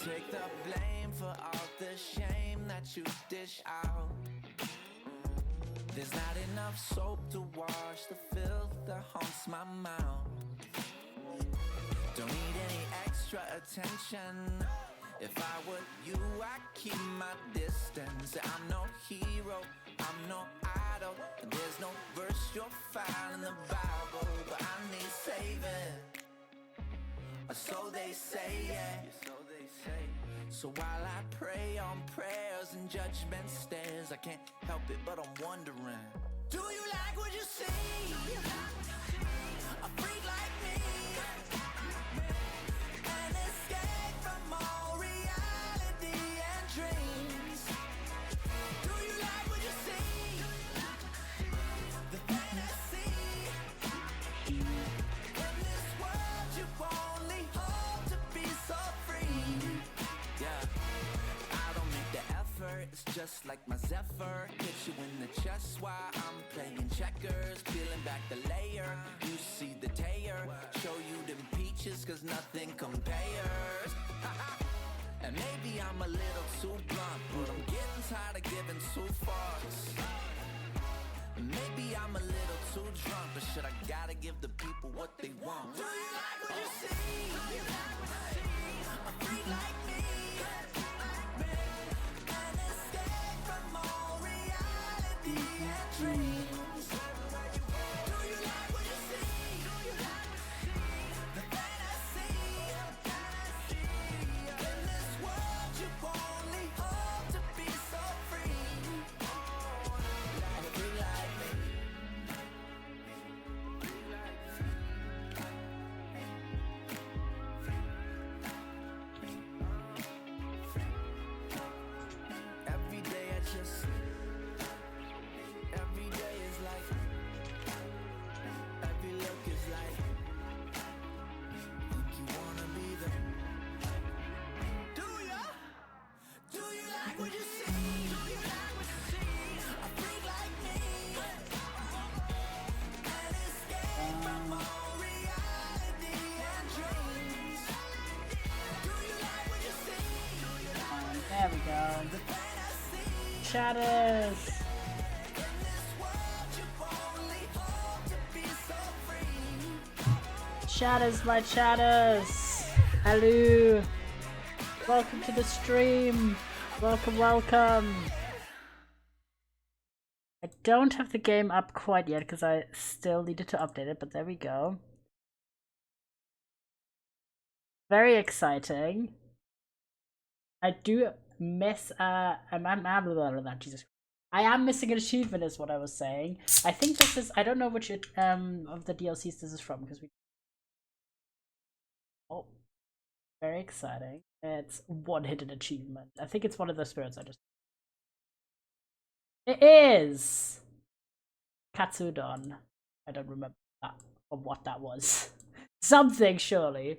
take the blame for all the shame that you dish out. There's not enough soap to wash the filth that haunts my mouth. Don't need any extra attention. If I were you, I'd keep my distance. I'm no hero, I'm no idol. There's no verse you'll find in the Bible, but I need saving. Or so they say, yeah. So while I pray on prayers and judgment stares, I can't help it but I'm wondering, do you like what you see? A freak like me, an escape from all reality and dreams. Do you like what you see? The fantasy. In this world you only hope to be so free. Yeah, I don't make the effort, it's just like my Zephyr. Hit you in the chest while I'm playing checkers. Peeling back the layer, you see the tear. Show you them peaches, cause nothing compares. And maybe I'm a little too blunt, but I'm getting tired of giving two fucks. Maybe I'm a little too drunk, but shit, I gotta give the people what they want. Do you like what you see? A freak like me, an escape from all reality and dreams. Do you like what you see? The fantasy. In this world you only hope to be so free. And a freak like me. Every day I just, every day is like, every look is like, think you wanna be the, do ya? Do you like what you see? Do you like what you see? A freak like me, an escape from all reality and dreams. Do you like what you see? There we go. The fantasy. Shadows. In this world you only hope to be so free. Shadows, my shadows. Hello. Welcome to the stream. Welcome, welcome. I don't have the game up quite yet because I still needed to update it, but there we go. Very exciting. I do miss Jesus. I am missing an achievement is what I was saying. I think this is, I don't know which of the DLCs this is from because we, oh, very exciting. It's one hidden achievement. I think it's one of the spirits I just, it is Katsudon. I don't remember that or what that was. Something surely.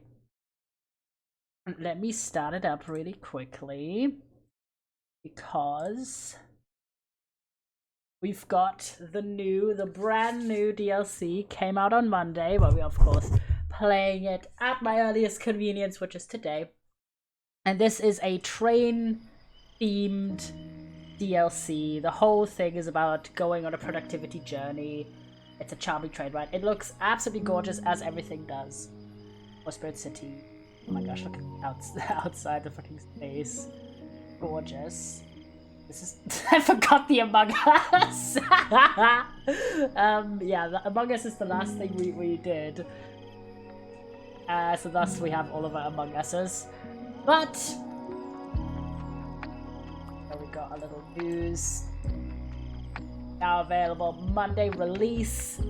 Let me start it up really quickly because we've got the brand new DLC came out on Monday, but we are of course playing it at my earliest convenience, which is today. And this is a train themed DLC. The whole thing is about going on a productivity journey. It's a charming train ride. It looks absolutely gorgeous as everything does. Or Spirit City. Oh my gosh, look at outside the fucking space. Gorgeous. This is I forgot the Among Us. Yeah, the Among Us is the last thing we did. So thus we have all of our Among Us's. But we got a little news. Now available Monday release.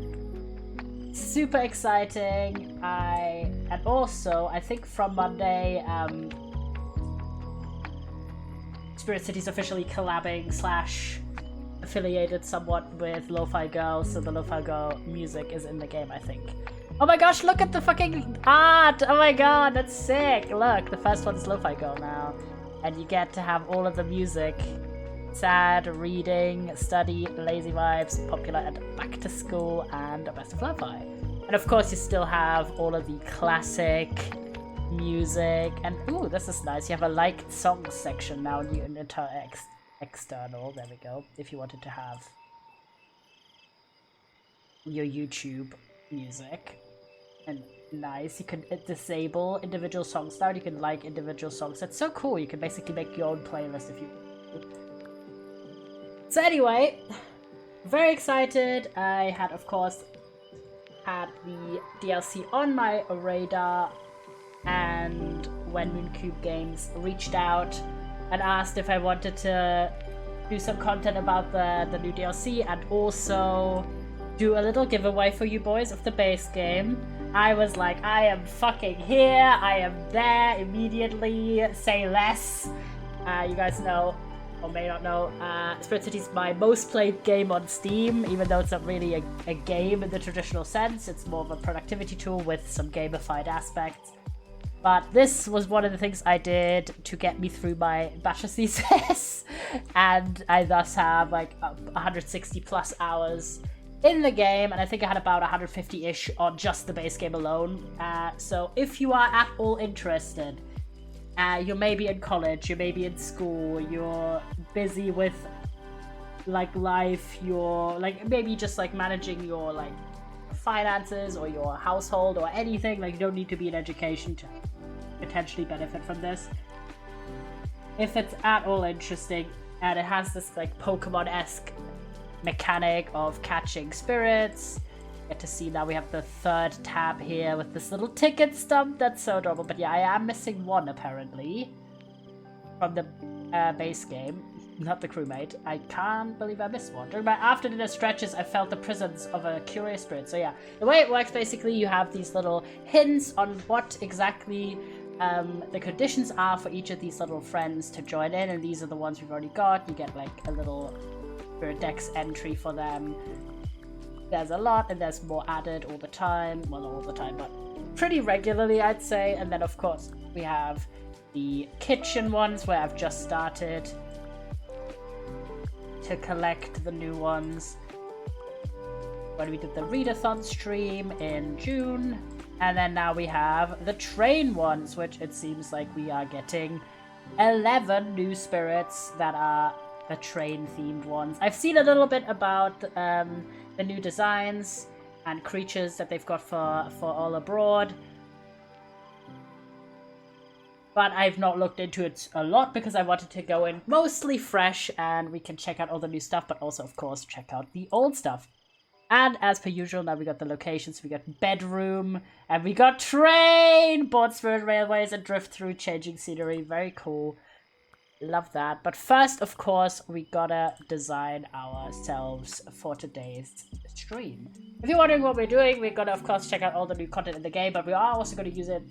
Super exciting. And also I think from Monday Spirit City's officially collabing / affiliated somewhat with Lo-Fi Girl, so the Lo-Fi Girl music is in the game, I think. Oh my gosh, look at the fucking art! Oh my god, that's sick! Look, the first one is Lo-Fi Girl now. And you get to have all of the music. Sad, reading, study, lazy vibes, popular, and back to school, and best of Lo-Fi. And of course you still have all of the classic music, and ooh, this is nice. You have a liked songs section now, new and external. There we go. If you wanted to have your YouTube music, and nice, you can disable individual songs now. You can like individual songs. That's so cool. You can basically make your own playlist if you. So anyway, very excited. I had, of course, had the DLC on my radar, and when Mooncube Games reached out and asked if I wanted to do some content about the new DLC and also do a little giveaway for you boys of the base game, I was like, I am fucking here, I am there immediately, say less. You guys know, or may not know, Spirit City is my most played game on Steam, even though it's not really a game in the traditional sense. It's more of a productivity tool with some gamified aspects. But this was one of the things I did to get me through my bachelor thesis, and I thus have like 160 plus hours in the game, and I think I had about 150-ish on just the base game alone. So if you are at all interested, you're maybe in college, you're maybe in school, you're busy with like life, you're like maybe just like managing your like finances or your household or anything, like you don't need to be in education to potentially benefit from this. If it's at all interesting, and it has this like Pokemon-esque mechanic of catching spirits. Get to see now we have the third tab here with this little ticket stump. That's so adorable. But yeah, I am missing one apparently from the base game, not the crewmate. I can't believe I missed one. During my after dinner stretches, I felt the presence of a curious spirit. So yeah, the way it works basically, you have these little hints on what exactly the conditions are for each of these little friends to join in, and these are the ones we've already got. You get like a little Spirit Dex entry for them. There's a lot, and there's more added all the time. Well, not all the time, but pretty regularly, I'd say. And then, of course, we have the kitchen ones, where I've just started to collect the new ones. When we did the readathon stream in June. And then now we have the train ones, which it seems like we are getting 11 new spirits that are the train-themed ones. I've seen a little bit about the new designs and creatures that they've got for All Abroad, but I've not looked into it a lot because I wanted to go in mostly fresh, and we can check out all the new stuff, but also, of course, check out the old stuff. And as per usual, now we got the locations. We got bedroom, and we got train, board spirit railways, and drift through, changing scenery. Very cool. Love that. But first, of course, we gotta design ourselves for today's stream. If you're wondering what we're doing, we're gonna, of course, check out all the new content in the game, but we are also gonna use it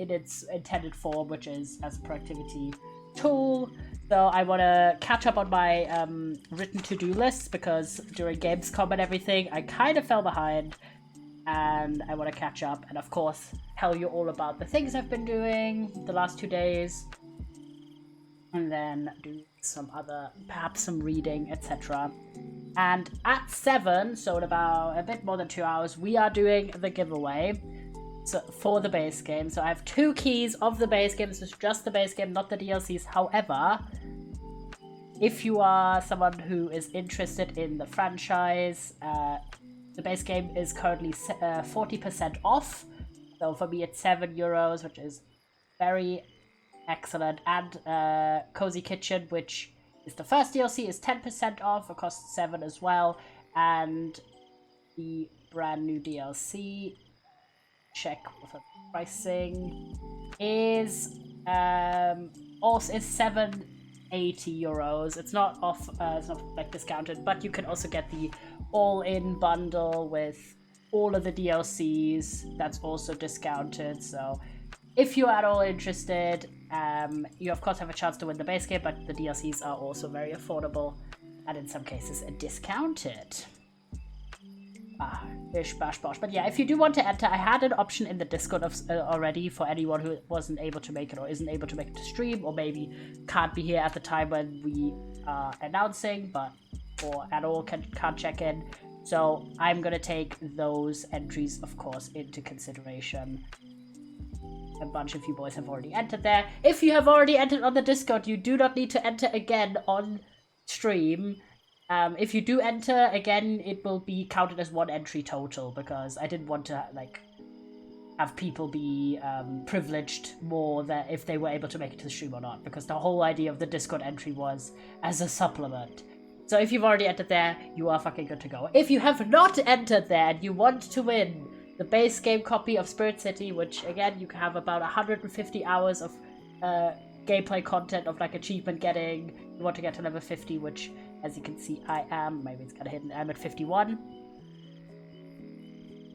in its intended form, which is as a productivity tool. So I want to catch up on my written to-do lists, because during Gamescom and everything, I kind of fell behind, and I want to catch up, and of course, tell you all about the things I've been doing the last 2 days, and then do some other, perhaps some reading, etc. And at 7, so in about a bit more than 2 hours, we are doing the giveaway. So for the base game. So I have 2 keys of the base game. This is just the base game, not the DLCs. However, if you are someone who is interested in the franchise, the base game is currently 40% off. So for me, it's €7, which is very excellent. And Cozy Kitchen, which is the first DLC, is 10% off. It costs 7 as well. And the brand new DLC, check with the pricing, is also is €780. It's not off, it's not like discounted, but you can also get the all-in bundle with all of the DLCs. That's also discounted. So if you're at all interested, you of course have a chance to win the base game, but the DLCs are also very affordable and in some cases discounted. Bish bash bosh. But yeah, if you do want to enter, I had an option in the Discord already for anyone who wasn't able to make it or isn't able to make it to stream, or maybe can't be here at the time when we are announcing, but or at all can't check in. So I'm gonna take those entries, of course, into consideration. a bunch of you boys have already entered there. If you have already entered on the Discord, you do not need to enter again on stream. If you do enter again, it will be counted as 1 entry total, because I didn't want to like have people be privileged more than if they were able to make it to the stream or not, because the whole idea of the Discord entry was as a supplement. So if you've already entered there, you are fucking good to go. If you have not entered there and you want to win the base game copy of Spirit City, which again you can have about 150 hours of gameplay content of like achievement getting, you want to get to level 50, which as you can see I am, maybe it's kind of hidden, I'm at 51.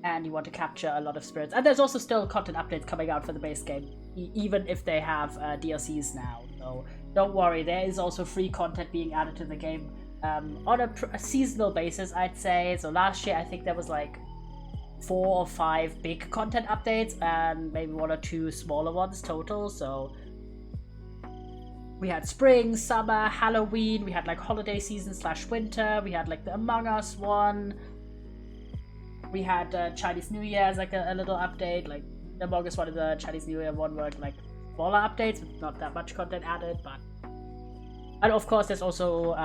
And you want to capture a lot of spirits. And there's also still content updates coming out for the base game, even if they have DLCs now. So don't worry, there is also free content being added to the game on a seasonal basis, I'd say. So last year I think there was like 4 or 5 big content updates and maybe 1 or 2 smaller ones total. So we had spring, summer, Halloween, we had like holiday season / winter, we had like the Among Us one. We had Chinese New Year as like a little update, like the Among Us one and the Chinese New Year one were like smaller updates with not that much content added, but... And of course there's also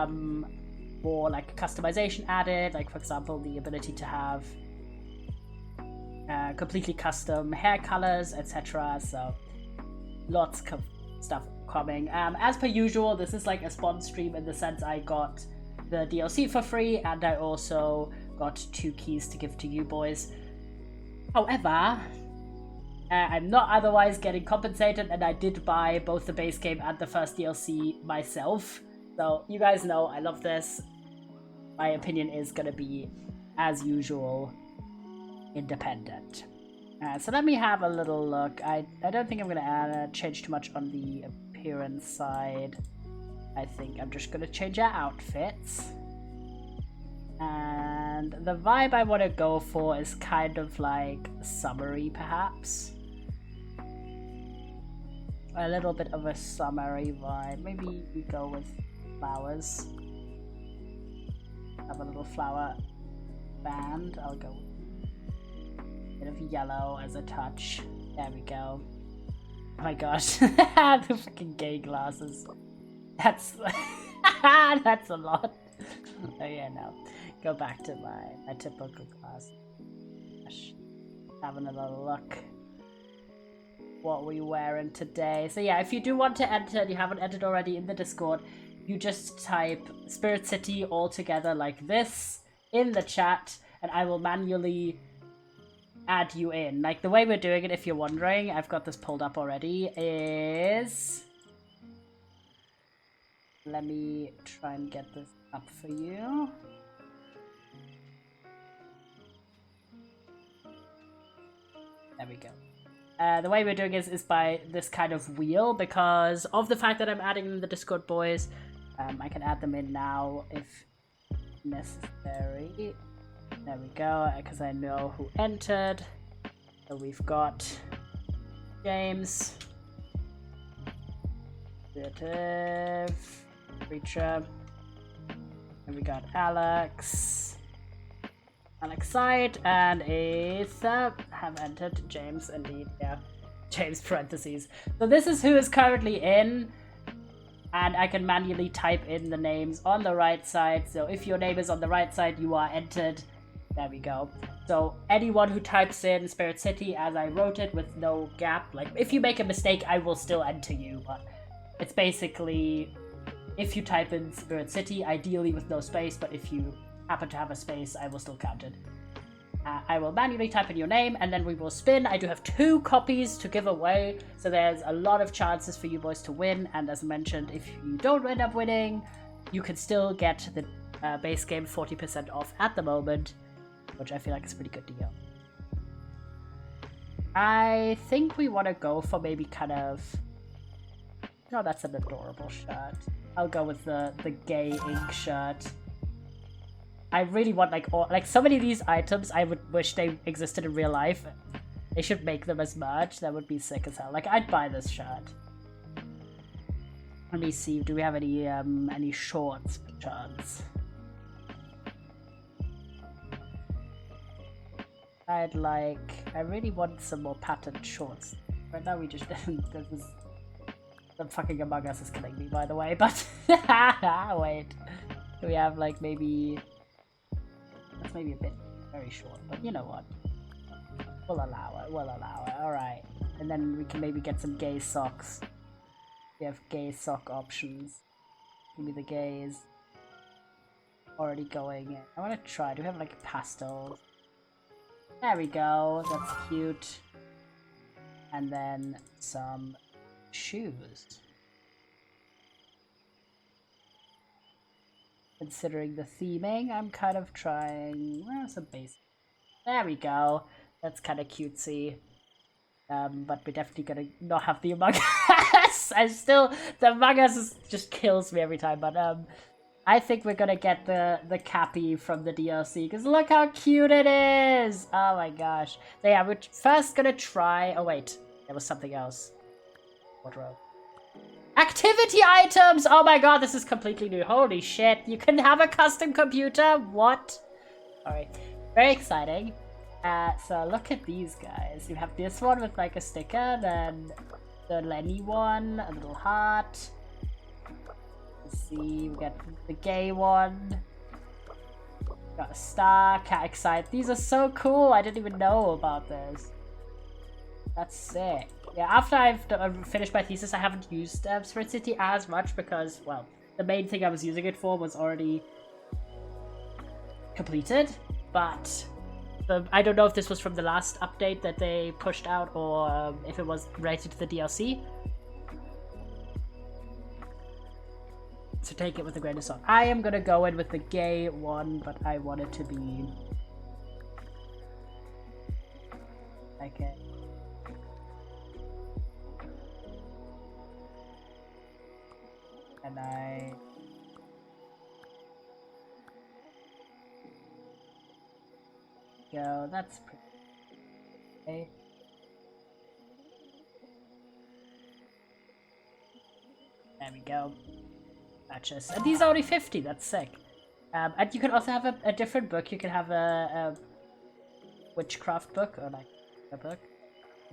more like customization added, like for example the ability to have completely custom hair colors, etc. So lots of stuff coming. As per usual, this is like a spawn stream in the sense I got the DLC for free and I also got 2 keys to give to you boys. However, I'm not otherwise getting compensated, and I did buy both the base game and the first DLC myself. So you guys know I love this. My opinion is gonna be, as usual, independent. So let me have a little look. I don't think I'm gonna change too much on the appearance side. I think I'm just gonna change our outfits. And the vibe I want to go for is kind of like summery, perhaps. A little bit of a summery vibe. Maybe we go with flowers. Have a little flower band. I'll go with a bit of yellow as a touch. There we go. Oh my gosh. The freaking gay glasses. That's... that's a lot. Oh yeah, no. Go back to my typical class. Gosh. Having a little look what we wearing today. So yeah, if you do want to enter and you haven't entered already in the Discord, you just type Spirit City all together like this in the chat and I will manually add you in. Like the way we're doing it, if you're wondering, I've got this pulled up already, is... Let me try and get this up for you. There we go. The way we're doing is by this kind of wheel, because of the fact that I'm adding in the Discord boys. I can add them in now if necessary. There we go, because I know who entered. So we've got James, Preacher, and we got Alex, Alexide, and Ether have entered. James, indeed, yeah. James parentheses. So this is who is currently in, and I can manually type in the names on the right side. So if your name is on the right side, you are entered. There we go. So anyone who types in Spirit City as I wrote it with no gap, like if you make a mistake, I will still enter you, but it's basically if you type in Spirit City, ideally with no space, but if you happen to have a space, I will still count it. I will manually type in your name and then we will spin. I do have 2 copies to give away, so there's a lot of chances for you boys to win. And as mentioned, if you don't end up winning, you can still get the base game 40% off at the moment, which I feel like is a pretty good deal. I think we want to go for maybe kind of... No, that's an adorable shirt. I'll go with the gay ink shirt. I really want like so many of these items I would wish they existed in real life. They should make them as merch. That would be sick as hell. Like I'd buy this shirt. Let me see, do we have any shorts per chance? I really want some more patterned shorts. Right now we just this is the fucking Among Us is killing me, by the way. But wait, we have like maybe that's maybe a bit very short, but you know what? We'll allow it. We'll allow it. All right, and then we can maybe get some gay socks. We have gay sock options. Give me the gays. Already going in. I want to try. Do we have like pastels? There we go. That's cute. And then some shoes. Considering the theming, I'm kind of trying. Well, some basic. There we go. That's kind of cutesy. But we're definitely gonna not have the Among Us. The Among Us just kills me every time. But I think we're gonna get the cappy from the DLC because look how cute it is. Oh my gosh. So yeah, we're first gonna try. Oh wait, there was something else. Wardrobe. Activity items. Oh my god, this is completely new. Holy shit! You can have a custom computer. What? All right, very exciting. So look at these guys. You have this one with like a sticker, then the Lenny one, a little heart. Let's see, we got the gay one. Got a star, cat excite. These are so cool. I didn't even know about this. That's sick. Yeah, after I've finished my thesis, I haven't used Spirit City as much because, well, the main thing I was using it for was already completed, but I don't know if this was from the last update that they pushed out or if it was related to the DLC. So take it with a grain of salt. I am gonna go in with the gay one, but I want it to be okay. And I go. That's pretty okay. There we go. Matches. And these are only 50. That's sick. And you can also have a different book. You can have a witchcraft book or like a book.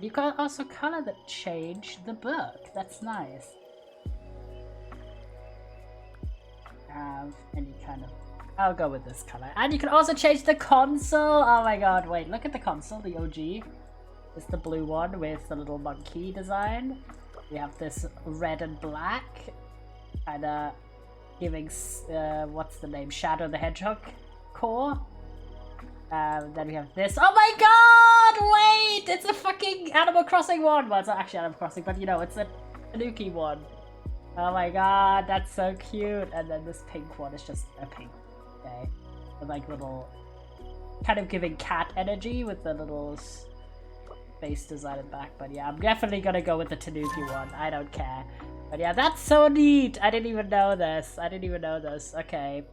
You can also color change the book. That's nice. Have any kind of. I'll go with this color. And you can also change the console. Oh my god! Wait, look at the console. The OG. It's the blue one with the little monkey design. We have this red and black, kind of giving what's the name? Shadow the Hedgehog core. Then we have this. Oh my god! Wait, it's a fucking Animal Crossing one. Well, it's not actually Animal Crossing, but you know, it's a Tanuki one. Oh my god, that's so cute. And then this pink one is just a pink. Okay, with like little, kind of giving cat energy with the little face design in back. But yeah, I'm definitely gonna go with the Tanuki one. I don't care. But yeah, that's so neat. I didn't even know this. Okay.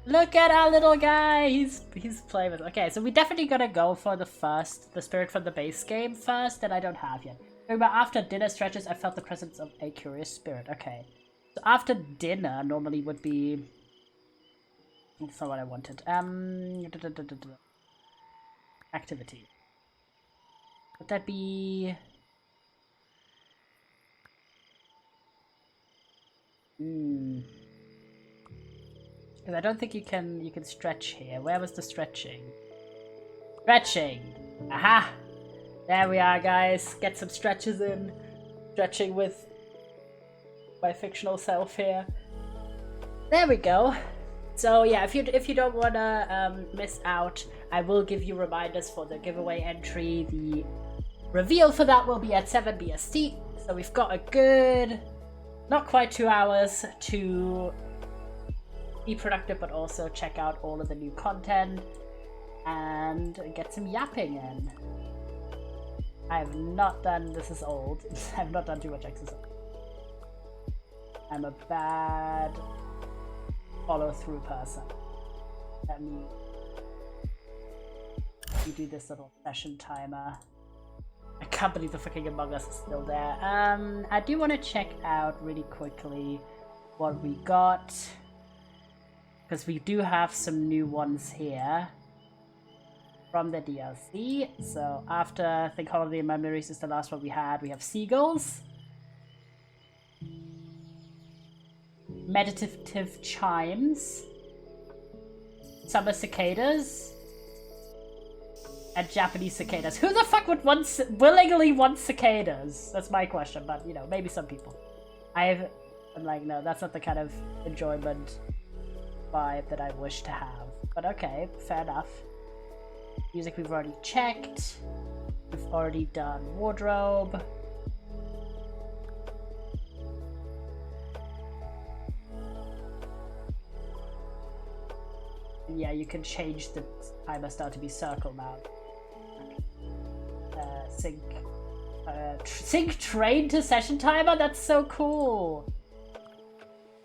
Look at our little guy. He's playing with. Okay, so we definitely gotta go for the spirit from the base game first that I don't have yet. Remember, after dinner stretches, I felt the presence of a curious spirit. Okay, so after dinner normally would be. That's not what I wanted. Activity. Would that be? Because I don't think you can stretch here. Where was the stretching? Stretching! Aha! There we are, guys. Get some stretches in. Stretching with my fictional self here. There we go. So yeah, if you don't wanna miss out, I will give you reminders for the giveaway entry. The reveal for that will be at 7 BST. So we've got a good, not quite 2 hours to be productive, but also check out all of the new content and get some yapping in. I have not done, this is old, I've not done too much exercise. I'm a bad follow-through person. Let me do this little session timer. I can't believe the freaking Among Us is still there. I do want to check out really quickly what we got, because we do have some new ones here. from the DLC. So after I think Holiday Memories is the last one we had, we have Seagulls, Meditative Chimes, Summer Cicadas, and Japanese cicadas. Who the fuck would willingly want cicadas? That's my question, but you know, maybe some people. I'm like, no, that's not the kind of enjoyment vibe that I wish to have. But okay, fair enough. Music we've already checked. We've already done wardrobe. Yeah, you can change the timer style to be circle now. Sync train to session timer? That's so cool!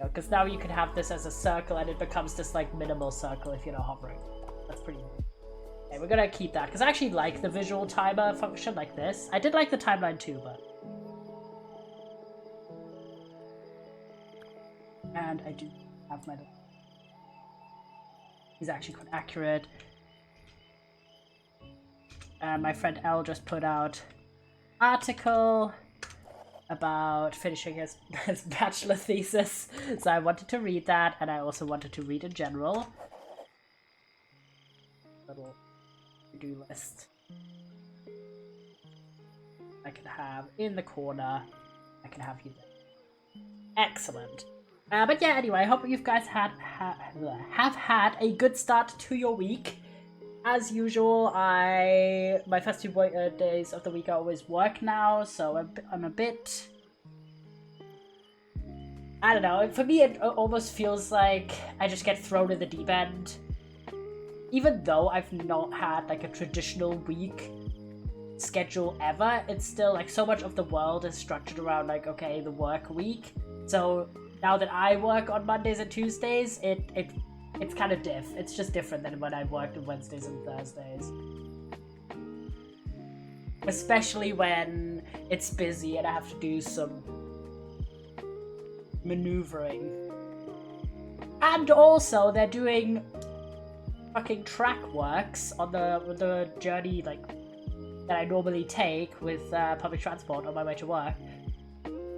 Because now you can have this as a circle and it becomes this like minimal circle if you're not hovering. That's pretty neat. Okay, we're gonna keep that because I actually like the visual timer function like this. I did like the timeline too, but... And I do have my... He's actually quite accurate. And my friend L just put out article about finishing his bachelor thesis. So I wanted to read that, and I also wanted to read in general. Little to-do list. I can have in the corner. I can have you there. Excellent. But yeah, anyway, I hope you guys have had a good start to your week. As usual, my first 2 days of the week I always work now, so I'm a bit... I don't know, for me it almost feels like I just get thrown in the deep end. Even though I've not had like a traditional week schedule ever, it's still like so much of the world is structured around like, okay, the work week. So now that I work on Mondays and Tuesdays, it's kind of it's just different than when I worked on Wednesdays and Thursdays. Especially when it's busy and I have to do some maneuvering. And also, they're doing fucking track works on the journey like that I normally take with public transport on my way to work.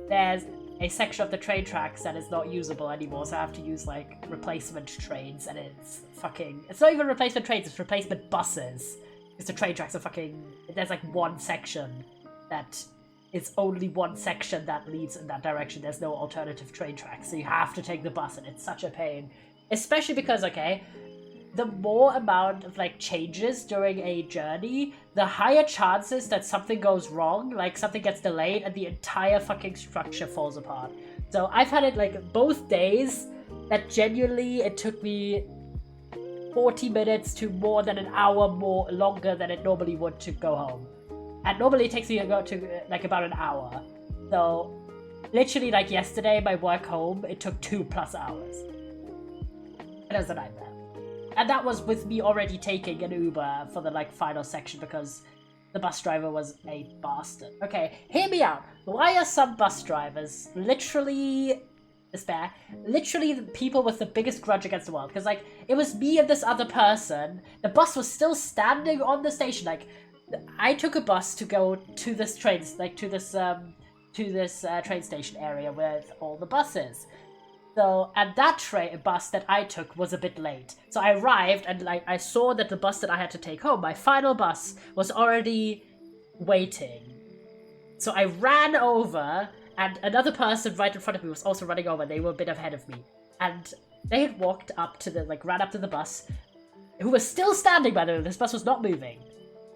There's a section of the train tracks that is not usable anymore, so I have to use like replacement trains, and it's not even replacement trains, it's replacement buses. Because the train tracks are there's like one section that is only one section that leads in that direction. There's no alternative train tracks, so you have to take the bus, and it's such a pain. Especially because, okay, the more amount of like changes during a journey, the higher chances that something goes wrong, like something gets delayed and the entire fucking structure falls apart. So I've had it like both days that genuinely it took me 40 minutes to more than an hour more longer than it normally would to go home. And normally it takes me to like about an hour. So literally like yesterday, my work home, it took 2+ hours. It was a nightmare. And that was with me already taking an Uber for the like final section because the bus driver was a bastard. Okay, hear me out. Why are some bus drivers literally the people with the biggest grudge against the world? Because like it was me and this other person. The bus was still standing on the station. Like I took a bus to go to this train, like to this train station area with all the buses. So, and that bus that I took was a bit late. So I arrived and like I saw that the bus that I had to take home, my final bus, was already waiting. So I ran over, and another person right in front of me was also running over. They were a bit ahead of me. And they had walked up to ran up to the bus, who was still standing, by the way. This bus was not moving.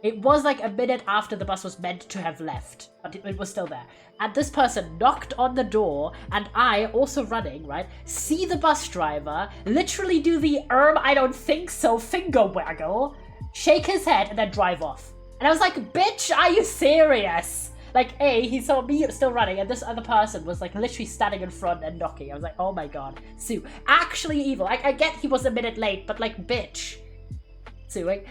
It was like a minute after the bus was meant to have left, but it was still there. And this person knocked on the door, and I, also running, right, see the bus driver literally do the I don't think so finger waggle, shake his head, and then drive off. And I was like, bitch, are you serious? Like, he saw me still running, and this other person was like literally standing in front and knocking. I was like, oh my god, Sue, actually evil. Like, I get he was a minute late, but like, bitch.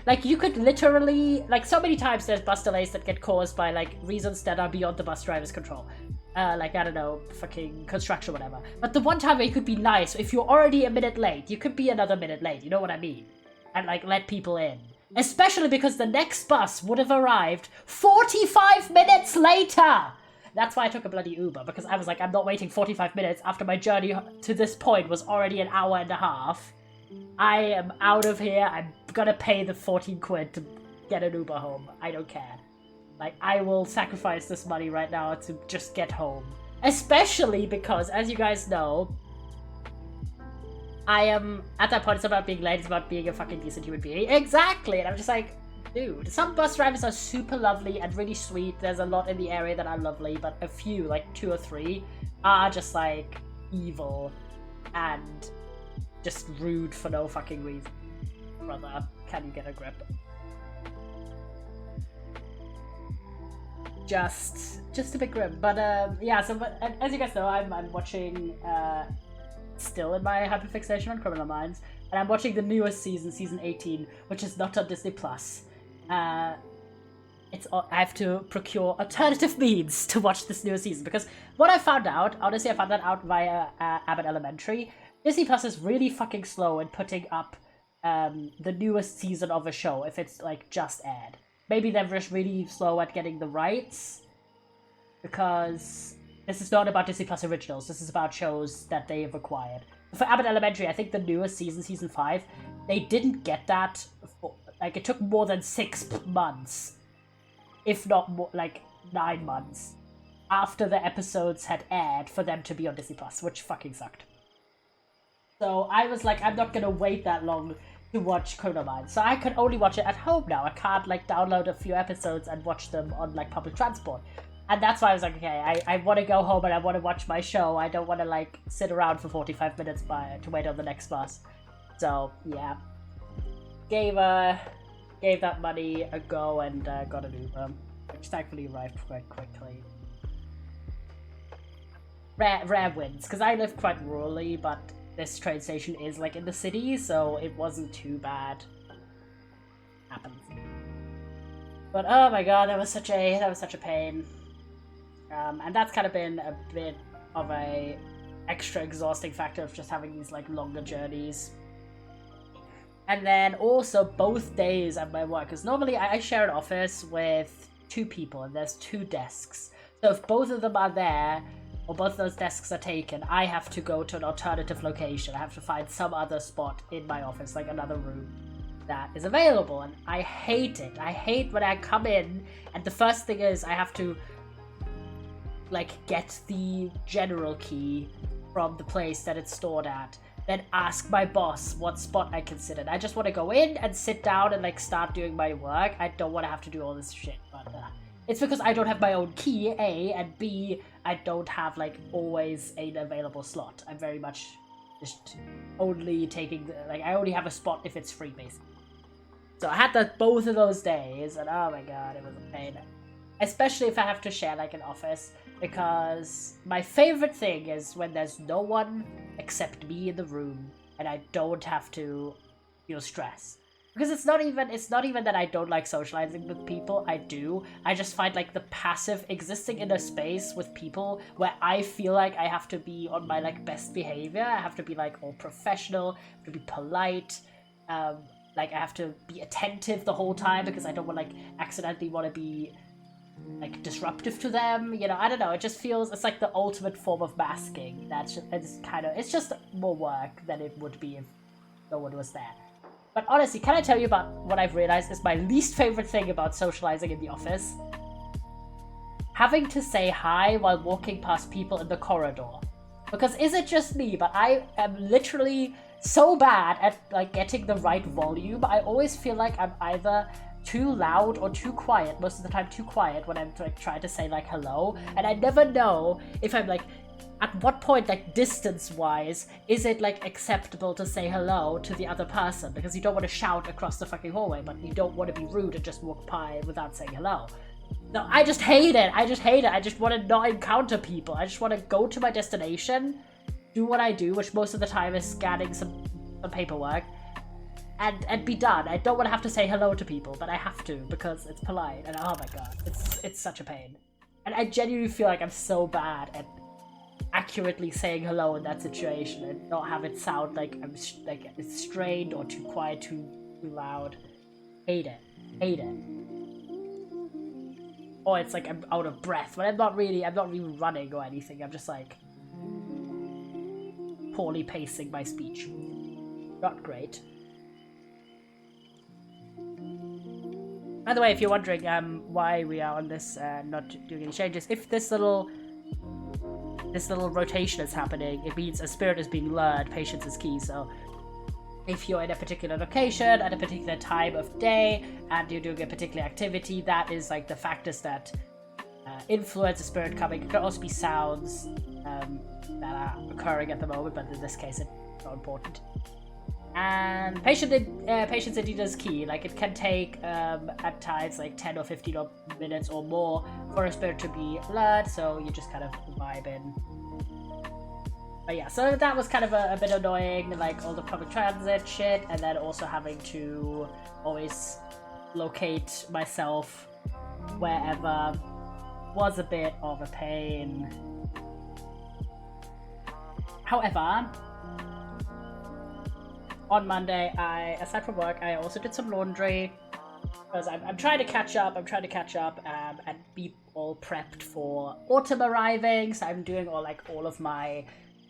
Like, you could literally, like, so many times there's bus delays that get caused by, like, reasons that are beyond the bus driver's control. Like, I don't know, fucking construction or whatever. But the one time where you could be nice, if you're already a minute late, you could be another minute late, you know what I mean? And, like, let people in. Especially because the next bus would have arrived 45 minutes later! That's why I took a bloody Uber, because I was like, I'm not waiting 45 minutes after my journey to this point was already an hour and a half. I am out of here, I'm gonna pay the 14 quid to get an Uber home. I don't care. Like, I will sacrifice this money right now to just get home. Especially because, as you guys know, I am, at that point, it's about being late, it's about being a fucking decent human being. Exactly! And I'm just like, dude, some bus drivers are super lovely and really sweet. There's a lot in the area that are lovely, but a few, like 2 or 3, are just like evil and just rude for no fucking reason. Brother, can you get a grip? Just a bit grim. But yeah, so but, as you guys know, I'm watching still in my hyperfixation on Criminal Minds, and I'm watching the newest season, season 18, which is not on Disney Plus. I have to procure alternative means to watch this newest season, because what I found out, honestly, I found that out via Abbott Elementary. Disney Plus is really fucking slow in putting up the newest season of a show if it's like just aired. Maybe they're just really slow at getting the rights, because this is not about Disney Plus originals, this is about shows that they have acquired. For Abbott Elementary, I think the newest season, season 5, they didn't get that, like, it took more than 6 months, if not more, like 9 months, after the episodes had aired for them to be on Disney Plus, which fucking sucked. So I was like, I'm not gonna wait that long to watch Criminal Minds. So I could only watch it at home now. I can't, like, download a few episodes and watch them on, like, public transport. And that's why I was like, okay, I want to go home and I want to watch my show. I don't want to, like, sit around for 45 minutes to wait on the next bus. So, yeah. Gave that money a go and got an Uber, which thankfully arrived quite quickly. Rare wins, because I live quite rurally, but this train station is, like, in the city, so it wasn't too bad. Happens. But oh my god, that was such a pain. And that's kind of been a bit of a extra exhausting factor of just having these, like, longer journeys. And then also both days at my work, because normally I share an office with 2 people and there's 2 desks. So if both of them are there, or both of those desks are taken, I have to go to an alternative location. I have to find some other spot in my office, like another room that is available, and I hate it. I hate when I come in and the first thing is I have to, like, get the general key from the place that it's stored at, then ask my boss what spot I can sit in. I just want to go in and sit down and, like, start doing my work. I don't want to have to do all this shit, but it's because I don't have my own key, A, and B, I don't have, like, always an available slot. I'm very much just only taking, I only have a spot if it's free, basically. So I had that both of those days, and oh my god, it was a pain. Especially if I have to share, like, an office, because my favorite thing is when there's no one except me in the room, and I don't have to feel stress. Because it's not even that I don't like socializing with people, I do. I just find, like, the passive existing in a space with people where I feel like I have to be on my, like, best behavior. I have to be, like, all professional, I have to be polite, like, I have to be attentive the whole time because I don't want, like, accidentally want to be, like, disruptive to them, you know, I don't know, it just feels, it's like the ultimate form of masking. It's just more work than it would be if no one was there. But honestly, can I tell you about what I've realized is my least favorite thing about socializing in the office? Having to say hi while walking past people in the corridor. Because is it just me, but I am literally so bad at, like, getting the right volume. I always feel like I'm either too loud or too quiet, most of the time too quiet when I'm, like, trying to say, like, hello, and I never know if I'm, like, at what point, like, distance-wise, is it, like, acceptable to say hello to the other person, because you don't want to shout across the fucking hallway, but you don't want to be rude and just walk by without saying hello. No, I just hate it, I just want to not encounter people, I just want to go to my destination, do what I do, which most of the time is scanning some paperwork, and be done. I don't want to have to say hello to people, but I have to because it's polite, and oh my god, it's such a pain. And I genuinely feel like I'm so bad at accurately saying hello in that situation and not have it sound like I'm it's strained or too quiet, too loud. Hate it. Hate it. Or it's like I'm out of breath, but I'm not really running or anything. I'm just like poorly pacing my speech. Not great. By the way, if you're wondering why we are on this not doing any changes, if this little rotation is happening, it means a spirit is being lured, patience is key. So if you're in a particular location at a particular time of day and you're doing a particular activity, that is like the factors that influence the spirit coming. It could also be sounds that are occurring at the moment, but in this case it's not important. And patience indeed is key. Like it can take at times like 10 or 15 minutes or more for a spirit to be lured, so you just kind of vibe in. But yeah, so that was kind of a bit annoying, like all the public transit shit, and then also having to always locate myself wherever was a bit of a pain. However, on Monday, aside from work, I also did some laundry because I'm trying to catch up. And be all prepped for autumn arriving. So I'm doing all of my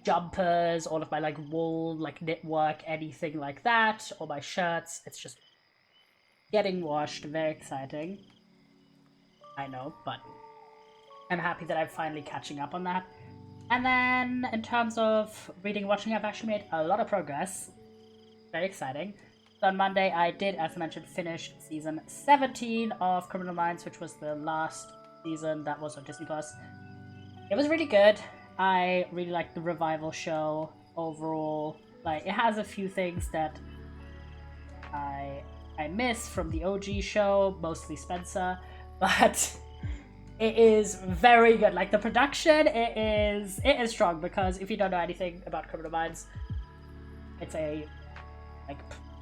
jumpers, all of my like wool, like knit work, anything like that, all my shirts. It's just getting washed. Very exciting. I know, but I'm happy that I'm finally catching up on that. And then in terms of reading and watching, I've actually made a lot of progress. Very exciting. So on Monday, I did, as I mentioned, finish season 17 of Criminal Minds, which was the last season that was on Disney+. It was really good. I really liked the revival show overall. Like, it has a few things that I miss from the OG show, mostly Spencer, but it is very good. Like, the production, it is strong, because if you don't know anything about Criminal Minds, it's a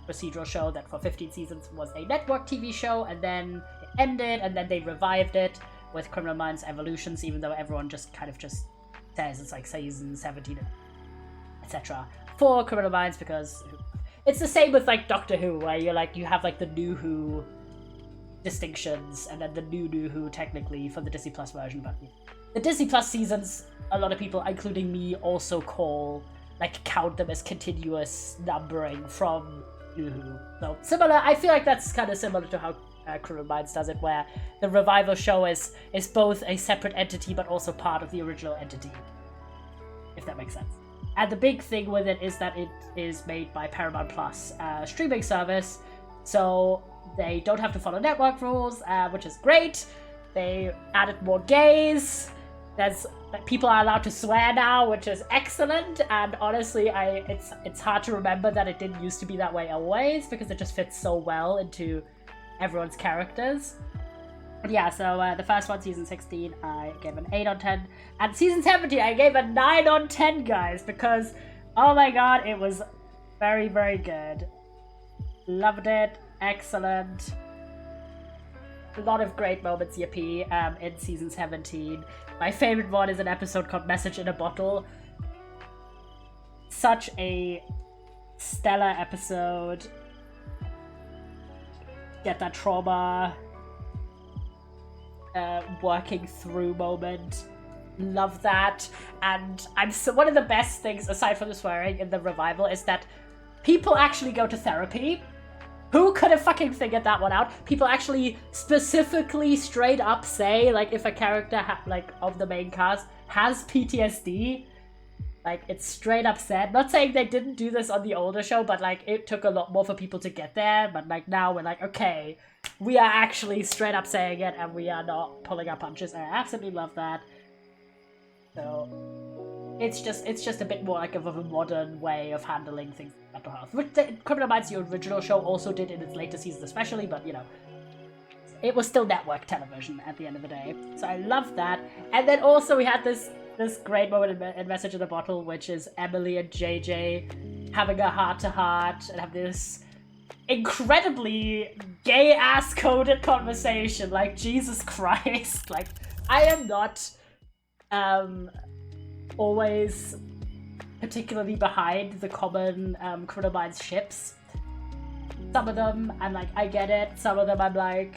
procedural show that for 15 seasons was a network TV show, and then it ended, and then they revived it with Criminal Minds Evolutions, even though everyone just says it's like season 17, etc. for Criminal Minds, because it's the same with like Doctor Who, where you have like the New Who distinctions, and then the New Who technically for the Disney Plus version, but the Disney Plus seasons, a lot of people, including me, also count them as continuous numbering from New Who. So similar, I feel like that's kind of similar to how Criminal Minds does it, where the revival show is both a separate entity but also part of the original entity, if that makes sense. And the big thing with it is that it is made by Paramount Plus, streaming service, so they don't have to follow network rules, which is great. They added more gays. People are allowed to swear now, which is excellent, and honestly, it's hard to remember that it didn't used to be that way always, because it just fits so well into everyone's characters. But yeah, so the first one, season 16, I gave an 8 on 10, and season 17, I gave a 9 on 10, guys, because, oh my god, it was very, very good. Loved it, excellent. A lot of great moments, yippee, in season 17. My favorite one is an episode called Message in a Bottle. Such a stellar episode. Get that trauma working through moment. Love that. And one of the best things, aside from the swearing in the revival, is that people actually go to therapy. Who could have fucking figured that one out? People actually specifically straight up say, like, if a character of the main cast has PTSD, like, it's straight up said. Not saying they didn't do this on the older show, but like, it took a lot more for people to get there. But like, now we're like, okay, we are actually straight up saying it, and we are not pulling our punches. I absolutely love that. So it's just a bit more like of a modern way of handling things with mental health, which Criminal Minds, the original show, also did in its later seasons especially, but you know, it was still network television at the end of the day. So I love that. And then also we had this great moment in Message in a Bottle, which is Emily and JJ having a heart-to-heart and have this incredibly gay-ass coded conversation. Like, Jesus Christ. Like, I am not always particularly behind the common Criminal Minds ships, Some of them, I'm like, I get it. Some of them, I'm like,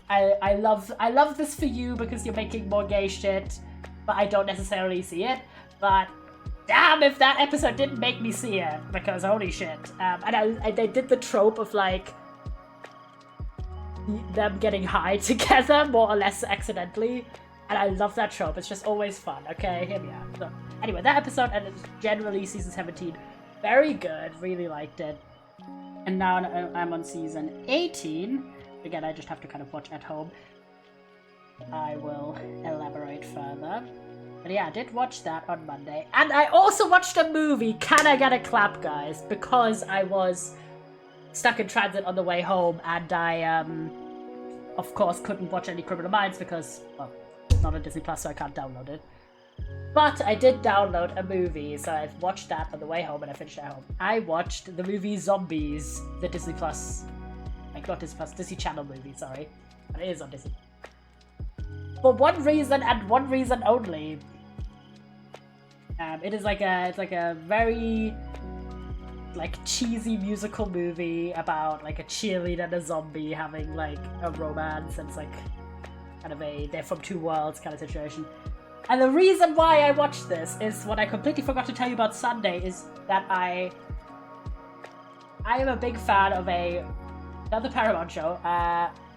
I love this for you because you're making more gay shit, but I don't necessarily see it. But damn, if that episode didn't make me see it, because holy shit. And they did the trope of like them getting high together, more or less accidentally. And I love that trope. It's just always fun. Okay, here we are. So, anyway, that episode, and it's generally season 17, very good. Really liked it. And now I'm on season 18. Again, I just have to kind of watch at home. I will elaborate further. But yeah, I did watch that on Monday. And I also watched a movie. Can I get a clap, guys? Because I was stuck in transit on the way home, and I, of course, couldn't watch any Criminal Minds because, well, it's not on Disney Plus, so I can't download it. But I did download a movie, so I watched that on the way home, and I finished it at home. I watched the movie Zombies, the Disney Plus, like not Disney Plus, Disney Channel movie, sorry. But it is on Disney. For one reason, and one reason only. It's like a very like cheesy musical movie about like a cheerleader and a zombie having like a romance, and it's like kind of a they're from two worlds kind of situation. And the reason why I watched this is what I completely forgot to tell you about Sunday, is that I am a big fan of another Paramount show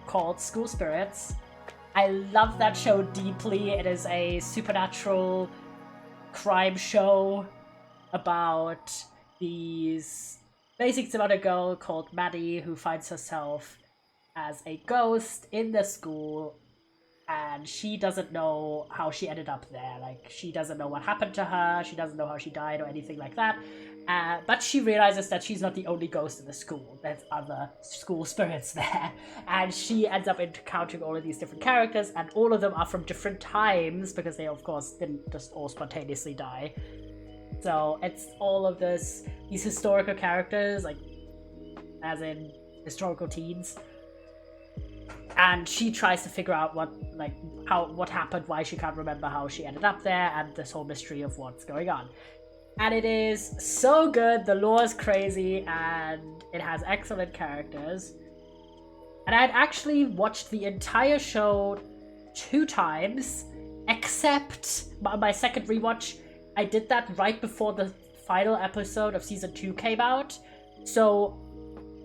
called School Spirits. I love that show deeply. It is a supernatural crime show about basically it's about a girl called Maddie who finds herself as a ghost in the school, and she doesn't know how she ended up there. Like, she doesn't know what happened to her, she doesn't know how she died or anything like that. But she realizes that she's not the only ghost in the school. There's other school spirits there. And she ends up encountering all of these different characters, and all of them are from different times, because they, of course, didn't just all spontaneously die. So it's all of these historical characters, like, as in historical teens. And she tries to figure out what happened, why she can't remember how she ended up there, and this whole mystery of what's going on. And it is so good, the lore is crazy, and it has excellent characters. And I had actually watched the entire show 2 times, except my second rewatch, I did that right before the final episode of season 2 came out. So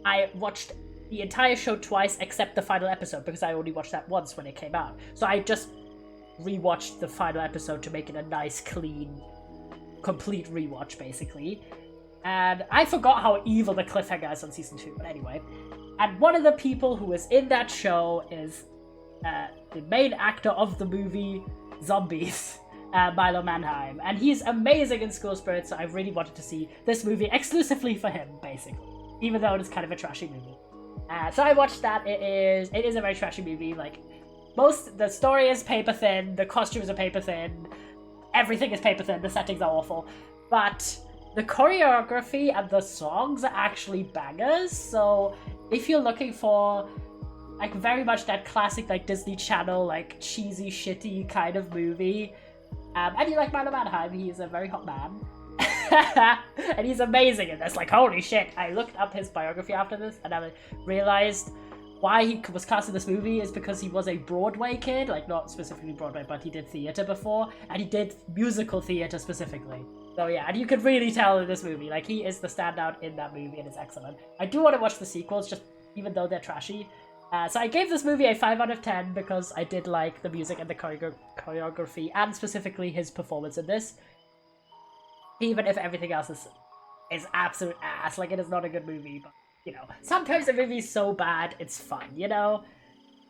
I watched the entire show twice except the final episode, because I only watched that once when it came out. So I just rewatched the final episode to make it a nice, clean, complete rewatch, basically. And I forgot how evil the cliffhanger is on season 2, but anyway. And one of the people who is in that show is the main actor of the movie Zombies, Milo Manheim. And he's amazing in School Spirit, so I really wanted to see this movie exclusively for him, basically. Even though it is kind of a trashy movie. So I watched that. It is a very trashy movie. Like, the story is paper thin, the costumes are paper thin, everything is paper thin, the settings are awful, but the choreography and the songs are actually bangers. So if you're looking for like very much that classic like Disney Channel like cheesy shitty kind of movie, and you like Milo Manheim, he's a very hot man. And he's amazing in this. Like, holy shit, I looked up his biography after this and I realized why he was cast in this movie is because he was a Broadway kid, like not specifically Broadway, but he did theater before, and he did musical theater specifically. So yeah, and you could really tell in this movie, like, he is the standout in that movie, and it's excellent. I do want to watch the sequels, just even though they're trashy. So I gave this movie a 5 out of 10 because I did like the music and the choreography, and specifically his performance in this. Even if everything else is absolute ass, like, it is not a good movie, but, you know, sometimes a movie's so bad, it's fun, you know?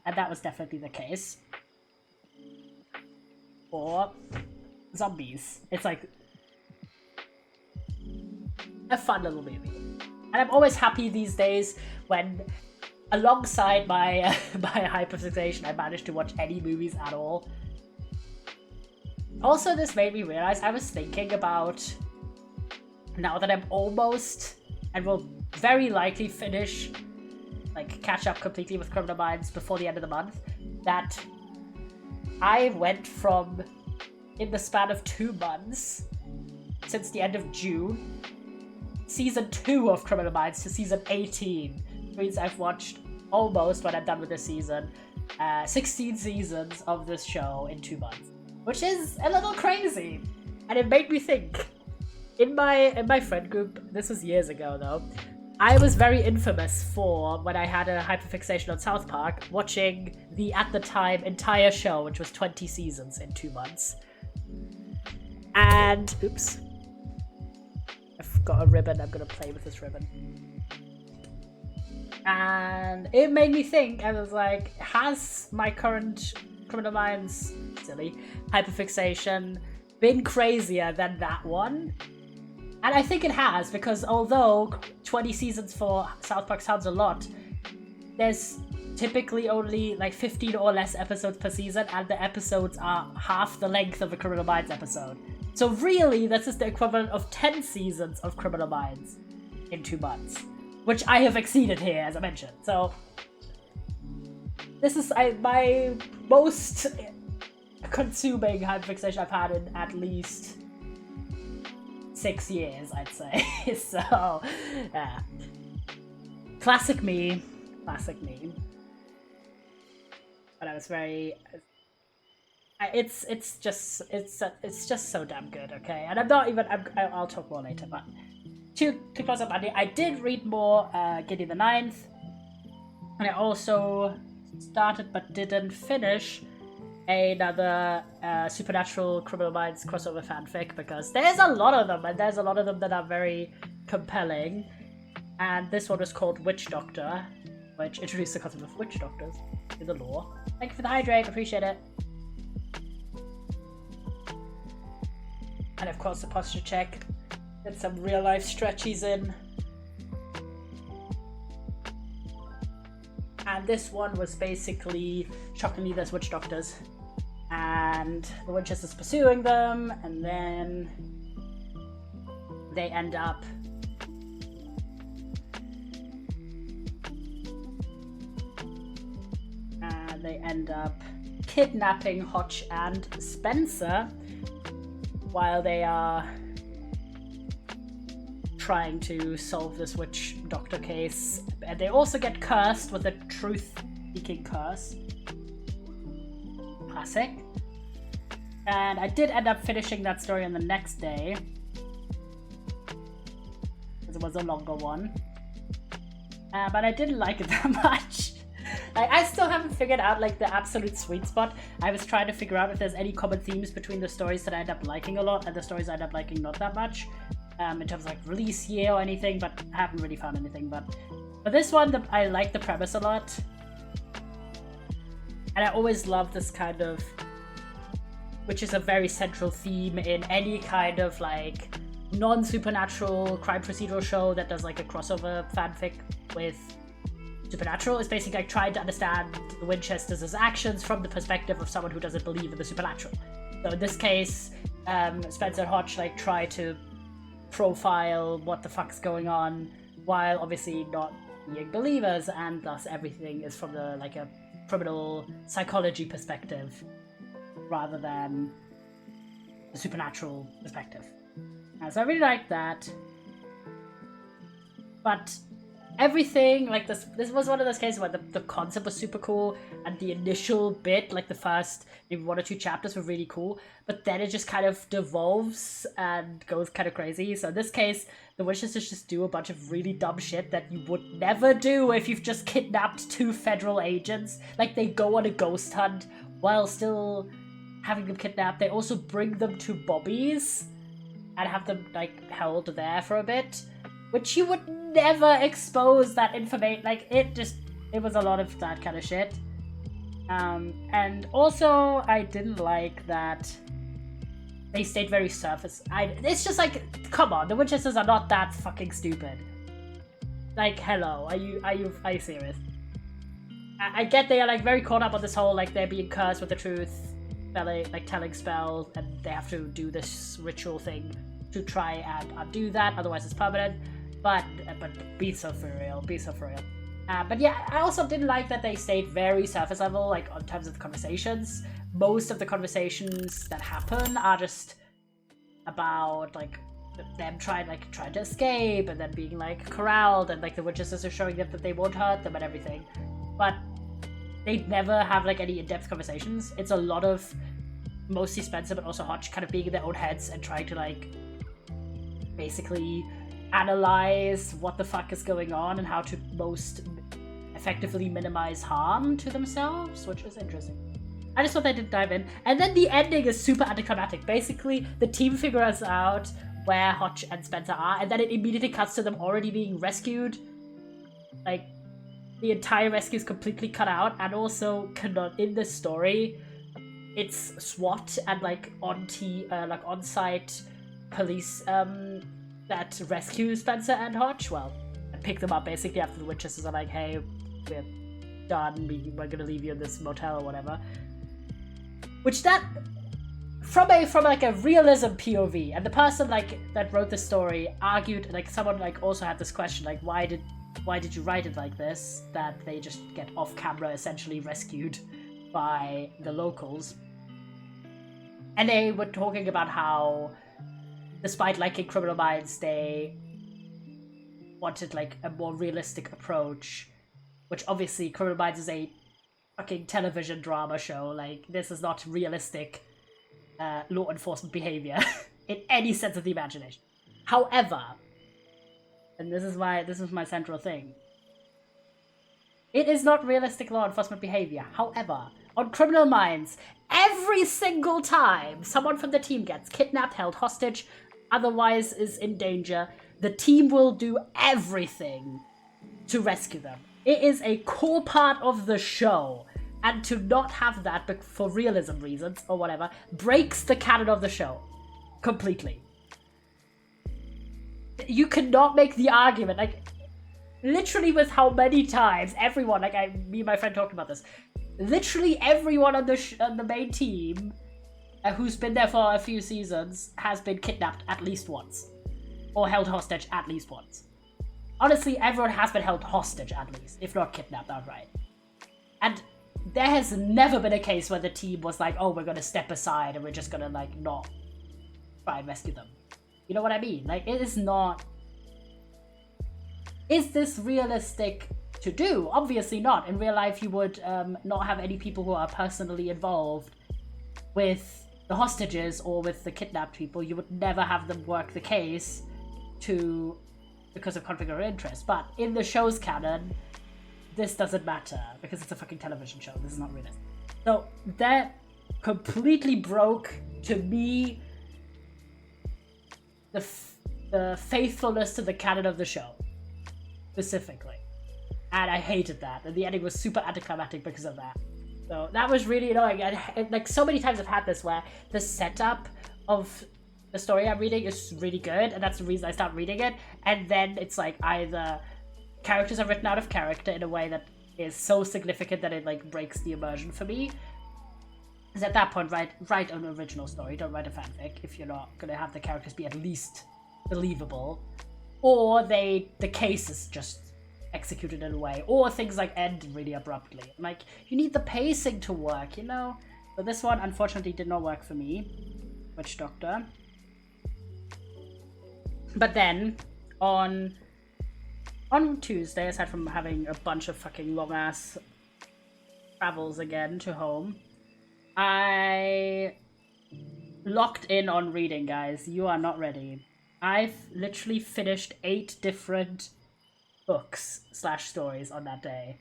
And that was definitely the case. For Zombies. It's like a fun little movie. And I'm always happy these days when, alongside my hyperfixation, I managed to watch any movies at all. Also, this made me realize I was thinking about, now that I'm almost, and will very likely finish, like, catch up completely with Criminal Minds before the end of the month, that I went from, in the span of 2 months, since the end of June, season 2 of Criminal Minds to season 18. means I've watched almost, when I'm done with this season, 16 seasons of this show in 2 months, which is a little crazy. And it made me think. In my friend group, this was years ago though, I was very infamous for, when I had a hyperfixation on South Park, watching the, at the time, entire show, which was 20 seasons in 2 months. And, oops. I've got a ribbon, I'm gonna play with this ribbon. And it made me think, I was like, has my current Criminal Minds, silly, hyperfixation been crazier than that one? And I think it has, because although 20 seasons for South Park sounds a lot, there's typically only like 15 or less episodes per season, and the episodes are half the length of a Criminal Minds episode. So really, this is the equivalent of 10 seasons of Criminal Minds in 2 months, which I have exceeded here, as I mentioned. So this is my most consuming hyperfixation I've had in at least 6 years, I'd say. So, yeah. Classic me. Classic me. But I was very... It's just so damn good, okay? And I'm not even... I'll talk more later, but... To close up Monday, I did read more Gideon the Ninth. And I also started but didn't finish another Supernatural Criminal Minds crossover fanfic, because there's a lot of them, and there's a lot of them that are very compelling. And this one was called Witch Doctor, which introduced the concept of witch doctors in the lore. Thank you for the hydrate, appreciate it. And of course the posture check. Get some real life stretchies in. And this one was basically, shockingly, there's witch doctors. And the Winchester's pursuing them, and then they end up kidnapping Hotch and Spencer while they are trying to solve this witch doctor case. And they also get cursed with a truth-speaking curse. Classic. And I did end up finishing that story on the next day, because it was a longer one. But I didn't like it that much. I still haven't figured out like the absolute sweet spot. I was trying to figure out if there's any common themes between the stories that I end up liking a lot and the stories I end up liking not that much, in terms of like release year or anything, but I haven't really found anything. But this one, I like the premise a lot. And I always love this kind of, which is a very central theme in any kind of like non-supernatural crime procedural show that does like a crossover fanfic with supernatural, is basically like trying to understand the Winchesters' actions from the perspective of someone who doesn't believe in the supernatural. So in this case, Spencer and Hodge like try to profile what the fuck's going on while obviously not being believers, and thus everything is from the like a criminal psychology perspective rather than the supernatural perspective. So I really like that. But everything, like this was one of those cases where the concept was super cool, and the initial bit, like the first maybe 1 or 2 chapters were really cool, but then it just kind of devolves and goes kind of crazy. So in this case, the Winchesters just do a bunch of really dumb shit that you would never do if you've just kidnapped 2 federal agents. Like, they go on a ghost hunt while still having them kidnapped. They also bring them to Bobby's and have them like held there for a bit, which you would never expose that information. Like, it was a lot of that kind of shit. And also, I didn't like that they stayed very surface. It's just like, come on, the Winchesters are not that fucking stupid. Like, hello, are you serious? I get they are like very caught up on this whole like they're being cursed with the truth, like telling spells, and they have to do this ritual thing to try and undo that, otherwise it's permanent. But be so for real, be so for real. But yeah, I also didn't like that they stayed very surface level, like in terms of the conversations. Most of the conversations that happen are just about like them trying to escape and then being like corralled, and like the witches are showing them that they won't hurt them and everything, but they never have like any in-depth conversations. It's a lot of mostly Spencer but also Hotch kind of being in their own heads and trying to like basically analyze what the fuck is going on and how to most effectively minimize harm to themselves, which is interesting. I just thought they did dive in. And then the ending is super anticlimactic. Basically, the team figures out where Hotch and Spencer are, and then it immediately cuts to them already being rescued. Like, the entire rescue is completely cut out, and also in this story, it's SWAT and like on-site police that rescue Spencer and Hotch. Well, and pick them up basically after the witches are like, hey, we're done, we're gonna leave you in this motel or whatever. Which that, from like a realism POV, and the person like that wrote the story argued, like someone like also had this question, like why did you write it like this, that they just get off camera essentially rescued by the locals. And they were talking about how, despite liking Criminal Minds, they wanted like a more realistic approach, which obviously Criminal Minds is a fucking television drama show. Like, this is not realistic law enforcement behavior in any sense of the imagination. However, and this is my central thing, it is not realistic law enforcement behavior. However, on Criminal Minds, every single time someone from the team gets kidnapped, held hostage, otherwise is in danger, the team will do everything to rescue them. It is a core part of the show, and to not have that for realism reasons or whatever breaks the canon of the show completely. You cannot make the argument, like, literally with how many times everyone, like me and my friend talked about this, literally everyone on the main team who's been there for a few seasons has been kidnapped at least once, or held hostage at least once. Honestly, everyone has been held hostage at least, if not kidnapped outright. And there has never been a case where the team was like, oh, we're gonna step aside and we're just gonna like not try and rescue them. You know what I mean? Like, it is not... Is this realistic to do? Obviously not. In real life, you would not have any people who are personally involved with the hostages or with the kidnapped people. You would never have them work the case because of conflict of interest. But in the show's canon, this doesn't matter because it's a fucking television show. This is not realistic. So that completely broke, to me, the faithfulness to the canon of the show, specifically. And I hated that. And the ending was super anticlimactic because of that. So that was really annoying. And like, so many times I've had this where the setup of the story I'm reading is really good, and that's the reason I start reading it. And then it's like either characters are written out of character in a way that is so significant that it like breaks the immersion for me. Because at that point, write an original story. Don't write a fanfic if you're not gonna have the characters be at least believable. Or the case is just executed in a way, or things like end really abruptly. Like, you need the pacing to work, you know? But this one unfortunately did not work for me. Witch Doctor. But then on Tuesday, aside from having a bunch of fucking long ass travels again to home, I locked in on reading, guys. You are not ready. I've literally finished 8 different books / stories on that day.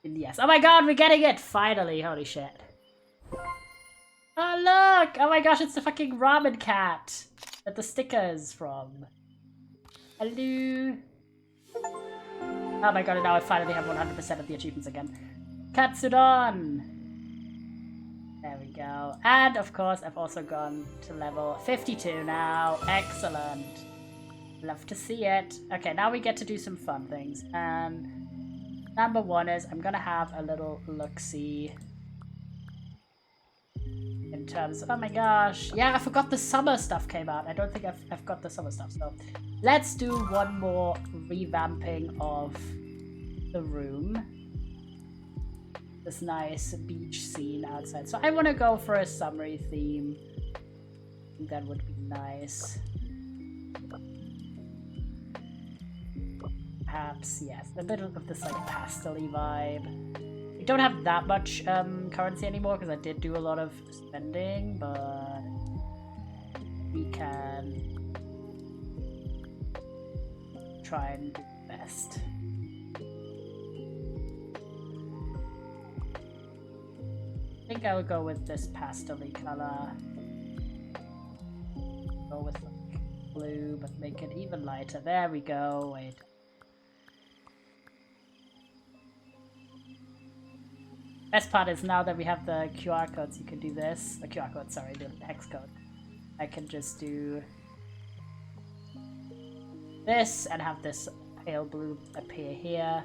And yes. Oh my god, we're getting it! Finally, holy shit. Oh look! Oh my gosh, it's the fucking ramen cat that the sticker is from. Hello. Oh my god, and now I finally have 100% of the achievements again. Katsudon! There we go. And of course, I've also gone to level 52 now. Excellent. Love to see it. Okay, now we get to do some fun things. And number 1 is I'm gonna have a little look-see in terms of, oh my gosh. Yeah, I forgot the summer stuff came out. I don't think I've got the summer stuff. So let's do one more revamping of the room. This nice beach scene outside. So I want to go for a summery theme. I think that would be nice. perhaps, yes, a bit of this like pastel-y vibe. We don't have that much currency anymore because I did do a lot of spending, but we can try and do the best. I think I would go with this pastel-y color. Go with like blue, but make it even lighter. There we go. Wait. Best part is now that we have the QR codes, you can do this. The QR code, sorry, the hex code. I can just do this and have this pale blue appear here.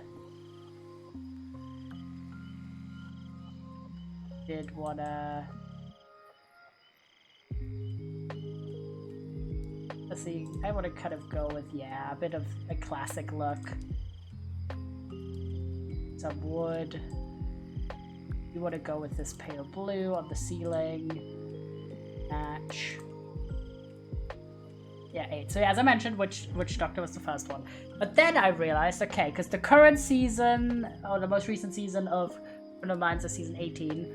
Did wanna... Let's see, I want to kind of go with, yeah, a bit of a classic look. Some wood. You want to go with this pale blue on the ceiling. Match. Yeah, 8. So yeah, as I mentioned, Witch Doctor was the first one. But then I realized, okay, because the current season, or the most recent season of Criminal Minds is season 18.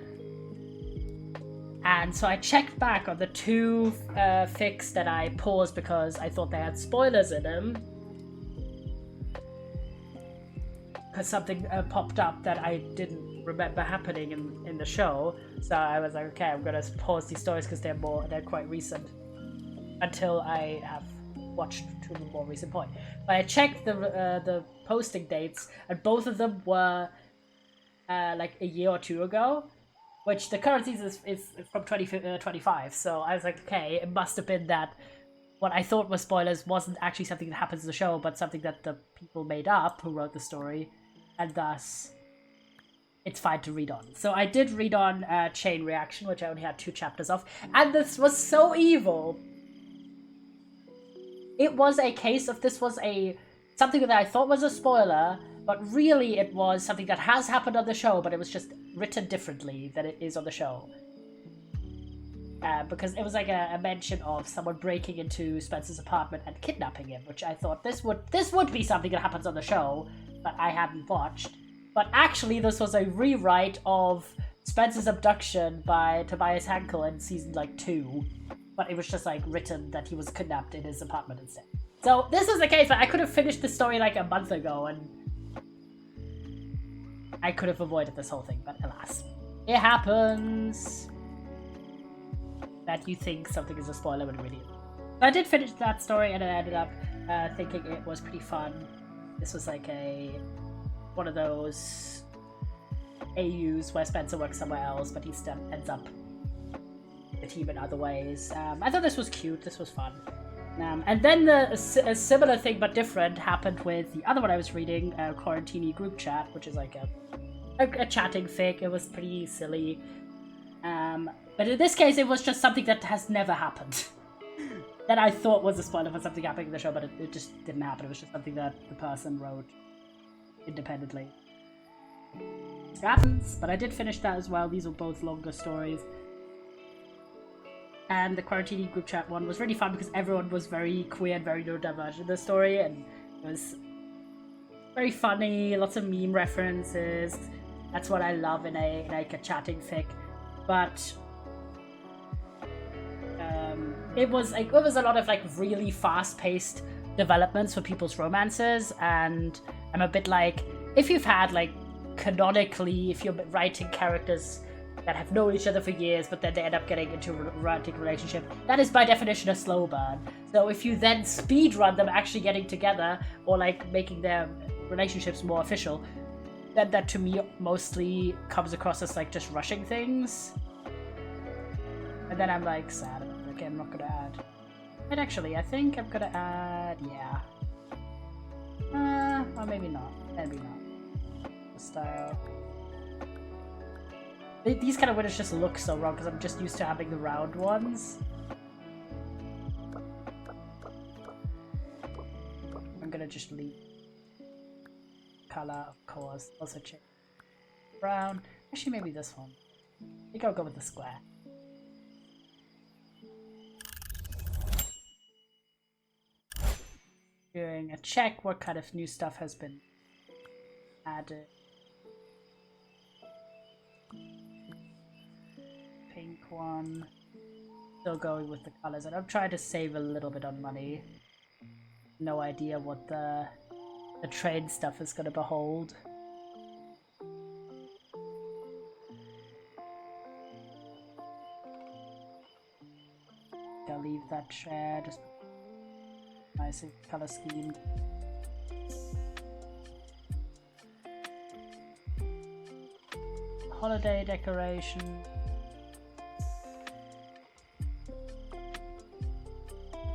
And so I checked back on the 2 fics that I paused because I thought they had spoilers in them. Because something popped up that I didn't remember happening in the show. So I was like, okay, I'm gonna pause these stories because they're quite recent. Until I have watched to the more recent point. But I checked the posting dates, and both of them were like a year or 2 ago. Which the current season is from 2025, so I was like, okay, it must have been that what I thought was spoilers wasn't actually something that happens in the show, but something that the people made up who wrote the story, and thus it's fine to read on. So I did read on Chain Reaction, which I only had 2 chapters of, and this was so evil. It was a case of this was something that I thought was a spoiler, but really it was something that has happened on the show, but it was just written differently than it is on the show. Because it was like a mention of someone breaking into Spencer's apartment and kidnapping him, which I thought this would be something that happens on the show, but I hadn't watched. But actually this was a rewrite of Spencer's abduction by Tobias Hankel in season like 2. But it was just like written that he was kidnapped in his apartment instead. So this is the case, but I could have finished the story like a month ago and I could have avoided this whole thing, but alas. It happens that you think something is a spoiler when it really isn't. But I did finish that story and I ended up thinking it was pretty fun. This was like one of those AUs where Spencer works somewhere else, but he still ends up the team in other ways. I thought this was cute, this was fun. And then a similar thing but different happened with the other one I was reading, Quarantini Group Chat, which is like a chatting fic. It was pretty silly. But in this case, it was just something that has never happened. That I thought was a spoiler for something happening in the show, but it just didn't happen. It was just something that the person wrote independently. It happens, but I did finish that as well. These were both longer stories. And the Quarantini Group Chat one was really fun because everyone was very queer and very neurodivergent in the story, and it was very funny, lots of meme references. That's what I love in a chatting fic. But it was a lot of like really fast-paced developments for people's romances, and I'm a bit like, if you've had like canonically, if you're writing characters that have known each other for years, but then they end up getting into a romantic relationship, that is by definition a slow burn. So if you then speedrun them actually getting together, or like making their relationships more official, then that to me mostly comes across as like just rushing things. And then I'm like sad about it. Okay, I'm not gonna add. But actually, I think I'm gonna add, yeah. Or maybe not. Maybe not. The style. These kind of winners just look so wrong because I'm just used to having the round ones. I'm gonna just leave color, of course. Also check brown. Actually, maybe this one. I think I'll go with the square. doing a check what kind of new stuff has been added. Pink one. Still going with the colors, and I'm trying to save a little bit on money. No idea what the trade stuff is gonna behold. I'll leave that chair, just nice color scheme. Holiday decoration.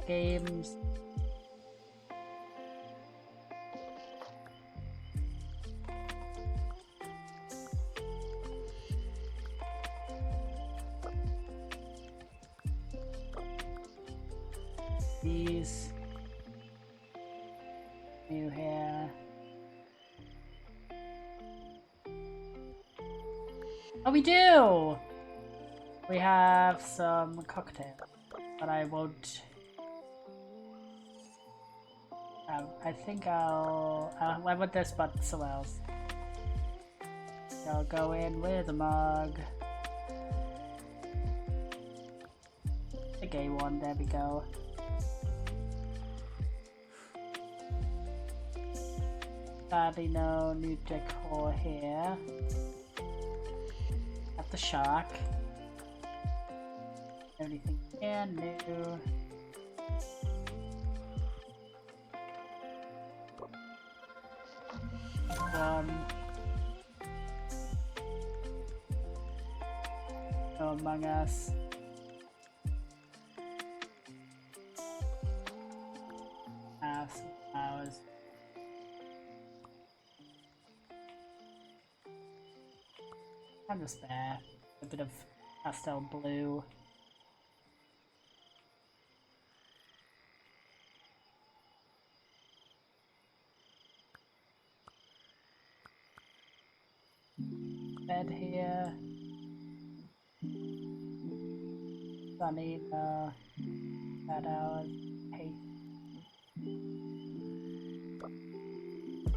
Games. These. New hair. Oh, we do! We have some cocktails, but I won't. I think I want this, but somewhere else. I'll go in with a mug. The gay one, there we go. Sadly, no new decor here. At the shark. Anything here new? Among Us. Hours. And the spare. A bit of pastel blue. Bed here. Sunny, bad hours. Hate.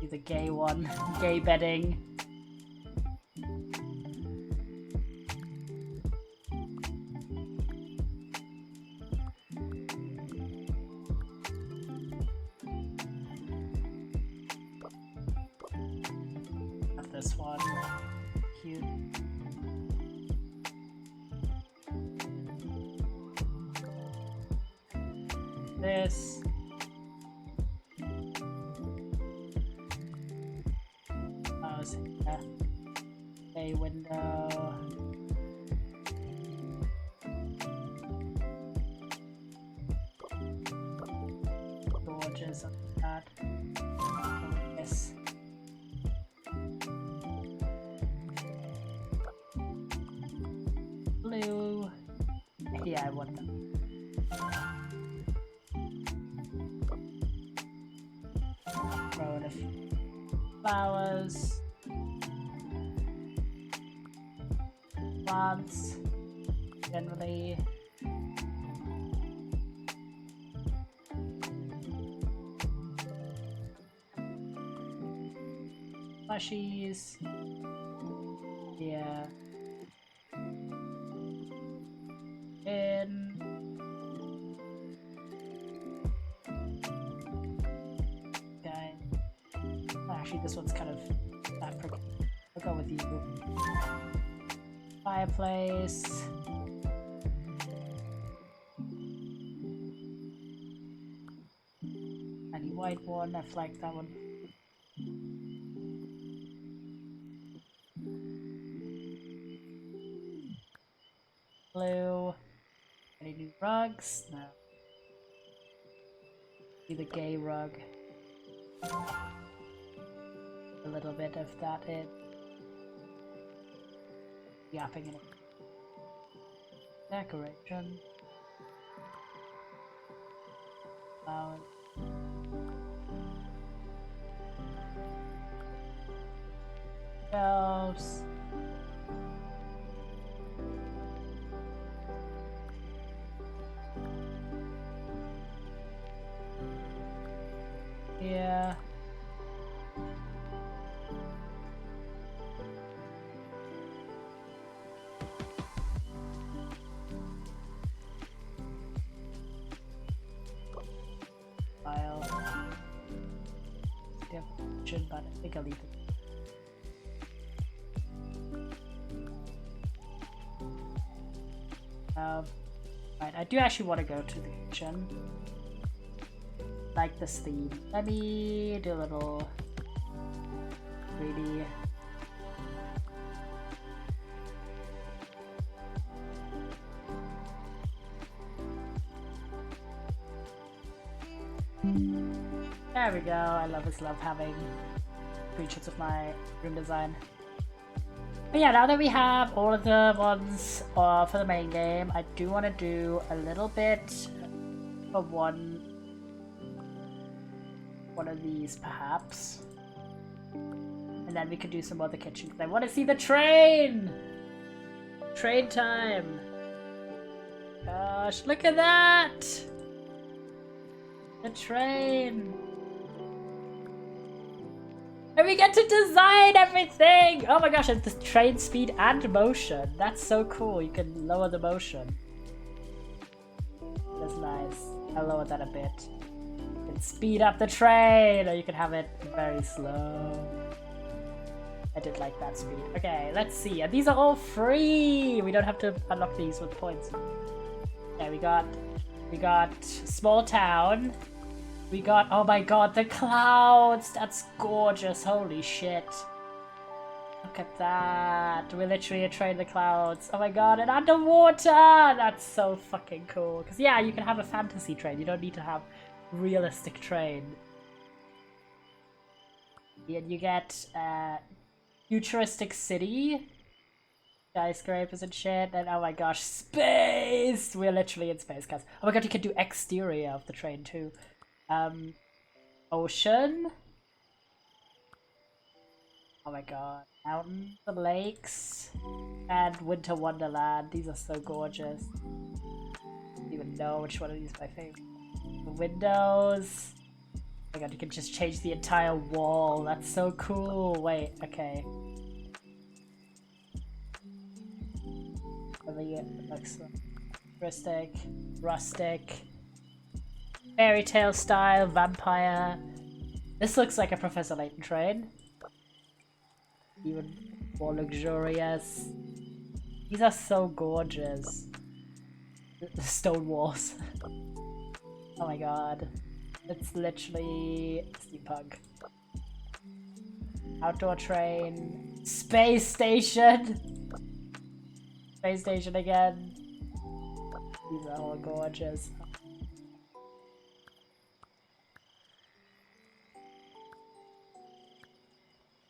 Do the gay one. Gay bedding. This one. Cute. This. A window. Gorgeous on that. Yes. Blue. Yeah, I want them. Throw in a few flowers. Plants. Generally. Plushies. Yeah. Okay. Actually, this one's kind of African. I'll go with you. Fireplace. Any white one? I flagged that one. Blue. Any new rugs? No. See the gay rug. A little bit of that in. Yapping in it. Decoration. Flowers. Shelves. kitchen, but I think I'll leave it. Right, I do actually want to go to the kitchen. Like this theme. Let me do a little 3D. There we go. I love having screenshots of my room design. But yeah, now that we have all of the ones for the main game, I do want to do a little bit of one of these perhaps. And then we could do some more of the kitchen because I want to see the train! Train time! Gosh, look at that! The train! And we get to design everything! Oh my gosh, and the train speed and motion. That's so cool. You can lower the motion. That's nice. I'll lower that a bit. You can speed up the train, or you can have it very slow. I did like that speed. Okay, let's see. And these are all free! We don't have to unlock these with points. Okay, we got small town. We got, oh my god, the clouds! That's gorgeous, holy shit. Look at that. We're literally a train in the clouds. Oh my god, and underwater! That's so fucking cool. Because yeah, you can have a fantasy train. You don't need to have realistic train. And you get futuristic city. Skyscrapers and shit. And oh my gosh, space! We're literally in space, guys. Oh my god, you can do exterior of the train too. Ocean. Oh my god. Mountains and lakes. And Winter Wonderland. These are so gorgeous. I don't even know which one of these is my favorite. The windows. Oh my god, you can just change the entire wall. That's so cool. Wait, okay. Let me get the next one. Rustic. Fairy tale style, vampire. This looks like a Professor Layton train. Even more luxurious. These are so gorgeous. The stone walls. Oh my god. It's literally steampunk. Outdoor train. Space station! Space station again. These are all gorgeous.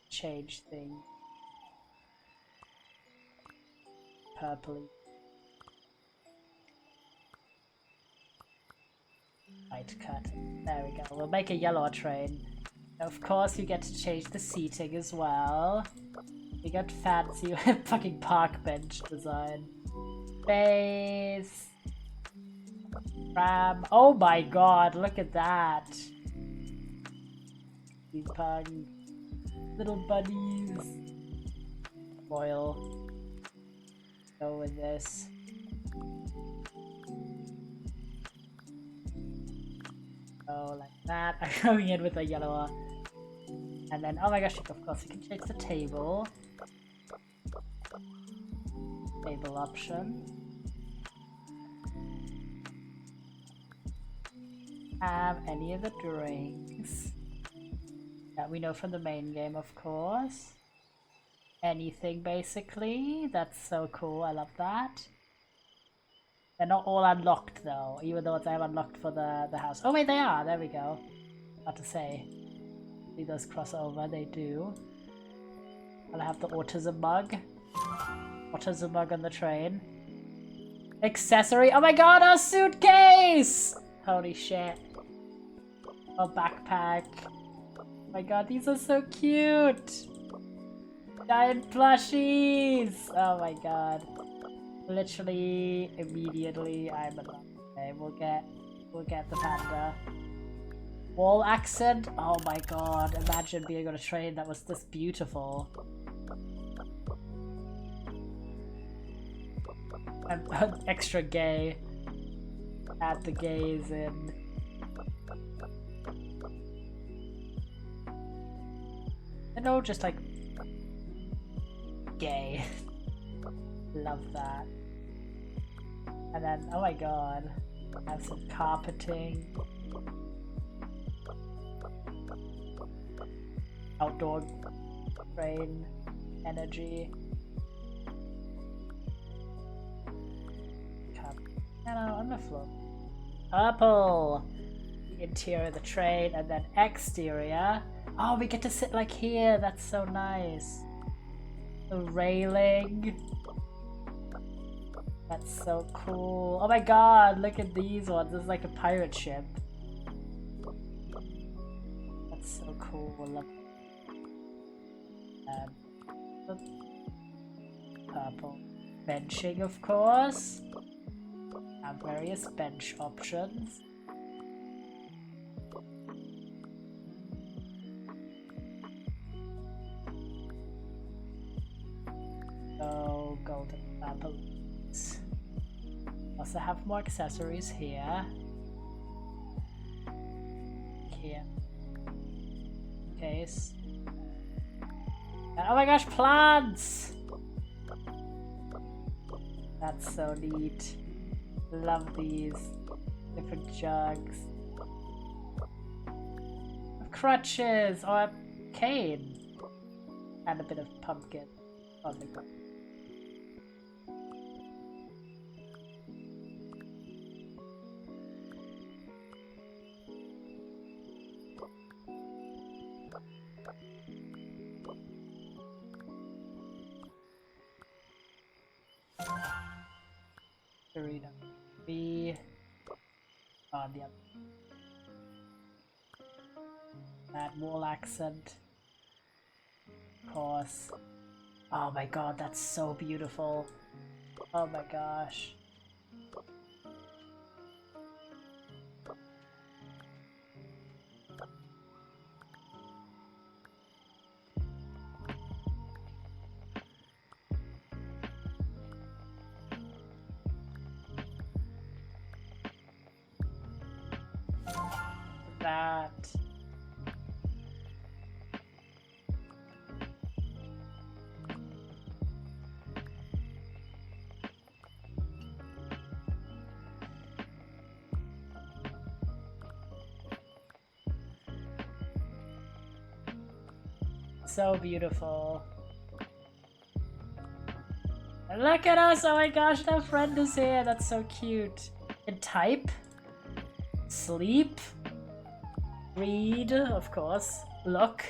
Change thing. Purpley. White cut. There we go. We'll make a yellow train. Of course, you get to change the seating as well. We got fancy fucking park bench design. Space. Ram. Oh my god, look at that. These pug. Little buddies. Foil. Go with this. Oh, like that. I'm going in with a yellow. And then, oh my gosh, of course, you can change the table. Table option. Have any of the drinks that we know from the main game, of course. Anything, basically. That's so cool. I love that. They're not all unlocked, though, even though they're unlocked for the house. Oh, wait, they are. There we go. About to say. See those crossover? They do. I'll have the autism mug. Autism mug on the train. Accessory. Oh my god, our suitcase! Holy shit. Our backpack. Oh my god, these are so cute! Giant plushies! Oh my god. Literally, immediately, I'm in love. Okay, we'll get the panda. Wall accent? Oh my god, imagine being on a train that was this beautiful. And extra gay. Add the gays in. know, just like gay. Love that. And then, oh my god, have some carpeting. Outdoor rain energy. Piano on the floor. Purple. The interior of the train, and then exterior. Oh, we get to sit like here. That's so nice. The railing. That's so cool. Oh my god, look at these ones. This is like a pirate ship. That's so cool. Look. Purple. Benching, of course. Have various bench options. So, golden apples. Also have more accessories here. Here. Case. And oh my gosh, plants! That's so neat. Love these. Different jugs. Crutches or a cane. And a bit of pumpkin on the ground. Arena. B on the other. That wall accent. Of course. Oh my god, that's so beautiful. Oh my gosh. That. So beautiful. And look at us! Oh my gosh, that friend is here. That's so cute. And type. Sleep. Read, of course. Look.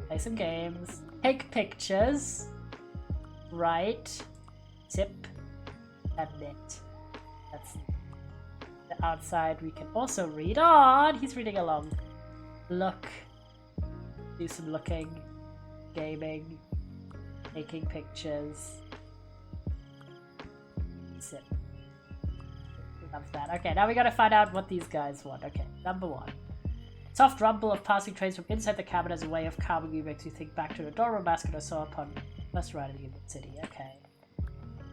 Play some games. Take pictures. Write. Tip. And knit. That's the outside. We can also read on. He's reading along. Look. Do some looking. Gaming. Taking pictures. Sip. Love that. Okay, now we gotta find out what these guys want. Okay, number one. Soft rumble of passing trains from inside the cabin as a way of calming you, makes you think back to the Dora basket I saw upon first riding in the city. Okay.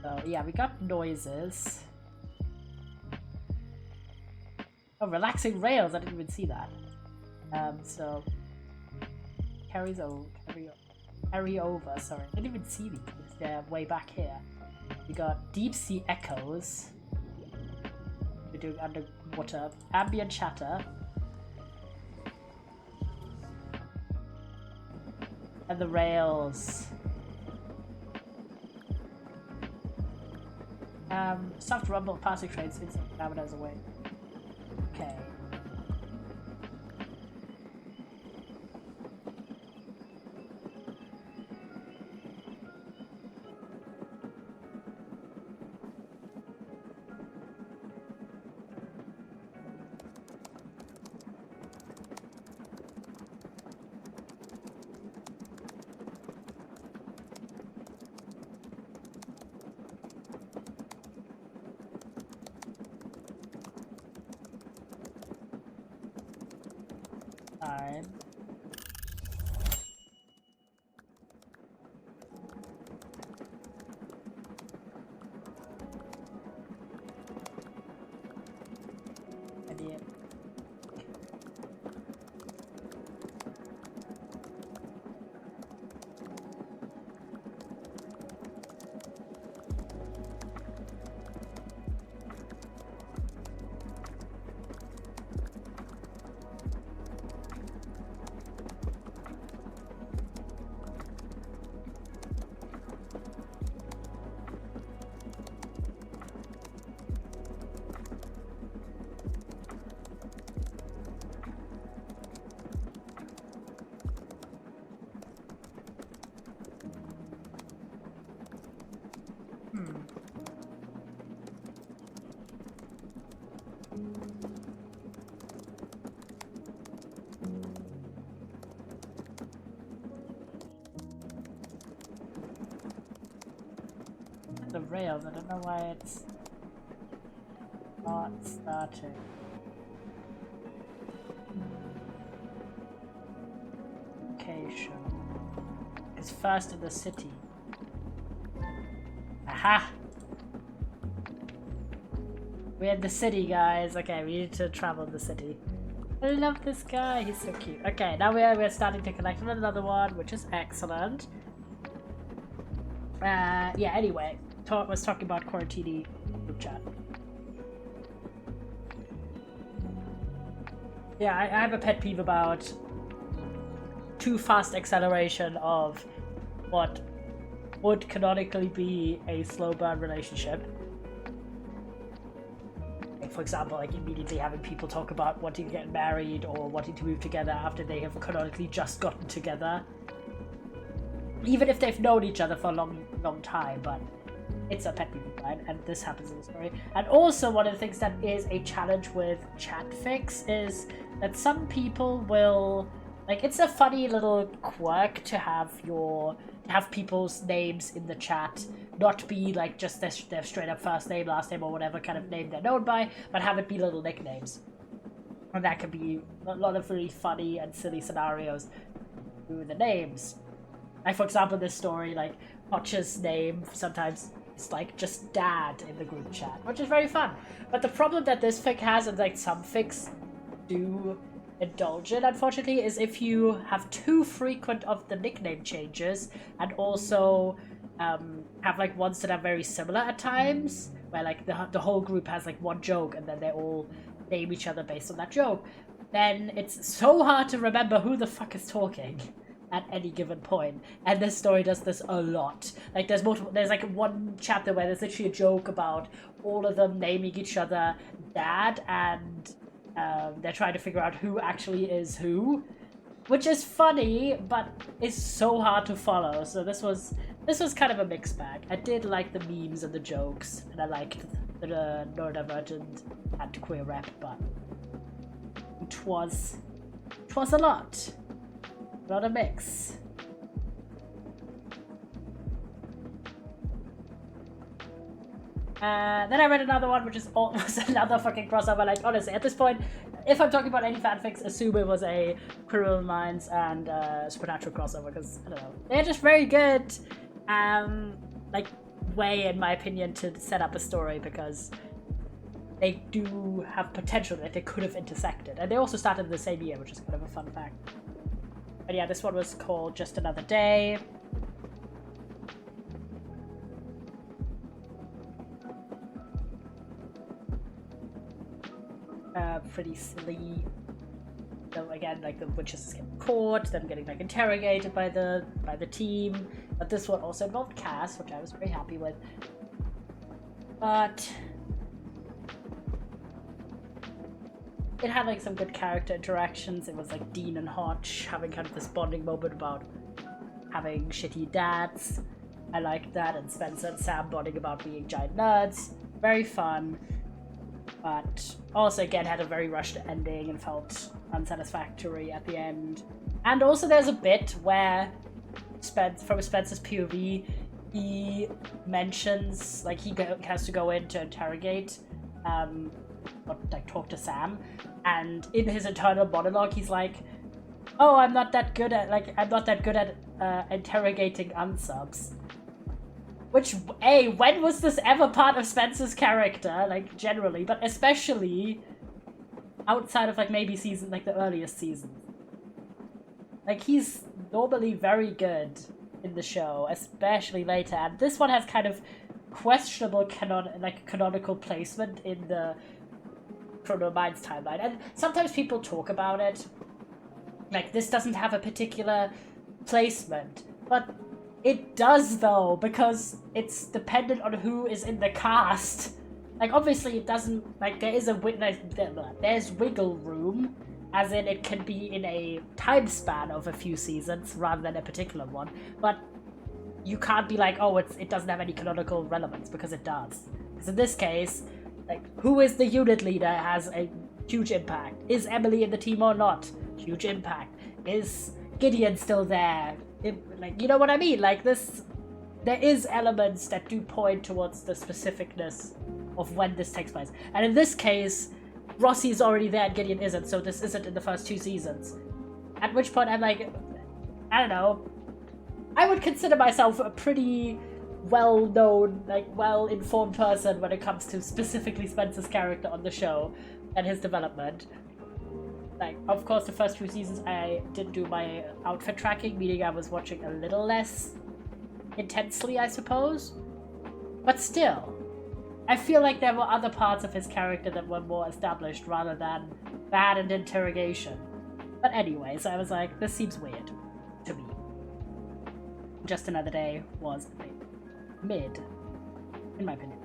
So, yeah, we got noises. Oh, relaxing rails. I didn't even see that. So... Carry over, sorry. I didn't even see these. They're way back here. We got deep sea echoes. We're doing underwater ambient chatter. And the rails. Soft rumble of passing trains inside the cabin as a way. Okay. Time. Idea. the rails. I don't know why it's not starting. Location. It's first in the city. Aha! We're in the city, guys. Okay, we need to travel in the city. I love this guy. He's so cute. Okay, now we're starting to connect with another one, which is excellent. Yeah, anyway. Was talking about Quarantini group chat. Yeah, I have a pet peeve about too fast acceleration of what would canonically be a slow burn relationship. Like, for example, like immediately having people talk about wanting to get married or wanting to move together after they have canonically just gotten together. Even if they've known each other for a long time, but it's a pet peeve of mine, and this happens in the story. And also, one of the things that is a challenge with chatfics is that some people will, like, it's a funny little quirk to have people's names in the chat not be like just their straight up first name, last name, or whatever kind of name they're known by, but have it be little nicknames. And that can be a lot of really funny and silly scenarios through the names. Like, for example, this story, like, Hotch's name sometimes is like just Dad in the group chat, which is very fun. But the problem that this fic has, and like some fics do indulge in, unfortunately, is if you have too frequent of the nickname changes and also have like ones that are very similar at times, where like the whole group has like one joke and then they all name each other based on that joke, then it's so hard to remember who the fuck is talking at any given point. And this story does this a lot. Like there's like one chapter where there's literally a joke about all of them naming each other Dad, and they're trying to figure out who actually is who, which is funny, but it's so hard to follow. So this was kind of a mixed bag. I did like the memes and the jokes, and I liked the neurodivergent and queer rap, but it was a lot. Not a mix. Then I read another one, which is almost another fucking crossover. Like, honestly, at this point, if I'm talking about any fanfics, assume it was a Criminal Minds and Supernatural crossover, because, I don't know, they're just very good, like, way, in my opinion, to set up a story, because they do have potential that they could have intersected. And they also started in the same year, which is kind of a fun fact. But yeah, this one was called Just Another Day. Pretty silly. So again, like the witches getting caught, them getting like interrogated by the team. But this one also involved Cass, which I was very happy with. But it had like some good character interactions. It was like Dean and Hotch having kind of this bonding moment about having shitty dads. I liked that. And Spencer and Sam bonding about being giant nerds. Very fun. But also again had a very rushed ending and felt unsatisfactory at the end. And also there's a bit where from Spencer's POV, he mentions, like, he has to go in to interrogate talk to Sam, and in his internal monologue he's like, oh, I'm not that good at interrogating unsubs. Which, when was this ever part of Spencer's character, like, generally, but especially outside of, like, maybe the earliest seasons. Like, he's normally very good in the show, especially later, and this one has kind of questionable canonical placement in the Criminal Minds timeline, and sometimes people talk about it, like, this doesn't have a particular placement, but it does, though, because it's dependent on who is in the cast. Like, obviously it doesn't, like, there's wiggle room, as in it can be in a time span of a few seasons rather than a particular one, but you can't be like, oh, it doesn't have any canonical relevance, because it does. Because in this case, like, who is the unit leader has a huge impact. Is Emily in the team or not? Huge impact. Is Gideon still there? Like, you know what I mean? Like, this there is elements that do point towards the specificness of when this takes place. And in this case, Rossi is already there and Gideon isn't, so this isn't in the first 2 seasons. At which point I'm like, I don't know. I would consider myself a pretty well-known, like well-informed person when it comes to specifically Spencer's character on the show and his development. Like, of course, the first 2 seasons I didn't do my outfit tracking, meaning I was watching a little less intensely, I suppose. But still, I feel like there were other parts of his character that were more established rather than bad and interrogation. But anyways, I was like, this seems weird to me. Just Another Day was mid, in my opinion.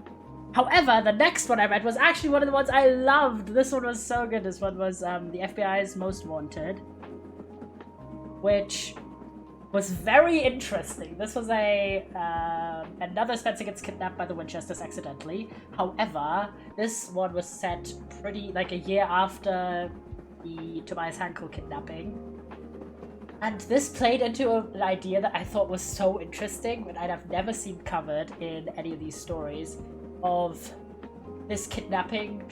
However, the next one I read was actually one of the ones I loved. This one was so good. This one was the FBI's Most Wanted, which was very interesting. This was another Spencer gets kidnapped by the Winchesters accidentally. However, this one was set pretty like a year after the Tobias Hankel kidnapping. And this played into an idea that I thought was so interesting, and I'd have never seen covered in any of these stories, of this kidnapping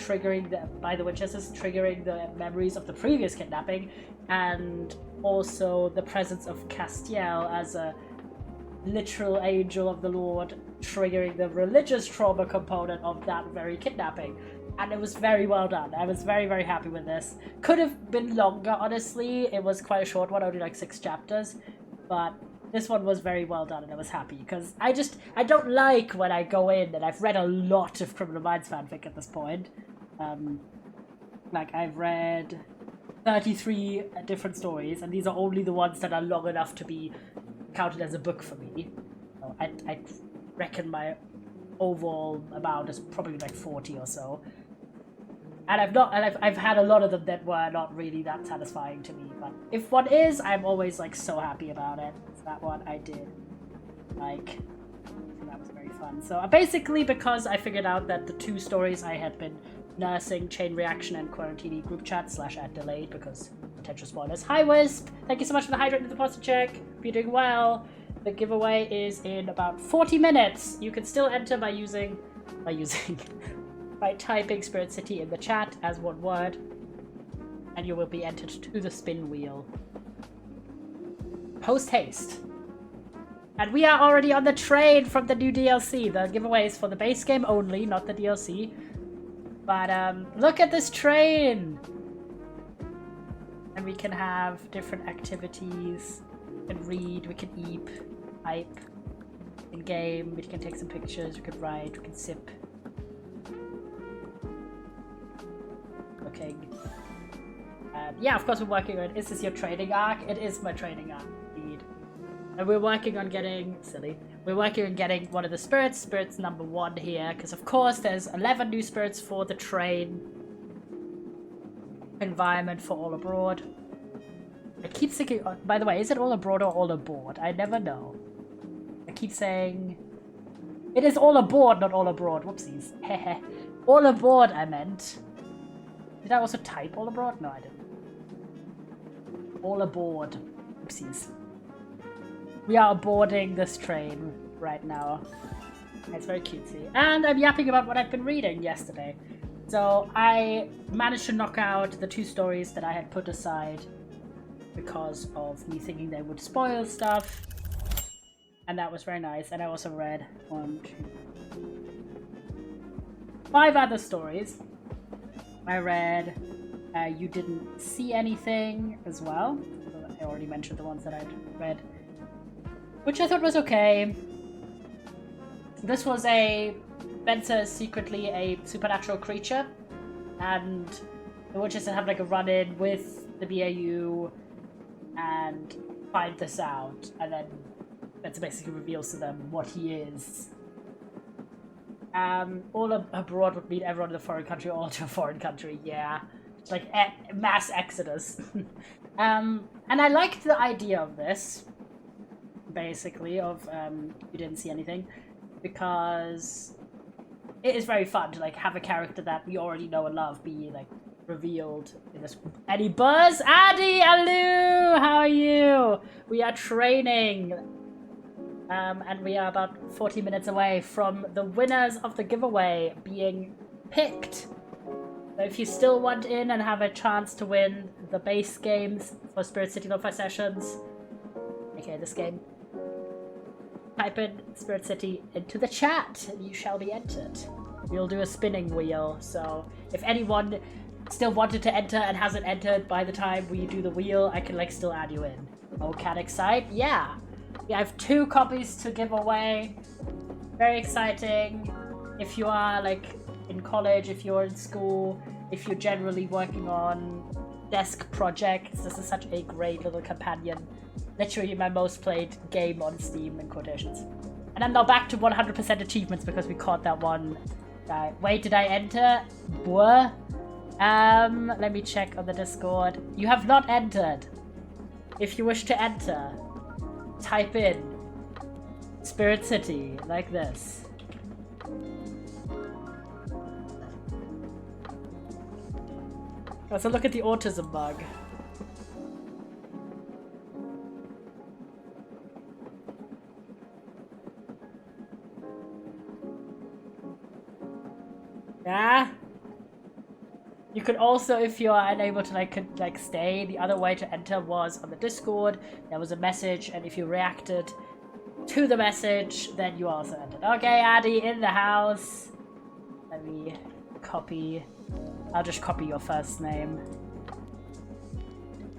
by the Winchesters triggering the memories of the previous kidnapping, and also the presence of Castiel as a literal angel of the Lord triggering the religious trauma component of that very kidnapping. And it was very well done. I was very, very happy with this. Could have been longer, honestly. It was quite a short one, only like 6 chapters. But this one was very well done, and I was happy. Because I don't like when I go in, and I've read a lot of Criminal Minds fanfic at this point. Like, I've read 33 different stories, and these are only the ones that are long enough to be counted as a book for me. So I reckon my overall amount is probably like 40 or so. And I've had a lot of them that were not really that satisfying to me, but if one is, I'm always like so happy about it. So that one I did like, and that was very fun. So basically, because I figured out that the 2 stories I had been nursing, Chain Reaction and Quarantini group chat / delayed because potential spoilers. Hi Wisp, thank you so much for the hydrate and the pasta check. Hope you're doing well. The giveaway is in about 40 minutes. You can still enter by typing Spirit City in the chat as one word, and you will be entered to the spin wheel. Post haste. And we are already on the train from the new DLC. The giveaway is for the base game only, not the DLC. But look at this train! And we can have different activities. We can read, we can eat, hype, in game, we can take some pictures, we can write, we can sip. Looking. Yeah, of course we're working on, is this your training arc? It is my training arc, indeed. And we're working on getting, we're working on getting one of the spirits number 1 here, because of course there's 11 new spirits for the train environment for All Abroad. I keep thinking, by the way, is it All Abroad or All Aboard? I never know. I keep saying, it is All Aboard, not All Abroad. Whoopsies. Hehe. All Aboard, I meant. Did I also type All Abroad? No, I didn't. All Aboard. Oopsies. We are boarding this train right now. It's very cutesy. And I'm yapping about what I've been reading yesterday. So I managed to knock out the 2 stories that I had put aside because of me thinking they would spoil stuff. And that was very nice. And I also read 1, 2, 5 other stories. I read You Didn't See Anything as well. I already mentioned the ones that I'd read, which I thought was okay. This was Spencer is secretly a supernatural creature, and the witches have like a run-in with the BAU and find this out, and then Spencer basically reveals to them what he is. All Abroad would mean everyone in the foreign country all to a foreign country, yeah. It's like mass exodus. And I liked the idea of this, basically, of You Didn't See Anything, because it is very fun to like have a character that we already know and love be like revealed in this. Eddie Buzz, Addy, hello, how are you? We are training. And we are about 40 minutes away from the winners of the giveaway being picked. So if you still want in and have a chance to win the base games for Spirit City Lo-Fi Sessions, okay, this game, type in Spirit City into the chat and you shall be entered. We'll do a spinning wheel, so if anyone still wanted to enter and hasn't entered by the time we do the wheel, I can like still add you in. Oh, can excite? Yeah. I have 2 copies to give away. Very exciting. If you are like in college, if you're in school, if you're generally working on desk projects, this is such a great little companion. Literally my most played game on Steam in quotations. And I'm now back to 100% achievements because we caught that one guy. Wait, did I enter? Boah. Let me check on the Discord. You have not entered. If you wish to enter, type in Spirit City like this. Let's look at the autism bug. Yeah. You could also, if you are unable to could stay, the other way to enter was on the Discord. There was a message, and if you reacted to the message, then you also entered. Okay, Addy, in the house. Let me copy. I'll just copy your first name.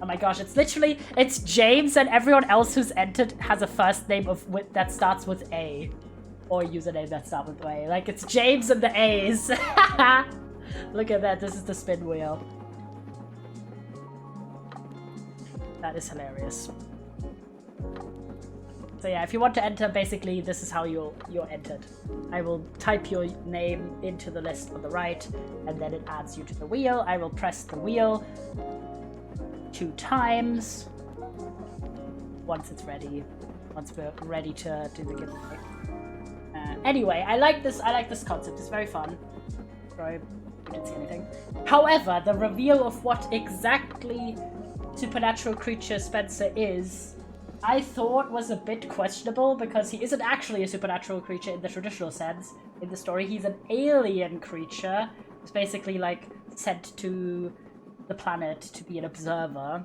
Oh my gosh, it's James, and everyone else who's entered has a first name that starts with A. Or a username that starts with A. Like, it's James and the A's. Look at that, this is the spin wheel. That is hilarious. So yeah, if you want to enter, basically this is how you're entered. I will type your name into the list on the right, and then it adds you to the wheel. I will press the wheel 2 times once it's ready. Once we're ready to do the giveaway. Anyway, I like this concept. It's very fun. Sorry, I didn't see anything. However, the reveal of what exactly supernatural creature Spencer is, I thought was a bit questionable, because he isn't actually a supernatural creature in the traditional sense. In the story, he's an alien creature who's basically like sent to the planet to be an observer.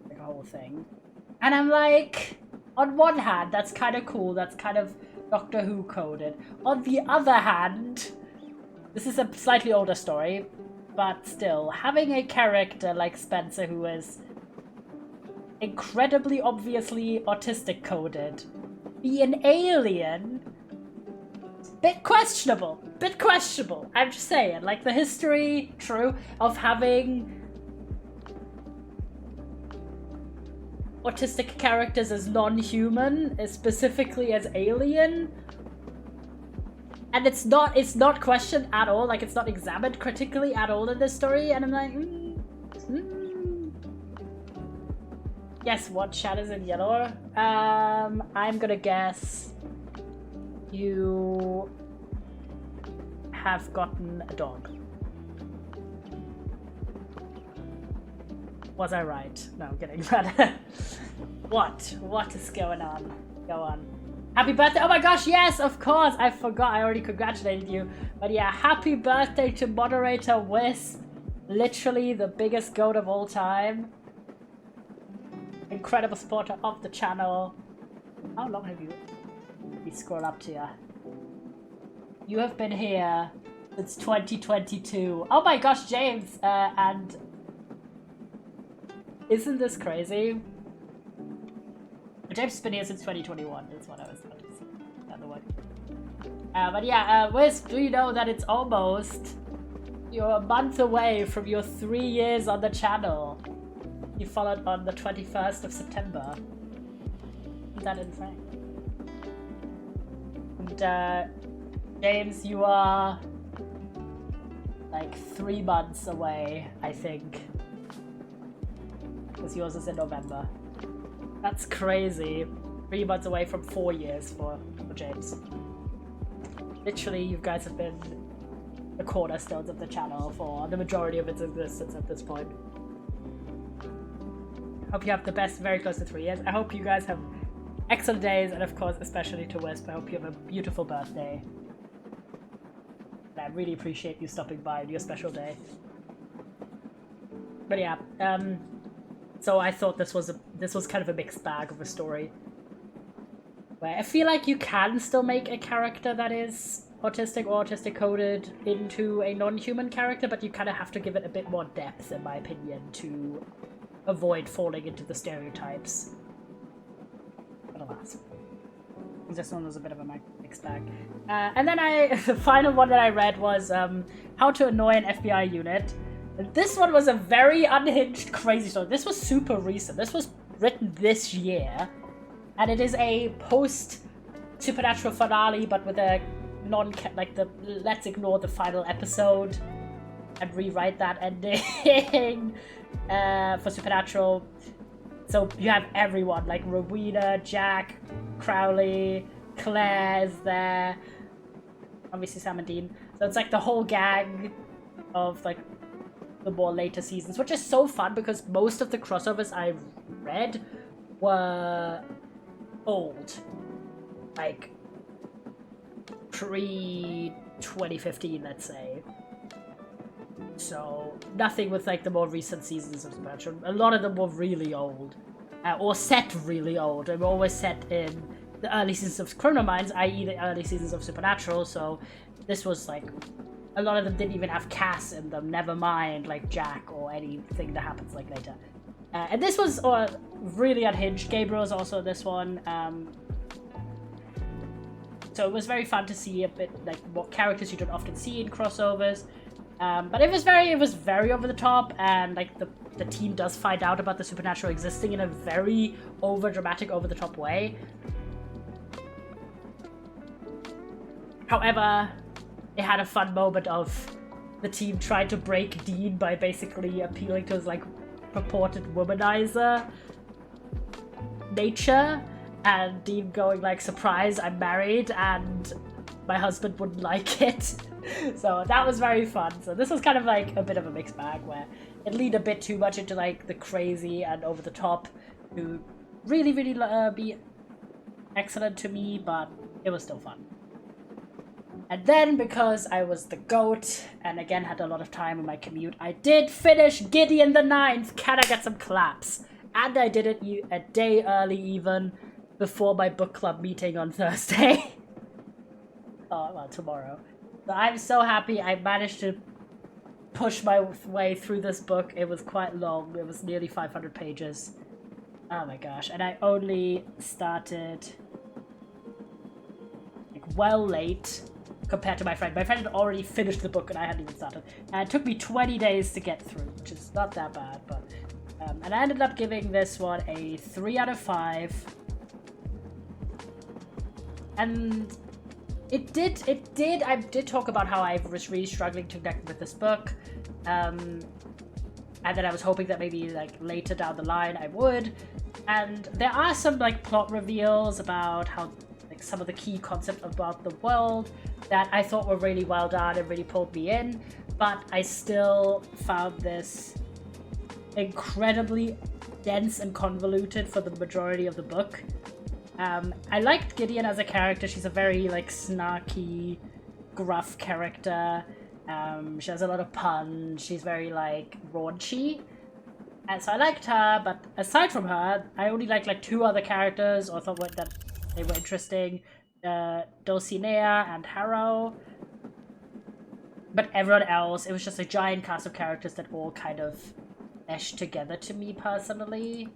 Like a whole thing. And I'm like, on one hand, that's kind of cool. That's kind of Doctor Who coded. On the other hand, this is a slightly older story, but still, having a character like Spencer who is incredibly obviously autistic coded be an alien, bit questionable. I'm just saying, like, the history, true, of having autistic characters as non-human, specifically as alien, and it's not questioned at all, like it's not examined critically at all in this story, and I'm like, Yes, what shadows in yellow? I'm gonna guess you have gotten a dog. Was I right? No, I'm kidding. What is going on? Go on. Happy birthday! Oh my gosh, yes, of course! I forgot, I already congratulated you. But yeah, happy birthday to moderator Wisp. Literally the biggest goat of all time. Incredible supporter of the channel. How long have you... Let me scroll up to you. You have been here since 2022. Oh my gosh, James! And... Isn't this crazy? James has been here since 2021, is what I was about to say. Another one. But yeah, Wisp, do you know that it's almost... You're a month away from your 3 years on the channel. You followed on the 21st of September. Isn't that insane? And, James, you are... like 3 months away, I think. Because yours is in November. That's crazy. 3 months away from 4 years for James. Literally, you guys have been the cornerstones of the channel for the majority of its existence at this point. Hope you have the best, very close to 3 years. I hope you guys have excellent days, and of course, especially to Wisp. I hope you have a beautiful birthday. I really appreciate you stopping by on your special day. But yeah, so I thought this was kind of a mixed bag of a story. Where I feel like you can still make a character that is autistic or autistic coded into a non-human character, but you kind of have to give it a bit more depth, in my opinion, to avoid falling into the stereotypes. But alas, this one was a bit of a mixed bag. And then the final one that I read was How to Annoy an FBI Unit. This one was a very unhinged, crazy story. This was super recent. This was written this year, and it is a post-Supernatural finale, but with a let's ignore the final episode and rewrite that ending for Supernatural. So you have everyone, like Rowena, Jack, Crowley, Claire is there, obviously Sam and Dean. So it's like the whole gang of like the more later seasons, which is so fun because most of the crossovers I've read were old, like pre-2015, let's say. So nothing with like the more recent seasons of Supernatural. A lot of them were really old, or set really old. They were always set in the early seasons of Criminal Minds, i.e. the early seasons of Supernatural. So this was like, a lot of them didn't even have Cass in them, never mind like Jack or anything that happens like later. And this was really unhinged. Gabriel is also in this one. So it was very fun to see a bit like what characters you don't often see in crossovers. But it was very over the top, and like the team does find out about the Supernatural existing in a very over-dramatic, over-the-top way. However, it had a fun moment of the team trying to break Dean by basically appealing to his like purported womanizer nature, and Dean going like, surprise, I'm married and my husband wouldn't like it. So that was very fun. So this was kind of like a bit of a mixed bag where it leaned a bit too much into like the crazy and over the top to really be excellent to me, but it was still fun. And then, because I was the GOAT, and again had a lot of time on my commute, I did finish Gideon the Ninth! Can I get some claps? And I did it a day early even, before my book club meeting on Thursday. Oh, well, tomorrow. So I'm so happy I managed to push my way through this book. It was quite long. It was nearly 500 pages. Oh my gosh. And I only started like well late compared to my friend. My friend had already finished the book and I hadn't even started. And it took me 20 days to get through, which is not that bad. But and I ended up giving this one a 3 out of 5. And I did talk about how I was really struggling to connect with this book. And then I was hoping that maybe like later down the line I would. And there are some like plot reveals about how like some of the key concepts about the world that I thought were really well done and really pulled me in. But I still found this incredibly dense and convoluted for the majority of the book. I liked Gideon as a character. She's a very like snarky, gruff character. She has a lot of puns. She's very like raunchy, and so I liked her. But aside from her, I only liked like 2 other characters, or thought that they were interesting: Dulcinea and Harrow. But everyone else, it was just a giant cast of characters that all kind of meshed together to me personally.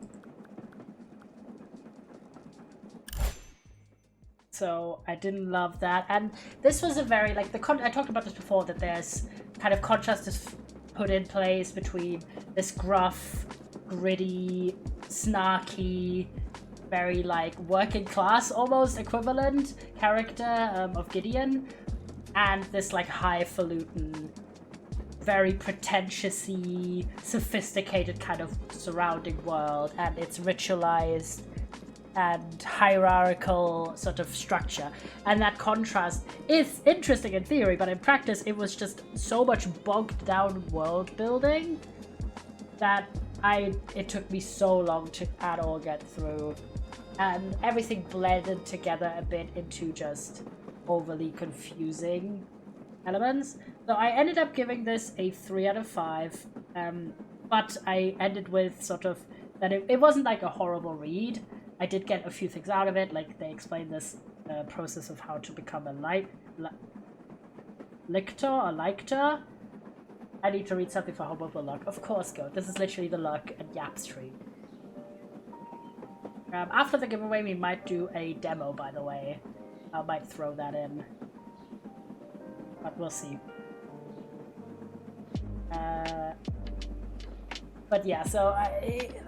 So I didn't love that. And this was a very, like, I talked about this before, that there's kind of contrast is put in place between this gruff, gritty, snarky, very, like, working class almost equivalent character of Gideon, and this, like, highfalutin, very pretentious-y, sophisticated kind of surrounding world, and it's ritualized and hierarchical sort of structure. And that contrast is interesting in theory, but in practice it was just so much bogged down world building that it took me so long to at all get through. and everything blended together a bit into just overly confusing elements. So I ended up giving this a 3 out of 5, but I ended with sort of that it wasn't like a horrible read. I did get a few things out of it, like they explained this process of how to become a lictor. I need to read something for Hobo Luck. Of course, go. This is literally the Luck and Yap stream. After the giveaway, we might do a demo, by the way. I might throw that in. But we'll see. But yeah, so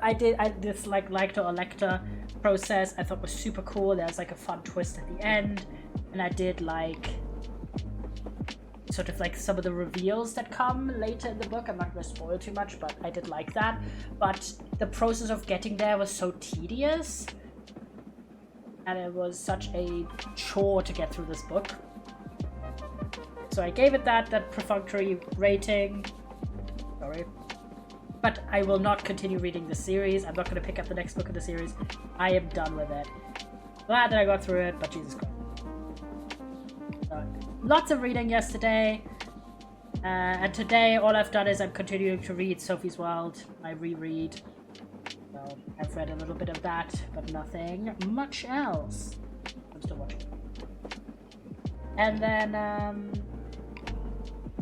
I did this like lictor or lector process I thought was super cool. There's like a fun twist at the end. And I did like sort of like some of the reveals that come later in the book. I'm not going to spoil too much, but I did like that. But the process of getting there was so tedious. And it was such a chore to get through this book. So I gave it that perfunctory rating. Sorry. But I will not continue reading the series. I'm not going to pick up the next book in the series. I am done with it. Glad that I got through it, but Jesus Christ. Lots of reading yesterday. And today all I've done is I'm continuing to read Sophie's World. I reread. So I've read a little bit of that, but nothing much else. I'm still watching. And then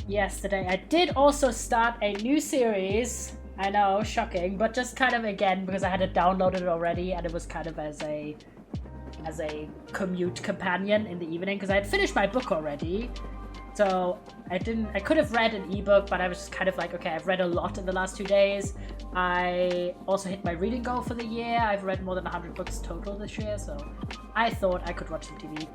yesterday I did also start a new series. I know, shocking, but just kind of again because I had it downloaded already and it was kind of as a commute companion in the evening because I had finished my book already. So I could have read an ebook, but I was just kind of like, okay, I've read a lot in the last 2 days. I also hit my reading goal for the year. I've read more than 100 books total this year, so I thought I could watch some TV.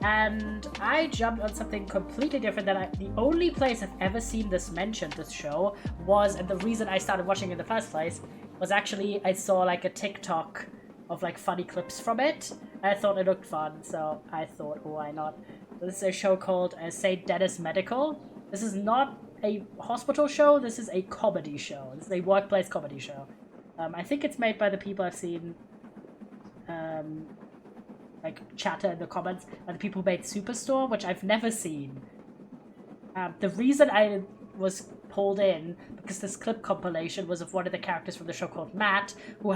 And I jumped on something completely different the only place I've ever seen this mentioned, this show, was, and the reason I started watching in the first place, was actually I saw like a TikTok of like funny clips from it. I thought it looked fun, so I thought, why not? This is a show called St. Dennis Medical. This is not a hospital show, this is a comedy show. This is a workplace comedy show. I think it's made by the people I've seen like chatter in the comments, and the people who made Superstore, which I've never seen. The reason I was pulled in, because this clip compilation was of one of the characters from the show called Matt, who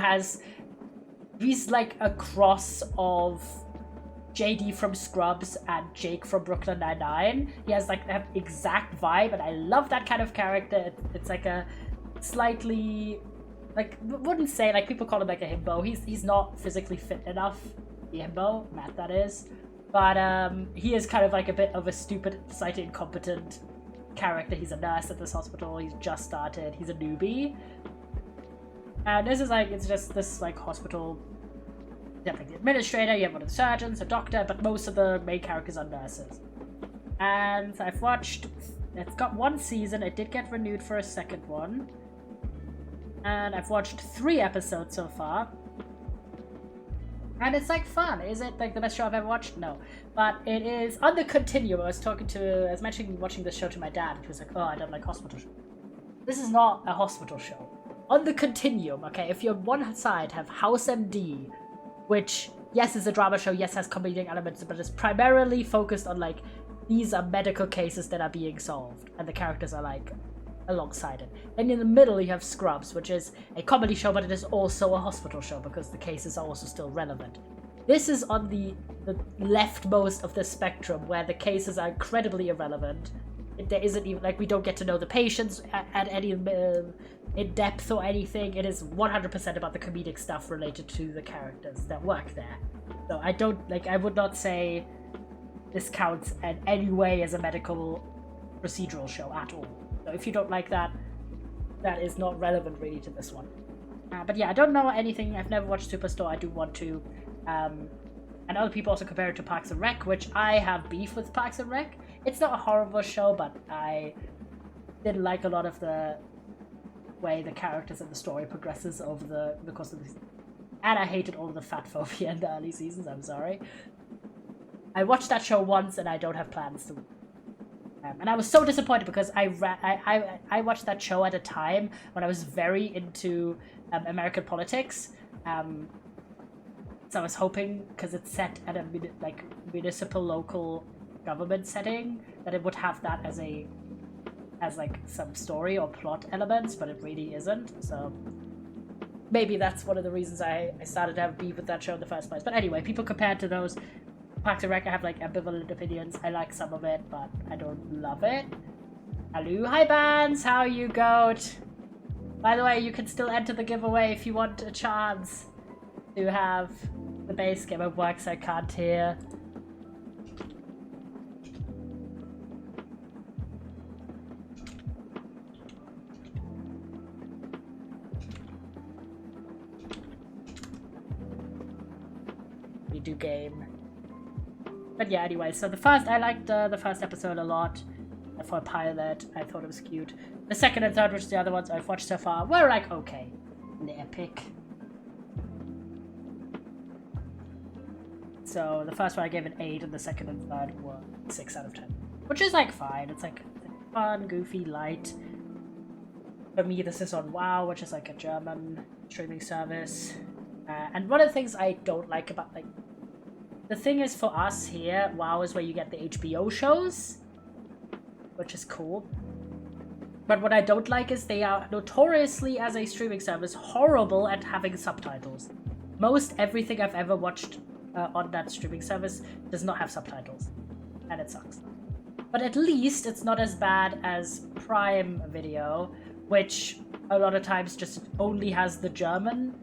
he's like a cross of JD from Scrubs and Jake from Brooklyn Nine-Nine. He has like that exact vibe, and I love that kind of character. It's like a slightly, like, wouldn't say, like, people call him like a himbo. He's not physically fit enough, the himbo, Matt that is. But he is kind of like a bit of a stupid, slightly incompetent character. He's a nurse at this hospital. He's just started. He's a newbie. And this is like, it's just this like hospital. You have like the administrator, you have one of the surgeons, a doctor, but most of the main characters are nurses. And I've watched, it's got 1 season, it did get renewed for a second one. And I've watched 3 episodes so far. And it's like fun. Is it like the best show I've ever watched? No. But it is on the continuum. I was mentioning watching this show to my dad, and he was like, oh, I don't like hospital shows. This is not a hospital show. On the continuum, okay, if you on one side have House MD, which, yes, is a drama show, yes, has comedic elements, but is primarily focused on, like, these are medical cases that are being solved, and the characters are, like, alongside it. And in the middle, you have Scrubs, which is a comedy show, but it is also a hospital show, because the cases are also still relevant. This is on the leftmost of the spectrum, where the cases are incredibly irrelevant. There isn't even, like, we don't get to know the patients at any in depth or anything. It is 100% about the comedic stuff related to the characters that work there. So I would not say this counts in any way as a medical procedural show at all. So if you don't like that, that is not relevant really to this one. But yeah, I don't know anything. I've never watched Superstore. I do want to. And other people also compare it to Parks and Rec, which I have beef with Parks and Rec. It's not a horrible show, but I didn't like a lot of the way the characters and the story progresses over the course of the season. And I hated all of the fat phobia in the early seasons, I'm sorry. I watched that show once and I don't have plans to. And I was so disappointed because I watched that show at a time when I was very into American politics. So I was hoping, because it's set at a municipal local government setting, that it would have that as like some story or plot elements, but it really isn't. So maybe that's one of the reasons I started to have beef with that show in the first place. But anyway, people compared to those Parks and Rec, I have like ambivalent opinions. I like some of it, but I don't love it. Hello, hi bands, how you goat? By the way, you can still enter the giveaway if you want a chance to have the base game. It works, I can't hear. We do game. But yeah, anyway, so I liked the first episode a lot. For a pilot, I thought it was cute. The second and third, which is the other ones I've watched so far, were like okay. Epic. So the first one I gave an 8, and the second and third were 6 out of 10. Which is like fine. It's like fun, goofy, light. For me, this is on WoW, which is like a German streaming service. And one of the things I don't like about, like, the thing is for us here, WoW is where you get the HBO shows, which is cool. But what I don't like is they are notoriously, as a streaming service, horrible at having subtitles. Most everything I've ever watched on that streaming service does not have subtitles, and it sucks. But at least it's not as bad as Prime Video, which a lot of times just only has the German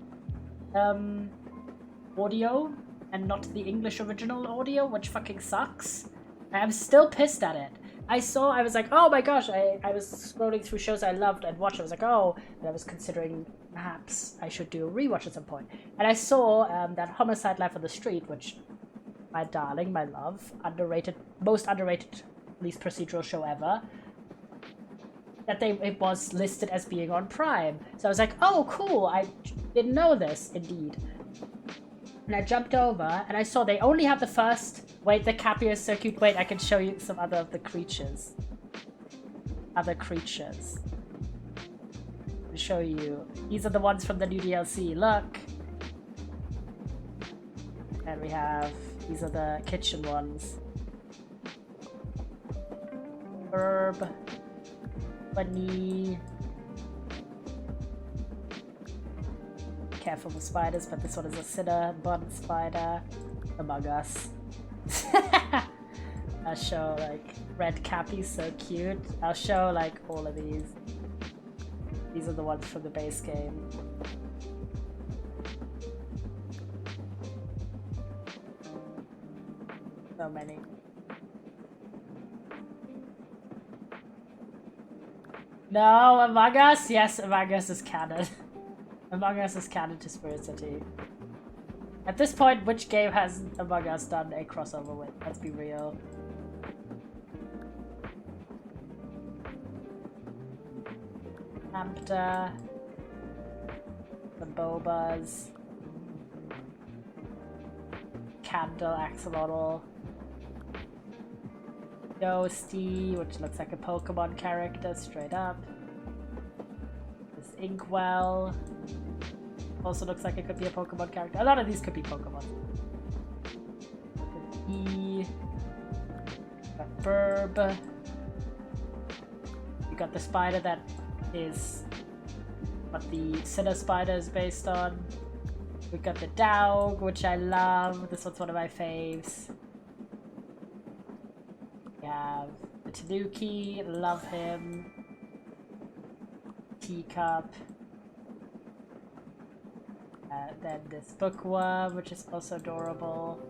audio and not the English original audio, which fucking sucks. I'm still pissed at it. I was like, oh my gosh, I was scrolling through shows I loved and watched. I was like, oh, and I was considering perhaps I should do a rewatch at some point. And I saw that Homicide Life on the Street, which, my darling, my love, most underrated, least procedural show ever, that it was listed as being on Prime. So I was like, oh, cool, I didn't know this, indeed. And I jumped over, and I saw they only have the first... Wait, the Cappy is so cute. Wait, I can show you some other of the creatures. Other creatures. I'll show you. These are the ones from the new DLC. Look! And we have... These are the kitchen ones. Herb. Bunny. Careful with spiders, but this one is a Cinnabon spider. Among Us. I'll show like Red Cappy, so cute. I'll show like all of these. These are the ones from the base game. So many. No, Among Us? Yes, Among Us is canon. Among Us is canon to Spirit City. At this point, which game has Among Us done a crossover with? Let's be real. Hampta. The Bobas. Candle Axolotl. Ghosty, which looks like a Pokemon character straight up. This Inkwell. Also looks like it could be a Pokemon character. A lot of these could be Pokemon. E. Got Burb. You got the spider that is what the Sinner spider is based on. We got the Dowg, which I love. This one's one of my faves. We have the Tanuki, love him. Teacup. Then this bookworm, which is also adorable.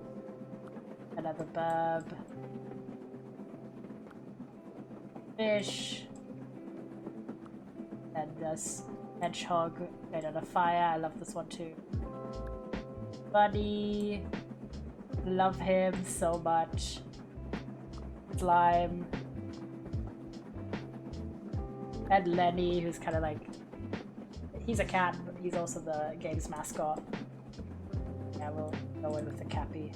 Another burb. Fish. And this hedgehog made out of fire. I love this one too. Bunny. Love him so much. Slime. And Lenny, who's kind of like... He's a cat, but he's also the game's mascot. Yeah, we'll go in with the Cappy.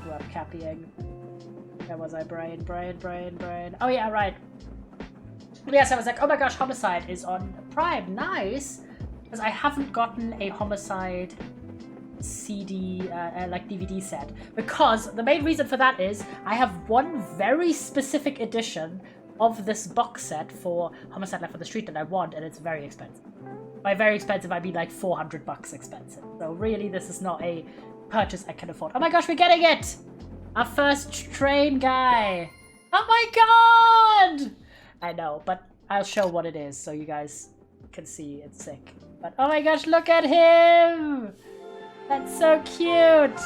Grew up Cappying. Where was I? Brian. Oh yeah, right. Yes, I was like, oh my gosh, Homicide is on Prime. Nice! because I haven't gotten a Homicide CD, like DVD set. Because the main reason for that is I have one very specific edition of this box set for Homicide Left on the Street that I want, and it's very expensive. By very expensive, I mean like $400 expensive. So really, this is not a purchase I can afford. Oh my gosh, we're getting it! Our first train guy! Oh my god! I know, but I'll show what it is so you guys can see it's sick. But oh my gosh, look at him! That's so cute!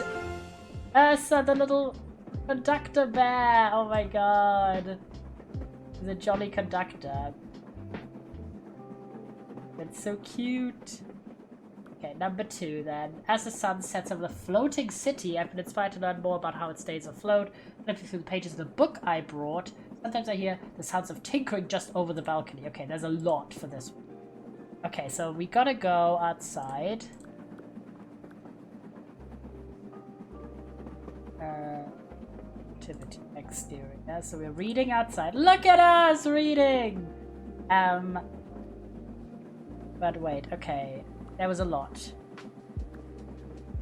Ursa, the little conductor bear! Oh my god. He's a jolly conductor. That's so cute. Okay, number 2 then. As the sun sets over the floating city, I've been inspired to learn more about how it stays afloat. Flipping through the pages of the book I brought, sometimes I hear the sounds of tinkering just over the balcony. Okay, there's a lot for this one. Okay, so we gotta go outside. Activity exterior. So we're reading outside. Look at us reading! But wait, okay. There was a lot.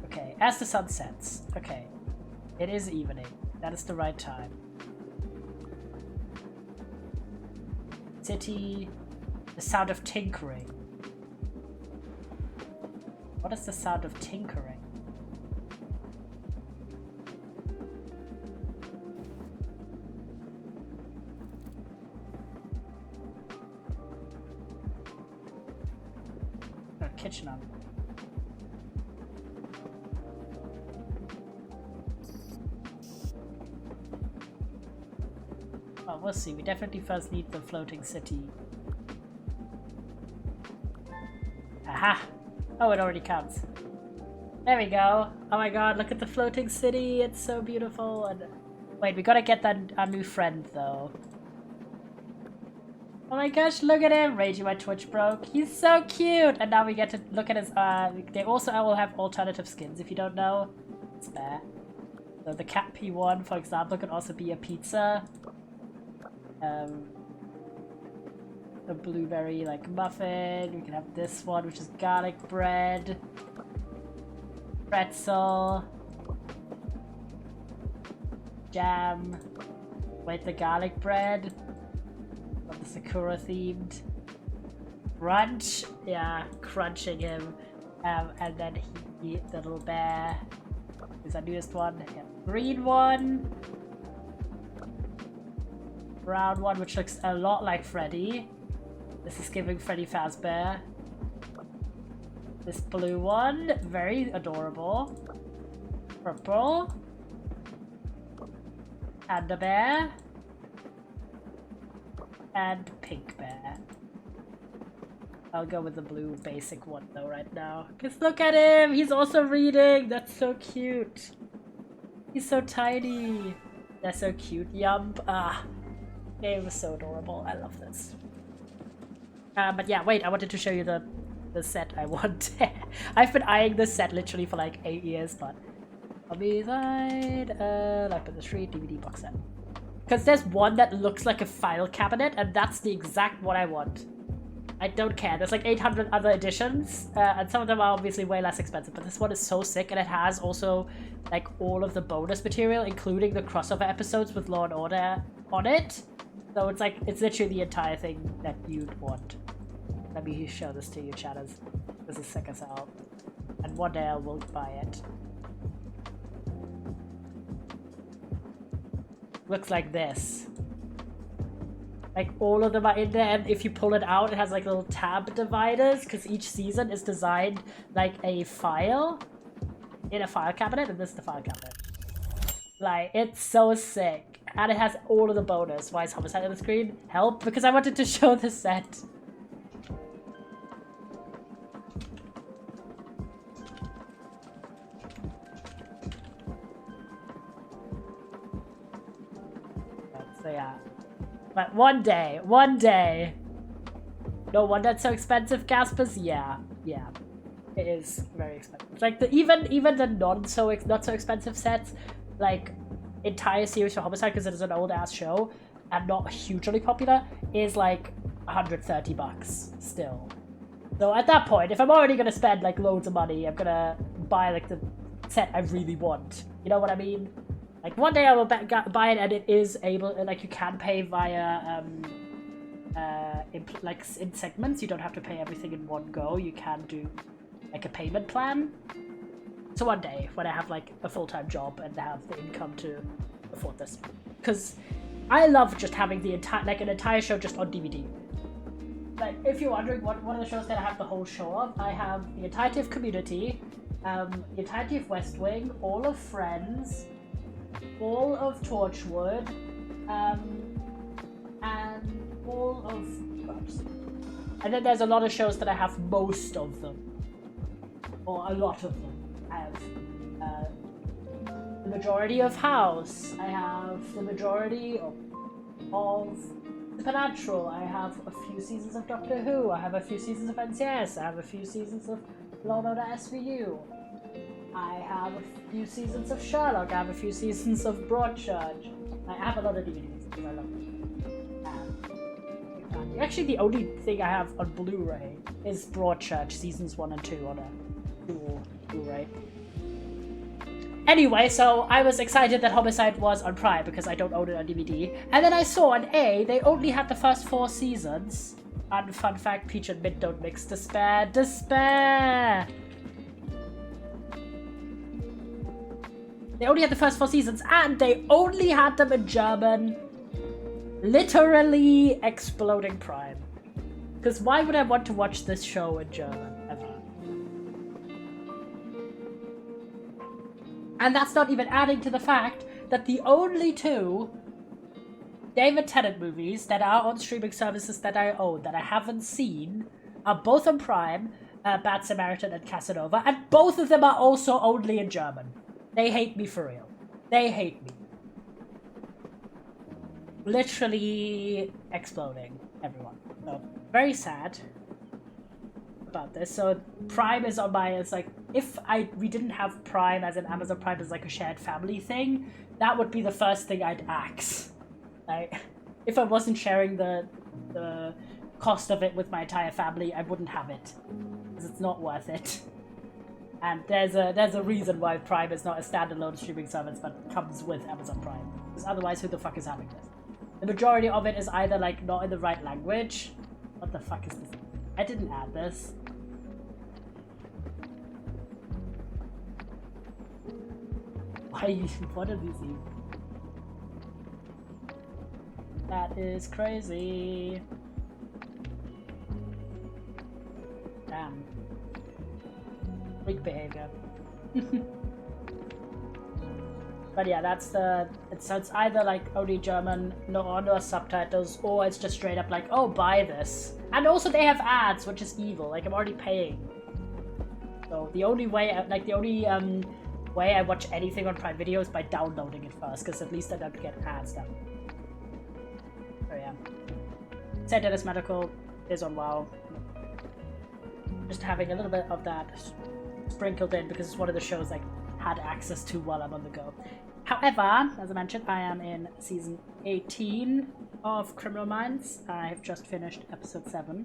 Okay, as the sun sets. Okay. It is evening. That is the right time. City. The sound of tinkering. What is the sound of tinkering? Kitchen on. Oh, we'll see. We definitely first need the floating city. Aha! Oh, it already counts. There we go. Oh my god, look at the floating city. It's so beautiful. And wait, we gotta get our new friend though. Oh my gosh, look at him! Raging my Twitch broke. He's so cute! And now we get to look at his, they also will have alternative skins, if you don't know. It's there. So the cat P1, for example, can also be a pizza. The blueberry, like, muffin. We can have this one, which is garlic bread. Pretzel. Jam. Wait, the garlic bread. The Sakura themed. Crunch, yeah, crunching him. And then the little bear is our newest one. Yeah. Green one. Brown one, which looks a lot like Freddy. This is giving Freddy Fazbear. This blue one, very adorable. Purple. Panda bear. And pink bear. I'll go with the blue basic one though right now. Cause look at him! He's also reading! That's so cute! He's so tiny! They're so cute. Yum. Ah. It was so adorable. I love this. But yeah, wait, I wanted to show you the set I want. I've been eyeing this set literally for like 8 years, but I'll be side, Life on the Street DVD box set. Because there's one that looks like a file cabinet, and that's the exact one I want. I don't care. There's like 800 other editions, and some of them are obviously way less expensive, but this one is so sick, and it has also like all of the bonus material, including the crossover episodes with Law & Order on it. So it's like, it's literally the entire thing that you'd want. Let me show this to you, chatters. This is sick as hell. And one day I will buy it. Looks like this. Like all of them are in there, and if you pull it out, it has like little tab dividers because each season is designed like a file in a file cabinet, and this is the file cabinet. Like, it's so sick. And it has all of the bonus. Why is Homicide on the screen? Help, because I wanted to show the set. So yeah. But one day. No wonder it's so expensive, Gaspers. Yeah. It is very expensive. Like even the not so expensive sets, like entire series for Homicide, because it is an old ass show and not hugely popular, is like $130 still. So at that point, if I'm already gonna spend like loads of money, I'm gonna buy like the set I really want. You know what I mean? Like one day I will buy it, and it is able, like you can pay via in segments. You don't have to pay everything in one go. You can do like a payment plan. So one day when I have like a full-time job and have the income to afford this, because I love just having the an entire show just on DVD. Like, if you're wondering what one of the shows that I have the whole show of, I have the entirety of Community, the entirety of West Wing, all of Friends, all of Torchwood, and all of Scrubs. And then there's a lot of shows that I have most of them, or a lot of them. I have the majority of House. I have the majority of Supernatural. I have a few seasons of Doctor Who. I have a few seasons of NCIS. I have a few seasons of Law and Order SVU. I have a few seasons of Sherlock. I have a few seasons of Broadchurch. I have a lot of DVDs because I love them. Actually, the only thing I have on Blu-ray is Broadchurch seasons 1 and 2 on a dual Blu-ray. Anyway, so I was excited that Homicide was on Prime because I don't own it on DVD. And then I saw on A, they only had the first 4 seasons. And fun fact, Peach and Mint don't mix. Despair. Despair! They only had the first 4 seasons, and they only had them in German. Literally exploding Prime. Because why would I want to watch this show in German, ever? And that's not even adding to the fact that the only 2 David Tennant movies that are on streaming services that I own, that I haven't seen, are both on Prime, Bad Samaritan and Casanova, and both of them are also only in German. They hate me for real. They hate me. Literally exploding, everyone. So, very sad about this. So Prime is on my, it's like, if we didn't have Prime as an Amazon Prime as like a shared family thing, that would be the first thing I'd axe. Like, if I wasn't sharing the cost of it with my entire family, I wouldn't have it. Because it's not worth it. And there's a reason why Prime is not a standalone streaming service but comes with Amazon Prime. Because otherwise, who the fuck is having this? The majority of it is either like not in the right language. What the fuck is this? I didn't add this. Why? What are these even? That is crazy. Damn. Weak behavior. But yeah, that's the... So it's either like only German, no subtitles, or it's just straight up like, oh, buy this. And also they have ads, which is evil. Like, I'm already paying. So the only way, way I watch anything on Prime Video is by downloading it first, because at least I don't get ads done. So yeah. St. Dennis Medical is on WoW. Just having a little bit of that sprinkled in because it's one of the shows I had access to while I'm on the go. However, as I mentioned, I am in season 18 of Criminal Minds. I have just finished episode 7.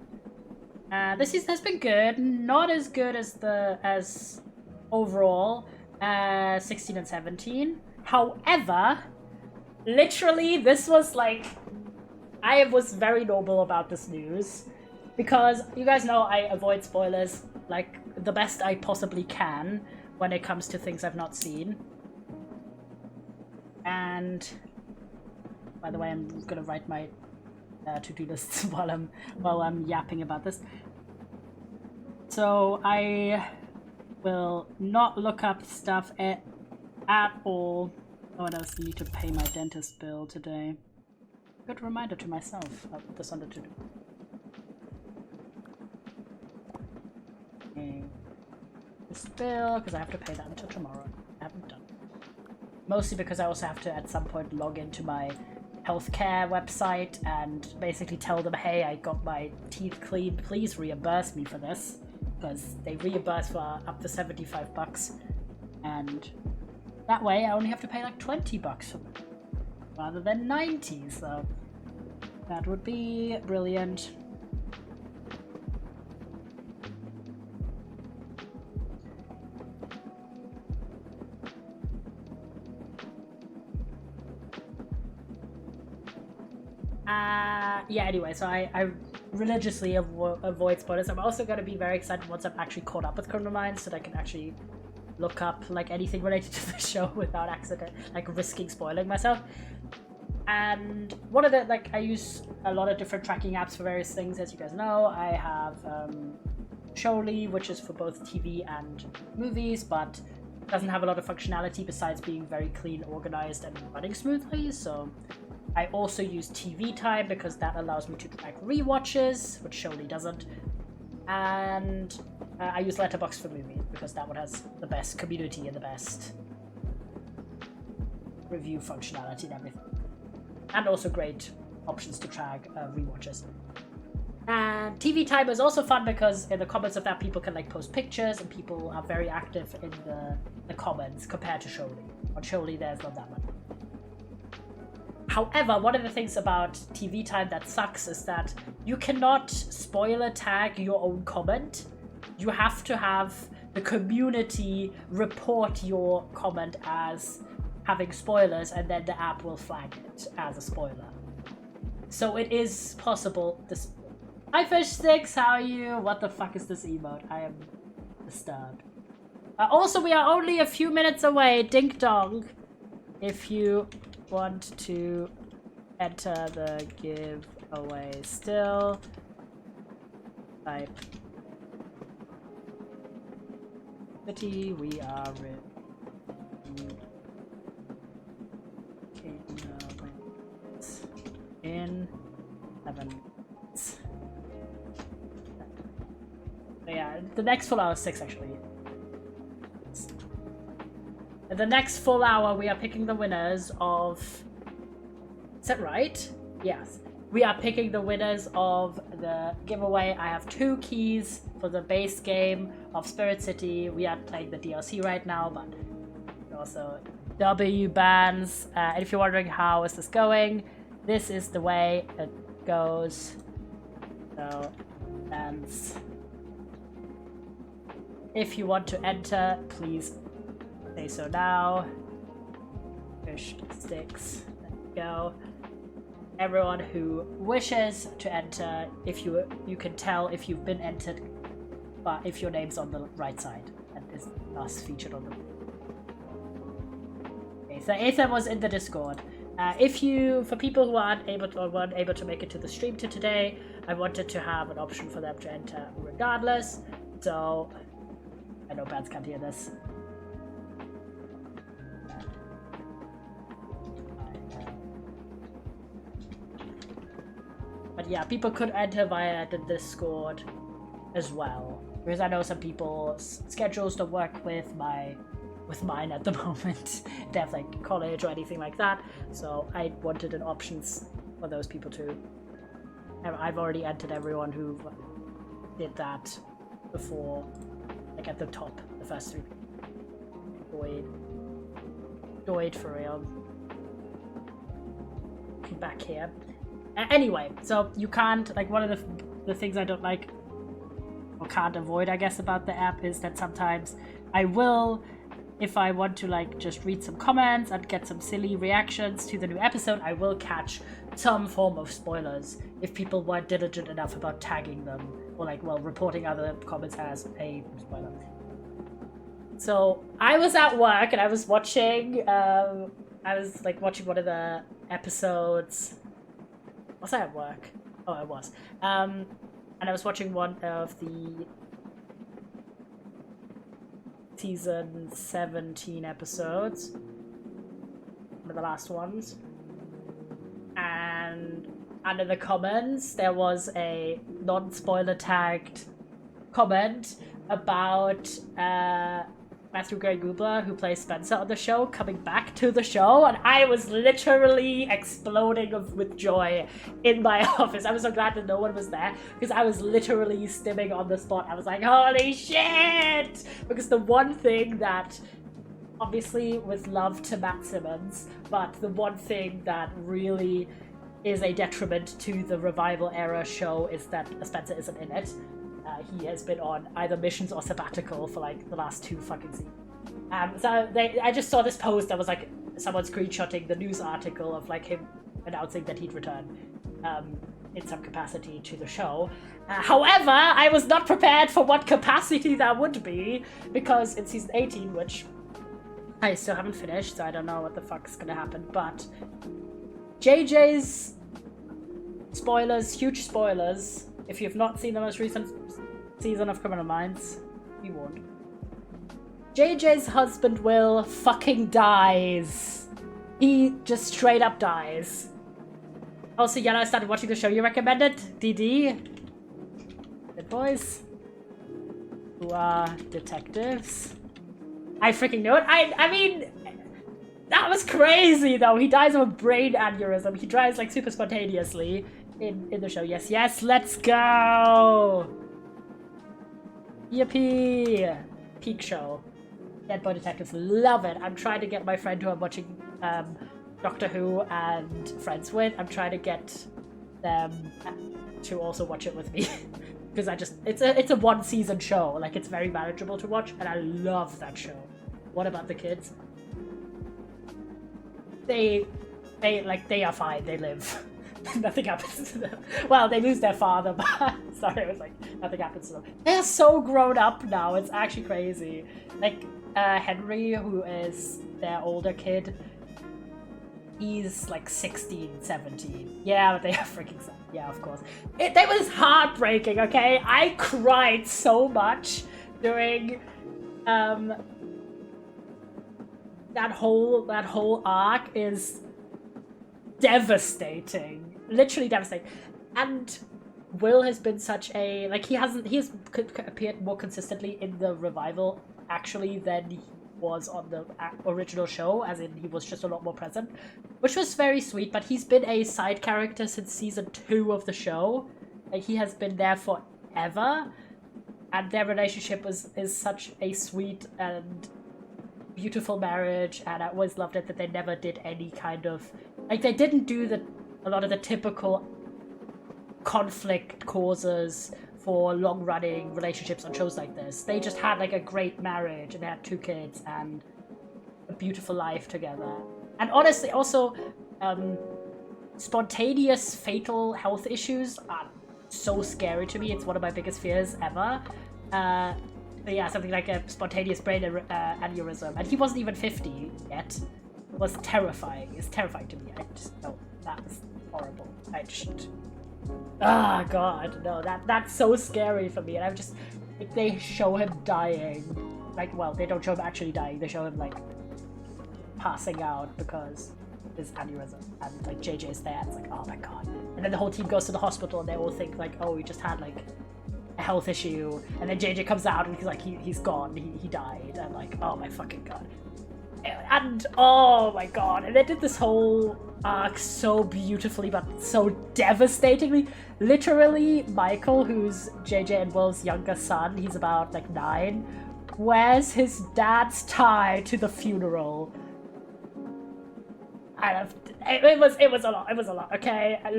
This season has been good, not as good as overall 16 and 17. However, literally this was like, I was very noble about this news because you guys know I avoid spoilers like the best I possibly can when it comes to things I've not seen. And by the way, I'm gonna write my to-do lists while I'm yapping about this. So I will not look up stuff at all. Oh, and I also need to pay my dentist bill today. Good reminder to myself. I'll put this on the to-do. Okay. This bill, because I have to pay that until tomorrow. I haven't done. Mostly because I also have to at some point log into my healthcare website and basically tell them, hey, I got my teeth cleaned, please reimburse me for this. Because they reimburse for up to $75. And that way I only have to pay like $20 for it, rather than 90, so that would be brilliant. Yeah, anyway, so I religiously avoid spoilers. I'm also going to be very excited once I'm actually caught up with Criminal Minds so that I can actually look up like anything related to the show without accident, like risking spoiling myself. And one of the, like, I use a lot of different tracking apps for various things, as you guys know. I have Showly, which is for both TV and movies, but doesn't have a lot of functionality besides being very clean, organized, and running smoothly. So I also use TV Time because that allows me to track rewatches, which Showly doesn't. And I use Letterboxd for movies because that one has the best community and the best review functionality and everything. And also great options to track rewatches. And TV Time is also fun because in the comments of that, people can like post pictures and people are very active in the comments compared to Showly. On Showly, there's not that much. However, one of the things about TV Time that sucks is that you cannot spoiler tag your own comment. You have to have the community report your comment as having spoilers, and then the app will flag it as a spoiler. So it is possible. This. Hi Fish6, how are you? What the fuck is this emote? I am disturbed. Also, we are only a few minutes away. Ding dong. If you want to enter the giveaway still, type city. We are in 7 minutes. So yeah, the next full hour is 6 actually. In the next full hour, we are picking the winners of. Is that right? Yes. We are picking the winners of the giveaway. I have 2 keys for the base game of Spirit City. We are playing the DLC right now, but also W bands. And if you're wondering how is this going, this is the way it goes. So, bands. If you want to enter, please say so now. Fish sticks. There you go. Everyone who wishes to enter, if you can tell if you've been entered, but if your name's on the right side and is thus featured on the. Okay, so Ethan was in the Discord. For people who weren't able to make it to the stream today, I wanted to have an option for them to enter regardless. So I know bands can't hear this. But yeah, people could enter via the Discord as well, because I know some people's schedules don't work with mine at the moment. They have like college or anything like that, so I wanted an options for those people too. I've already entered everyone who did that before, like at the top, the first 3. Doid for real. Come back here. Anyway, so you can't, like, one of the things I don't like, or can't avoid, I guess, about the app is that sometimes I will, if I want to, like, just read some comments and get some silly reactions to the new episode, I will catch some form of spoilers if people weren't diligent enough about tagging them, or, like, well, reporting other comments as a spoiler. So I was at work and I was watching, watching one of the episodes. Was I at work? Oh, I was. And I was watching one of the season 17 episodes. One of the last ones. And under the comments, there was a non-spoiler tagged comment about Matthew Gray Gubler, who plays Spencer on the show, coming back to the show, and I was literally exploding with joy in my office. I was so glad that no one was there, because I was literally stimming on the spot. I was like, holy shit! Because the one thing that, obviously with love to Matt Simmons, but the one thing that really is a detriment to the Revival era show is that Spencer isn't in it. He has been on either missions or sabbatical for like the last 2 fucking seasons. I just saw this post that was like someone screenshotting the news article of like him announcing that he'd return. in some capacity to the show. However, I was not prepared for what capacity that would be, because in season 18, which I still haven't finished, so I don't know what the fuck is gonna happen, but JJ's spoilers, huge spoilers, if you've not seen the most recent season of Criminal Minds, be warned. JJ's husband Will fucking dies. He just straight up dies. Also, Yana, I started watching the show you recommended, DD. Good boys. Who are detectives. I freaking know it. I mean, that was crazy though. He dies of a brain aneurysm. He dies like super spontaneously in the show. Yes, yes, let's go. Yippee. Peak show. Dead Boy Detectives, love it. I'm trying to get my friend who I'm watching Doctor Who and Friends with, I'm trying to get them to also watch it with me. Because it's a one season show. Like, it's very manageable to watch, and I love that show. What about the kids? They are fine, they live. Nothing happens to them. Well, they lose their father, but sorry, it was like nothing happens to them. They're so grown up now, it's actually crazy. Like, Henry, who is their older kid, he's like 16, 17. Yeah, but they are freaking sad. Yeah, of course. That was heartbreaking, okay? I cried so much during that whole arc is devastating. Literally devastating. And Will has been such a, like, he has appeared more consistently in the revival actually than he was on the original show, as in he was just a lot more present, which was very sweet. But he's been a side character since season 2 of the show. Like, he has been there forever, and their relationship is such a sweet and beautiful marriage, and I always loved it that they never did any kind of, like, they didn't do a lot of the typical conflict causes for long-running relationships on shows like this. They just had like a great marriage, and they had 2 kids and a beautiful life together. And honestly, also, spontaneous fatal health issues are so scary to me. It's one of my biggest fears ever. But yeah, something like a spontaneous brain aneurysm, and he wasn't even 50 yet. It was terrifying. It's terrifying to me. I just, no, that was horrible. I just, god, no, that's so scary for me. And I'm just, like, they show him dying, like, well, they don't show him actually dying, they show him like passing out because of his aneurysm, and like JJ's there, it's like, oh my god. And then the whole team goes to the hospital, and they all think like, oh, he just had like a health issue, and then JJ comes out and he's like, he's gone, he died, and like, oh my fucking god. And oh my god, and they did this whole arc so beautifully but so devastatingly. Literally, Michael, who's JJ and Will's younger son, he's about like 9, wears his dad's tie to the funeral. It was a lot, okay? I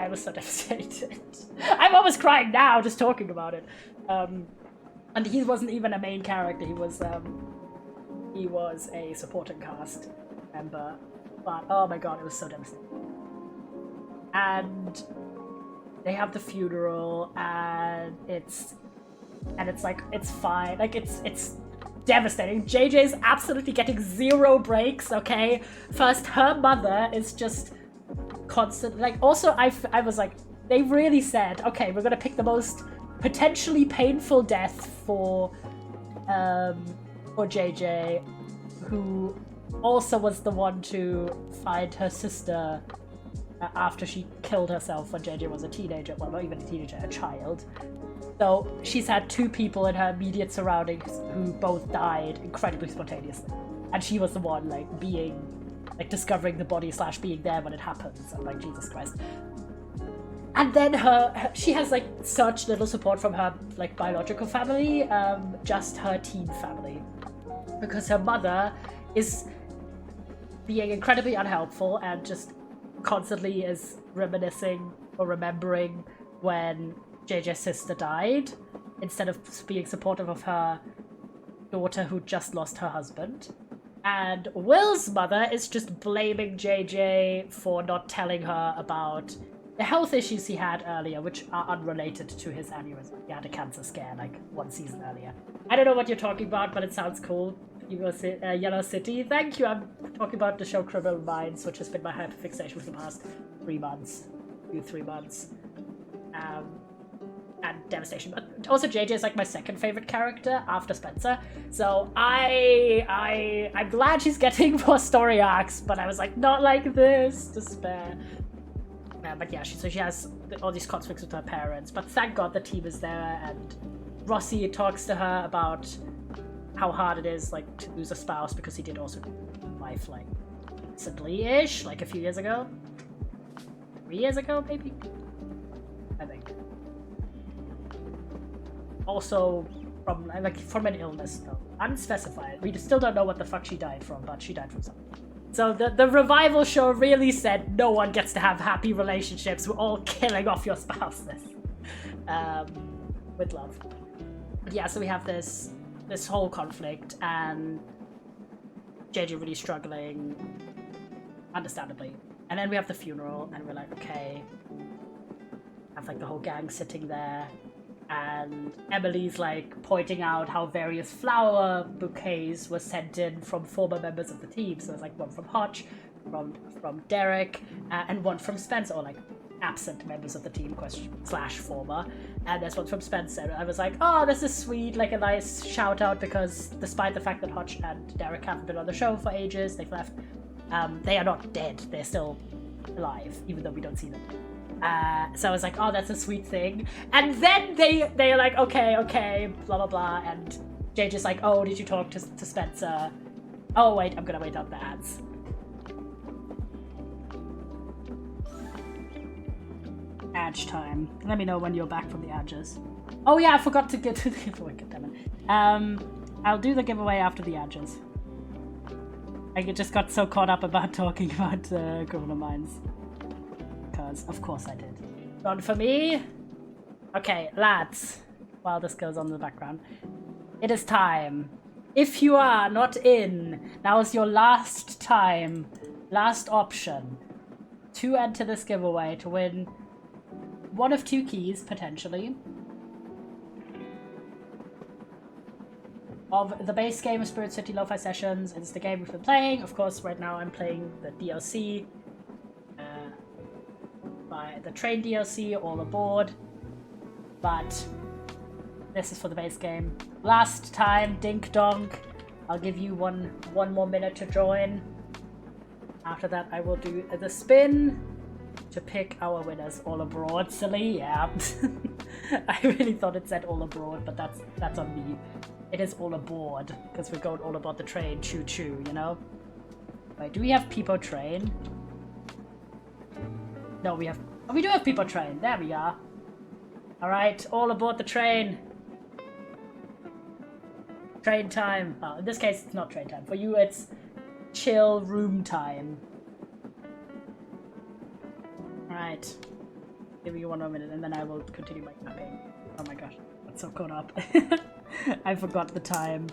was so devastated. I'm almost crying now just talking about it. And he wasn't even a main character, he was a supporting cast member, but oh my god, it was so devastating. And they have the funeral, and it's like, it's fine, like, it's devastating. JJ's absolutely getting 0 breaks, okay? First, her mother is just constant, like, also, I was like, they really said, okay, we're gonna pick the most potentially painful death for JJ, who also was the one to find her sister after she killed herself when JJ was a teenager. Well, not even a teenager, a child. So she's had 2 people in her immediate surroundings who both died incredibly spontaneously. And she was the one, like, discovering the body / being there when it happens. I'm like, Jesus Christ. And then she has, like, such little support from her, like, biological family, just her teen family. Because her mother is being incredibly unhelpful and just constantly is reminiscing or remembering when JJ's sister died, instead of being supportive of her daughter who just lost her husband. And Will's mother is just blaming JJ for not telling her about the health issues he had earlier, which are unrelated to his aneurysm. He had a cancer scare like 1 season earlier. I don't know what you're talking about, but it sounds cool. Yellow City. Thank you. I'm talking about the show Criminal Minds, which has been my hyperfixation for the past 3 months. 3 months. And Devastation. But also JJ is like my second favorite character after Spencer. So I'm glad she's getting more story arcs, but I was like, not like this. Despair. But yeah, she has all these conflicts with her parents. But thank God the team is there, and Rossi talks to her about how hard it is like to lose a spouse, because he did also life like recently-ish, like a few years ago. 3 years ago, maybe? I think. Also from an illness though. Unspecified. We still don't know what the fuck she died from, but she died from something. So the revival show really said no one gets to have happy relationships. We're all killing off your spouses. With love. But yeah, so we have this whole conflict, and JJ really struggling, understandably. And then we have the funeral, and we're like, okay. Have like the whole gang sitting there, and Emily's like pointing out how various flower bouquets were sent in from former members of the team. So there's like one from Hotch, from Derek, and one from Spencer, or like absent members of the team / former, and there's one from Spencer. I was like, oh, this is sweet, like a nice shout out, because despite the fact that Hotch and Derek haven't been on the show for ages, they've left, they are not dead, they're still alive, even though we don't see them. So I was like, oh, that's a sweet thing. And then they're like, okay, blah blah blah, and JJ's like, oh, did you talk to Spencer? Oh wait, I'm gonna wait on the ads. Adge time. Let me know when you're back from the adges. Oh yeah, I forgot to get to the giveaway. I'll do the giveaway after the adges. I just got so caught up about talking about Criminal Minds. Because of course I did. Not for me. Okay, lads. While this goes on in the background. It is time. If you are not in, now is your last time, last option to enter this giveaway to win one of 2 keys, potentially, of the base game of Spirit City Lo-Fi Sessions. It's the game we've been playing. Of course, right now I'm playing the DLC, by the train DLC, all aboard. But this is for the base game. Last time, dink donk. I'll give you one more minute to join. After that, I will do the spin to pick our winners. All abroad, silly, yeah. I really thought it said all abroad, but that's on me. It is all aboard, because we're going all aboard the train, choo choo, you know? Wait, do we have Peepo Train? No, we do have Peepo Train, there we are. Alright, all aboard the train. Train time. Oh, in this case, it's not train time. For you, it's chill room time. Alright. Give me 1 more minute and then I will continue my mapping. Oh my gosh, I'm so caught up. I forgot the time.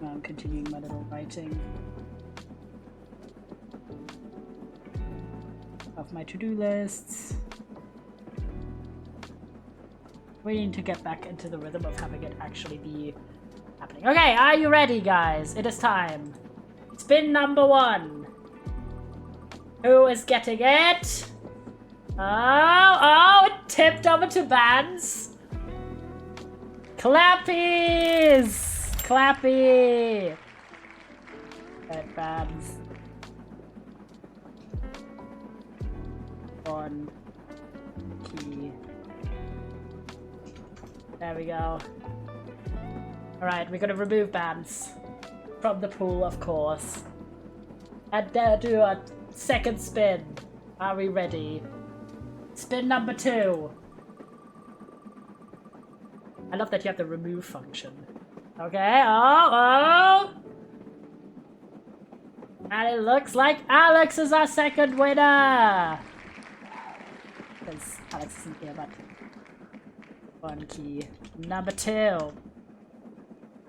Now I'm continuing my little writing of my to-do lists. Waiting to get back into the rhythm of having it actually be happening. Okay, are you ready, guys? It is time. Spin number 1. Who is getting it? Oh, it tipped over to Bands. Clappies! Clappy! At Bands. 1 key. There we go. Alright, we're gonna remove Bands from the pool, of course. And do a second spin. Are we ready? Spin number 2. I love that you have the remove function. Okay, oh! And it looks like Alex is our second winner! Because Alex isn't here, but 1 key. Number 2.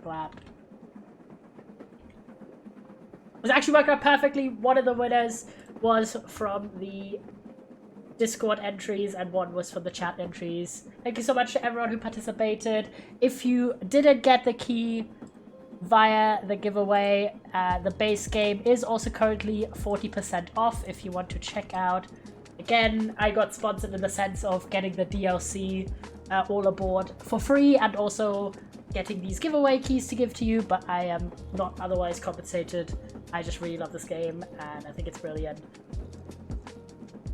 Clap. was actually working out perfectly. One of the winners was from the Discord entries and one was from the chat entries. Thank you so much to everyone who participated. If you didn't get the key via the giveaway, the base game is also currently 40% off if you want to check out. Again, I got sponsored in the sense of getting the DLC all aboard for free and also getting these giveaway keys to give to you, but I am not otherwise compensated. I just really love this game and I think it's brilliant.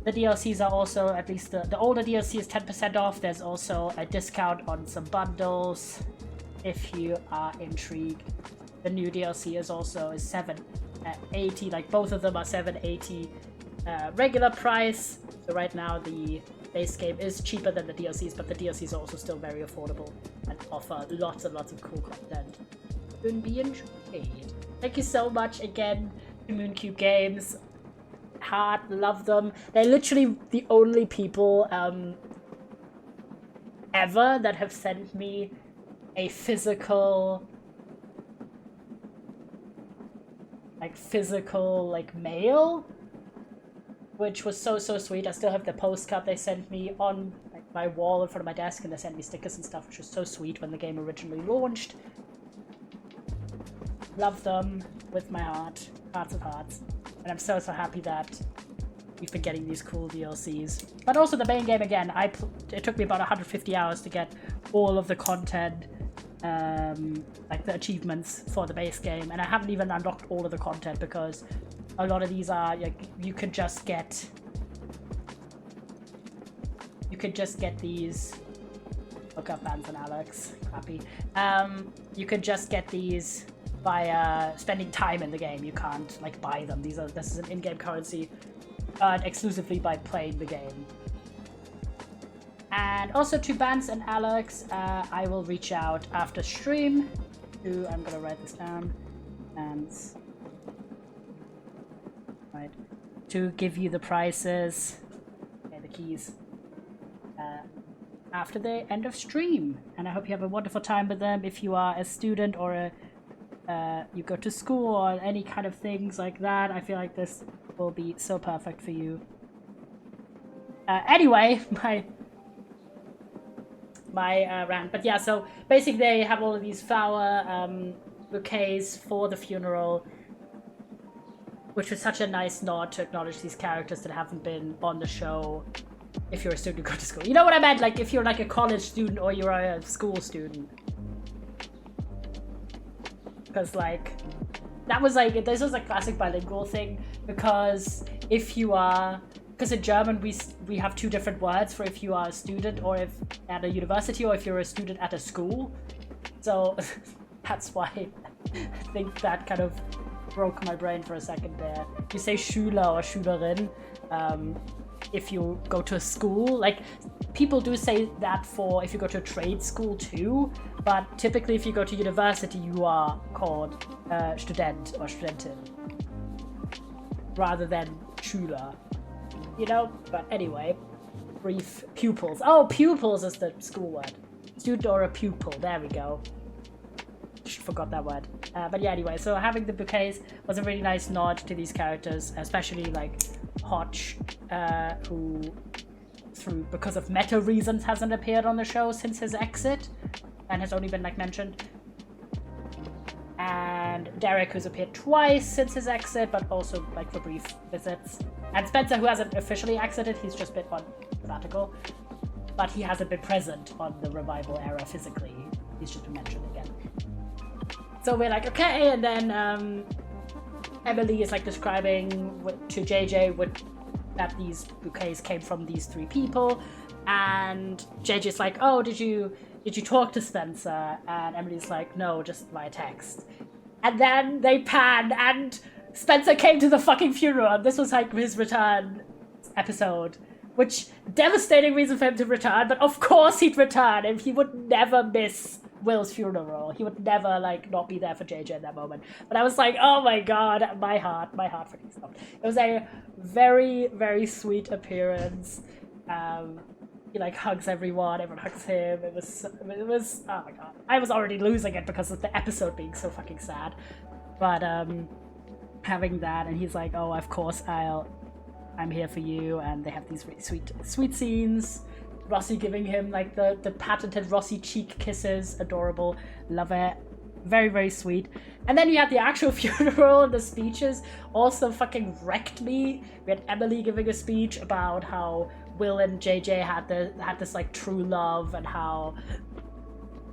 The DLCs are also, at least the older DLC is 10% off. There's also a discount on some bundles if you are intrigued. The new DLC is also $7.80, like both of them are $7.80 regular price. So right now the base game is cheaper than the DLCs, but the DLCs are also still very affordable and offer lots and lots of cool content. Couldn't be enjoyed. Thank you so much again to Mooncube Games. Hard, love them. They're literally the only people ever that have sent me a physical mail, which was so sweet. I still have the postcard they sent me on my wall in front of my desk, and they sent me stickers and stuff, which was so sweet when the game originally launched. Love them with my heart, hearts of hearts. And I'm so happy that we've been getting these cool DLCs. But also the main game again, it took me about 150 hours to get all of the content, like the achievements for the base game. And I haven't even unlocked all of the content because a lot of these are, like, you could just get these. Look up Vance and Alex, crappy. You could just get these by spending time in the game. You can't like buy them. This is an in-game currency earned exclusively by playing the game. And also to Vance and Alex, I will reach out after stream to, I'm gonna write this down, and right, to give you the prices, okay, the keys, after the end of stream. And I hope you have a wonderful time with them. If you are a student or you go to school or any kind of things like that, I feel like this will be so perfect for you. Anyway, my rant. But yeah, so basically they have all of these flower bouquets for the funeral, which was such a nice nod to acknowledge these characters that haven't been on the show. If you're a student who go to school, you know what I meant, like if you're like a college student or you're a school student. Because like that was like, this was a classic bilingual thing, because if you are, because in German we have two different words for if you are a student or if at a university or if you're a student at a school. So that's why I think that kind of broke my brain for a second there. You say Schüler or Schülerin if you go to a school. Like people do say that for if you go to a trade school too, but typically if you go to university you are called Student or Studentin rather than Schüler, you know. But anyway, brief pupils. Oh, pupils is the school word. Student or a pupil, there we go. Forgot that word. But yeah, anyway, so having the bouquets was a really nice nod to these characters, especially like Hotch, who because of meta reasons hasn't appeared on the show since his exit and has only been like mentioned, and Derek, who's appeared twice since his exit but also like for brief visits, and Spencer, who hasn't officially exited, he's just been on sabbatical, but he hasn't been present on the revival era physically, he's just been mentioned again. So we're like, okay, and then Emily is like describing to JJ that these bouquets came from these three people, and JJ's like, oh, did you talk to Spencer? And Emily's like, no, just via text. And then they pan, and Spencer came to the fucking funeral, and this was like his return episode, which devastating reason for him to return, but of course he'd return, and he would never miss Will's funeral. He would never like not be there for JJ in that moment. But I was like, oh my god, my heart freaking stopped. It was a very, very sweet appearance. He like hugs everyone hugs him. It was oh my god. I was already losing it because of the episode being so fucking sad. But having that, and he's like, oh, of course I'm here for you, and they have these really sweet scenes. Rossi giving him like the patented Rossi cheek kisses, adorable, love it, very, very sweet. And then you had the actual funeral, and the speeches also fucking wrecked me. We had Emily giving a speech about how Will and JJ had this like true love, and how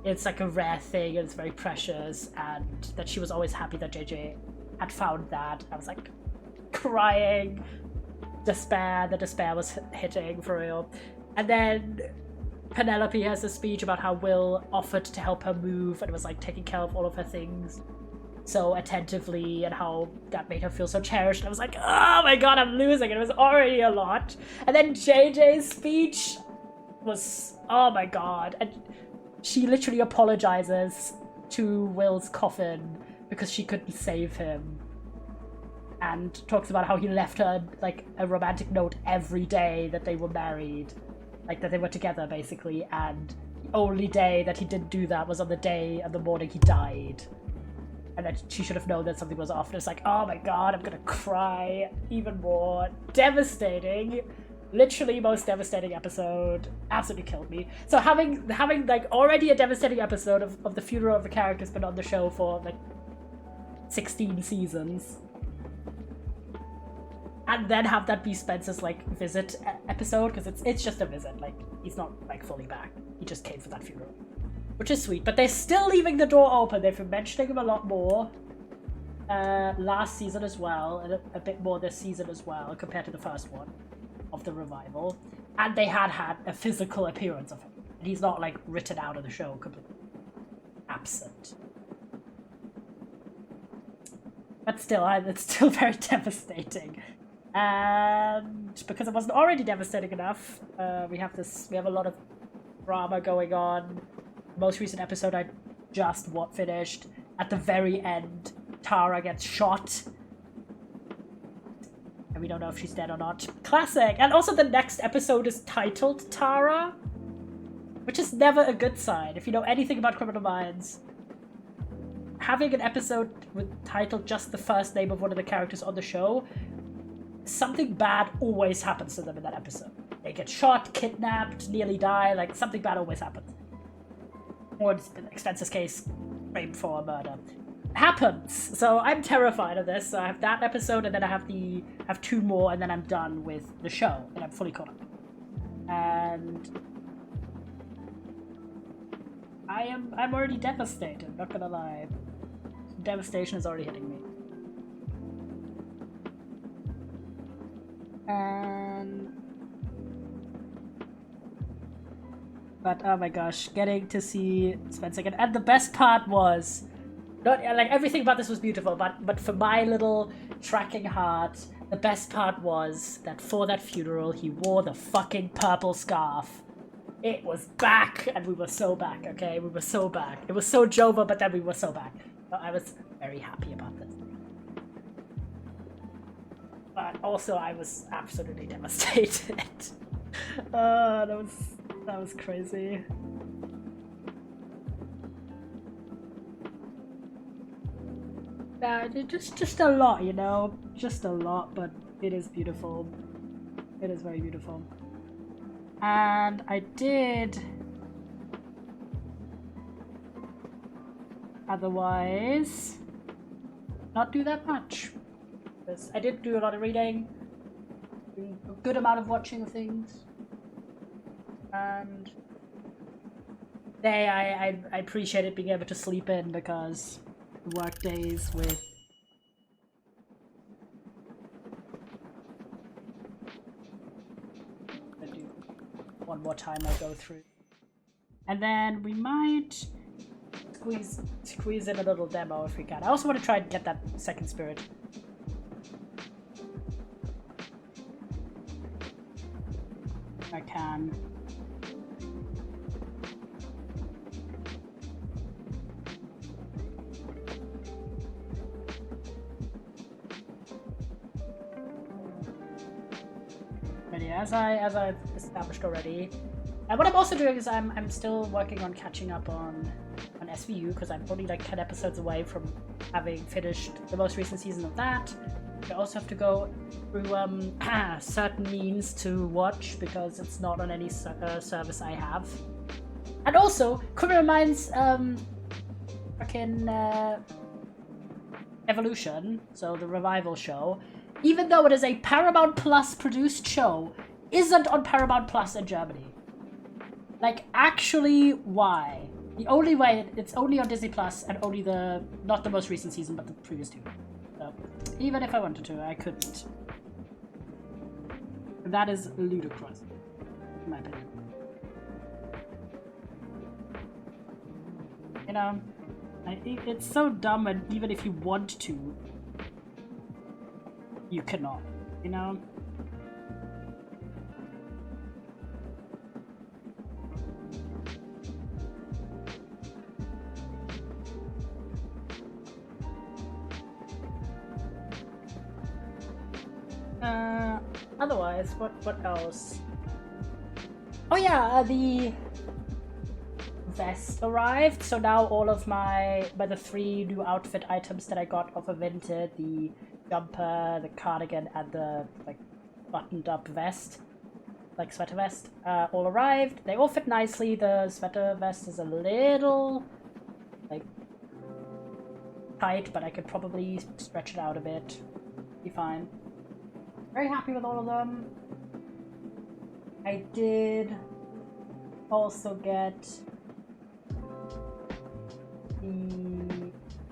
it's like a rare thing and it's very precious, and that she was always happy that JJ had found that. I was like crying, the despair was hitting for real. And then Penelope has a speech about how Will offered to help her move and was like taking care of all of her things so attentively, and how that made her feel so cherished. And I was like, oh my god, I'm losing. It was already a lot. And then JJ's speech was, oh my god. And she literally apologizes to Will's coffin because she couldn't save him, and talks about how he left her like a romantic note every day that they were married, like that they were together basically, and the only day that he didn't do that was on the morning he died, and that she should have known that something was off. And it's like, oh my god, I'm gonna cry even more. Devastating. Literally most devastating episode. Absolutely killed me. So having like already a devastating episode of the funeral of a character has been on the show for like 16 seasons, and then have that be Spencer's like visit episode, because it's just a visit, like he's not like fully back, he just came for that funeral, which is sweet. But they're still leaving the door open. They've been mentioning him a lot more last season as well, and a bit more this season as well compared to the first one of the revival, and they had a physical appearance of him, and he's not like written out of the show, completely absent. But still, it's still very devastating. And because it wasn't already devastating enough, we have a lot of drama going on. The most recent episode I just finished. At the very end, Tara gets shot, and we don't know if she's dead or not. Classic. And also the next episode is titled Tara, which is never a good sign. If you know anything about Criminal Minds, having an episode with titled just the first name of one of the characters on the show, something bad always happens to them in that episode. They get shot, kidnapped, nearly die, like something bad always happens. Or in Spencer's case, framed for a murder. Happens. So I'm terrified of this. So I have that episode, and then I have two more, and then I'm done with the show, and I'm fully caught up. And I'm already devastated, not gonna lie. Devastation is already hitting me. But oh my gosh, getting to see Spencer again. And the best part was, not like everything about this was beautiful, but for my little tracking heart, the best part was that for that funeral he wore the fucking purple scarf. It was back, and we were so back, okay? We were so back. It was so Jova, but then we were so back. So I was very happy about this. But also I was absolutely devastated. That was crazy. Just a lot, you know? Just a lot, but it is beautiful. It is very beautiful. And I did otherwise not do that much. I did do a lot of reading, a good amount of watching of things, and today I appreciated being able to sleep in, because work days with I do one more time I go through, and then we might squeeze in a little demo if we can. I also want to try and get that second spirit. I can. But yeah, as I've established already, And what I'm also doing is I'm still working on catching up on SVU, because I'm only like 10 episodes away from having finished the most recent season of that. I also have to go through certain means to watch, because it's not on any service I have. And also, Criminal Minds fucking Evolution, so the revival show, even though it is a Paramount Plus produced show, isn't on Paramount Plus in Germany. Like, actually, why? The only way, it's only on Disney Plus, and only not the most recent season, but the previous two. So, even if I wanted to, I couldn't. That is ludicrous, in my opinion. You know, I think it's so dumb, and even if you want to, you cannot, you know? Otherwise, what else? Oh yeah, the vest arrived, so now all of the 3 new outfit items that I got off of Vinted, the jumper, the cardigan, and the like buttoned up vest, like sweater vest, all arrived. They all fit nicely. The sweater vest is a little like tight, but I could probably stretch it out a bit. Be fine. Very happy with all of them. I did also get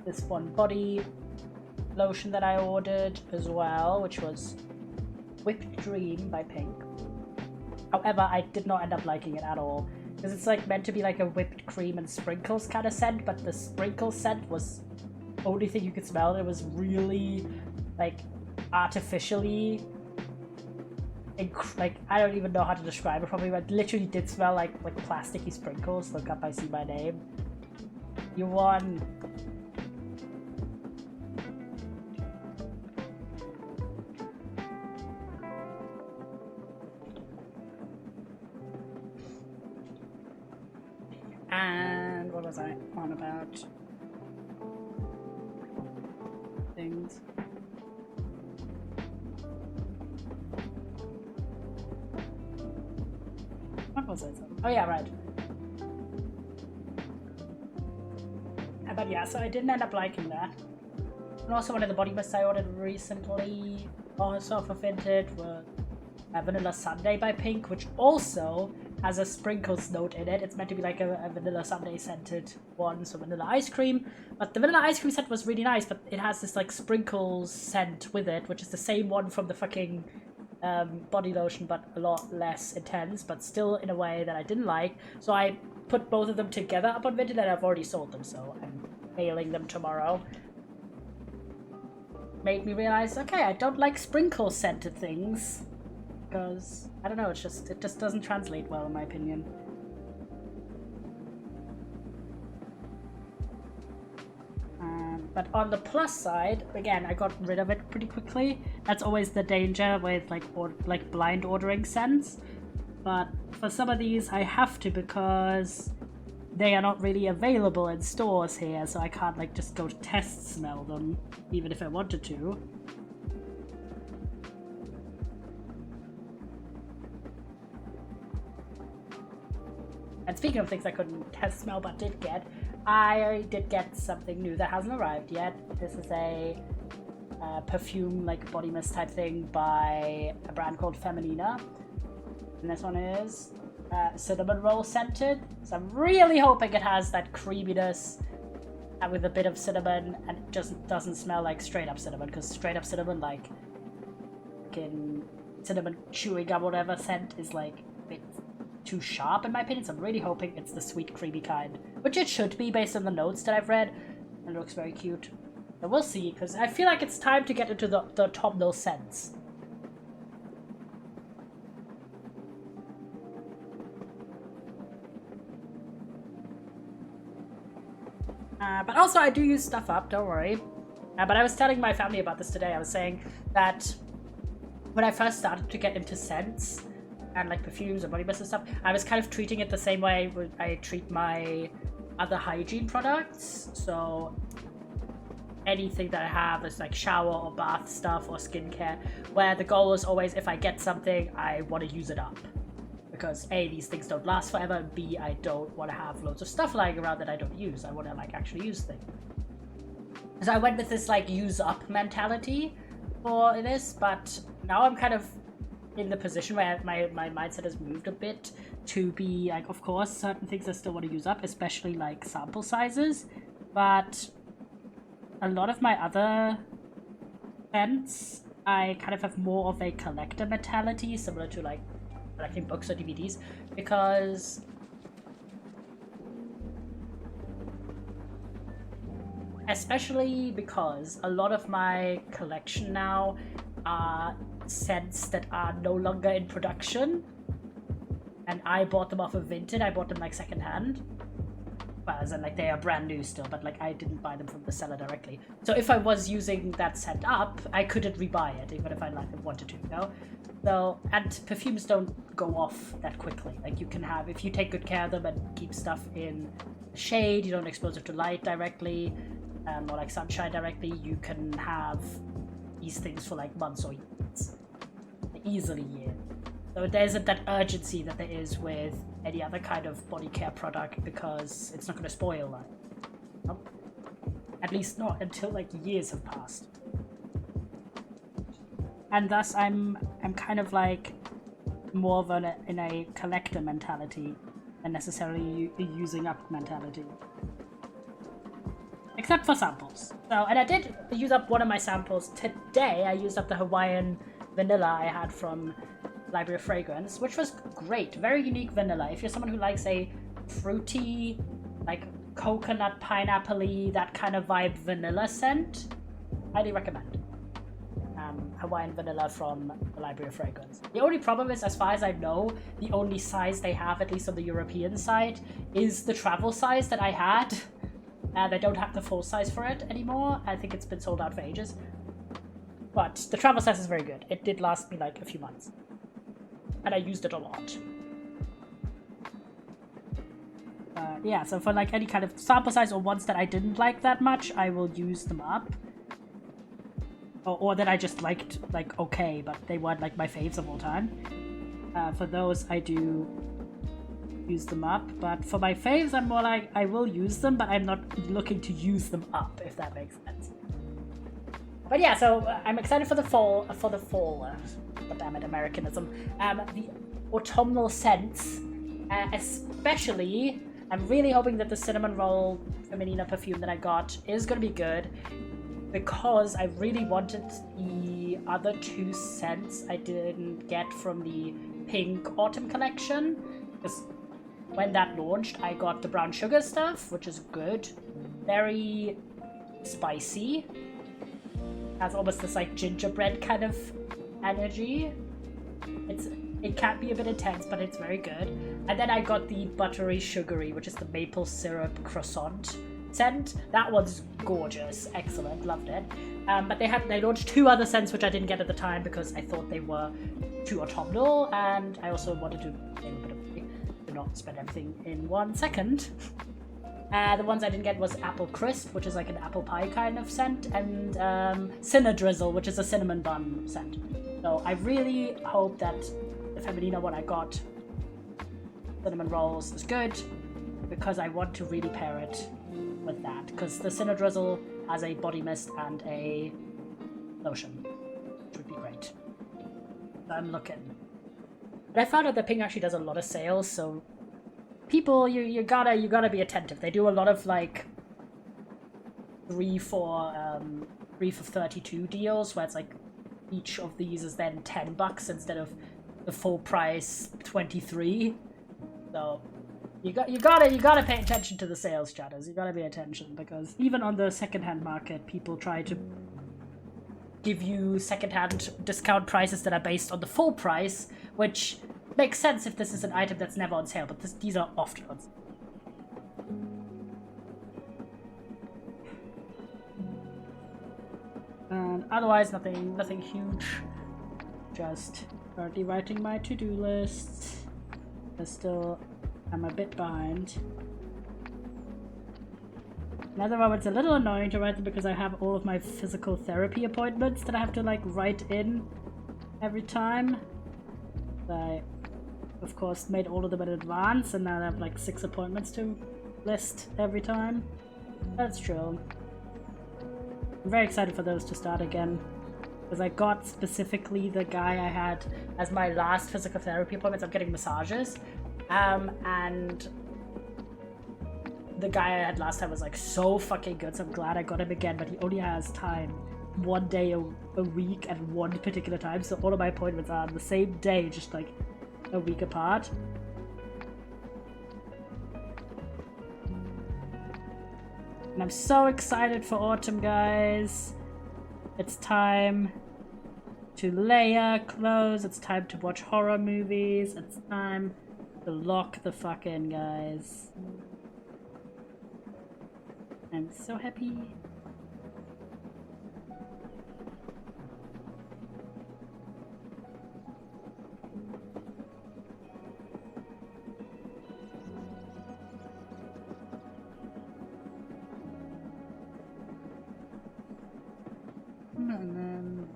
this one body lotion that I ordered as well, which was Whipped Dream by Pink. However, I did not end up liking it at all, because it's like meant to be like a whipped cream and sprinkles kind of scent, but the sprinkles scent was the only thing you could smell. It was really like artificially like, I don't even know how to describe it probably, but it literally did smell like plasticky sprinkles. Look up, I see my name. You won. And what was I on about? Things. What was it? Oh yeah, right. But yeah, so I didn't end up liking that. And also one of the body mists I ordered recently, also for Vinted, were Vanilla Sundae by Pink, which also has a sprinkles note in it. It's meant to be like a vanilla sundae scented one, so vanilla ice cream. But the vanilla ice cream scent was really nice, but it has this like sprinkles scent with it, which is the same one from the fucking body lotion, but a lot less intense, but still in a way that I didn't like. So I put both of them together up on Vinted, and I've already sold them, so I'm mailing them tomorrow. Made me realize, okay, I don't like sprinkle scented things, because I don't know, it just doesn't translate well in my opinion. But on the plus side, again, I got rid of it pretty quickly. That's always the danger with like blind ordering scents. But for some of these, I have to, because they are not really available in stores here, so I can't like just go test smell them, even if I wanted to. And speaking of things I couldn't test smell but did get, I did get something new that hasn't arrived yet. This is a perfume, like body mist type thing by a brand called Feminina. And this one is cinnamon roll scented. So I'm really hoping it has that creaminess with a bit of cinnamon, and it just doesn't smell like straight up cinnamon, because straight up cinnamon, like fucking cinnamon chewing gum, whatever scent, is like a bit too sharp in my opinion. So I'm really hoping it's the sweet creamy kind, which it should be based on the notes that I've read. It looks very cute. But we'll see, because I feel like it's time to get into the autumnal scents. But also I do use stuff up, don't worry. But I was telling my family about this today. I was saying that when I first started to get into scents, and like perfumes and body mist and stuff, I was kind of treating it the same way I treat my other hygiene products. So anything that I have is like shower or bath stuff or skincare, where the goal is always, if I get something, I want to use it up. Because A, these things don't last forever, and B, I don't want to have loads of stuff lying around that I don't use. I want to like actually use things. So I went with this like use up mentality for this, but now I'm kind of in the position where my mindset has moved a bit to be like, of course, certain things I still want to use up, especially like sample sizes, but a lot of my other scents, I kind of have more of a collector mentality, similar to like collecting books or DVDs, because a lot of my collection now are scents that are no longer in production, and I bought them off of Vinted. I bought them like secondhand. Well, as in, like, they are brand new still, but like I didn't buy them from the seller directly. So if I was using that scent up, I couldn't rebuy it, even if I like wanted to, you know? So, and perfumes don't go off that quickly. Like, you can have, if you take good care of them and keep stuff in shade, you don't expose it to light directly, or like sunshine directly, you can have these things for like months or years. Easily years. So there isn't that urgency that there is with any other kind of body care product, because it's not going to spoil that. Nope. At least not until like years have passed. And thus I'm kind of like more of in a collector mentality than necessarily using up mentality. Except for samples. So, and I did use up one of my samples today. I used up the Hawaiian vanilla I had from Library of Fragrance, which was great. Very unique vanilla. If you're someone who likes a fruity, like coconut, pineapple-y, that kind of vibe vanilla scent, highly recommend. Hawaiian vanilla from the Library of Fragrance. The only problem is, as far as I know, the only size they have, at least on the European side, is the travel size that I had. They don't have the full size for it anymore. I think it's been sold out for ages. But the travel size is very good. It did last me like a few months. And I used it a lot. Yeah, so for like any kind of sample size or ones that I didn't like that much, I will use them up. Or that I just liked, like, okay, but they weren't like my faves of all time. For those, I do use them up. But for my faves, I'm more like, I will use them, but I'm not looking to use them up, if that makes sense. But yeah, so I'm excited for the fall. God damn it, Americanism. The autumnal scents, especially, I'm really hoping that the cinnamon roll Feminina perfume that I got is going to be good, because I really wanted the other two scents I didn't get from the pink autumn collection, because when that launched, I got the brown sugar stuff, which is good, very spicy, has almost this like gingerbread kind of energy. It can be a bit intense, but it's very good. And then I got the buttery sugary, which is the maple syrup croissant scent. That one's gorgeous, excellent, loved it. But they launched two other scents which I didn't get at the time because I thought they were too autumnal, and I also wanted to not spend everything in 1 second. The ones I didn't get was Apple Crisp, which is like an apple pie kind of scent, and Cinnadrizzle, which is a cinnamon bun scent. So I really hope that the Feminina one I got, cinnamon rolls, is good, because I want to really pair it with that, because the Cinnadrizzle has a body mist and a lotion, which would be great. So I'm looking. But I found out that Pink actually does a lot of sales, so people, you gotta be attentive. They do a lot of like 3 for 32 deals, where it's like each of these is then $10 instead of the full price 23. So you gotta pay attention to the sales chatters. You gotta pay attention, because even on the secondhand market, people try to give you secondhand discount prices that are based on the full price, which makes sense if this is an item that's never on sale, but these are often on sale. And otherwise, nothing huge. Just currently writing my to-do lists. I'm a bit behind. Another one, it's a little annoying to write them because I have all of my physical therapy appointments that I have to like write in every time. I, of course, made all of them in advance, and now I have like 6 appointments to list every time. That's true. I'm very excited for those to start again, because I got specifically the guy I had as my last physical therapy appointments. I'm getting massages, and the guy I had last time was like so fucking good, so I'm glad I got him again, but he only has time 1 day a week at one particular time, so all of my appointments are on the same day, just like a week apart. And I'm so excited for autumn, guys. It's time to layer clothes, it's time to watch horror movies, it's time to lock the fuck in, guys. I'm so happy. And then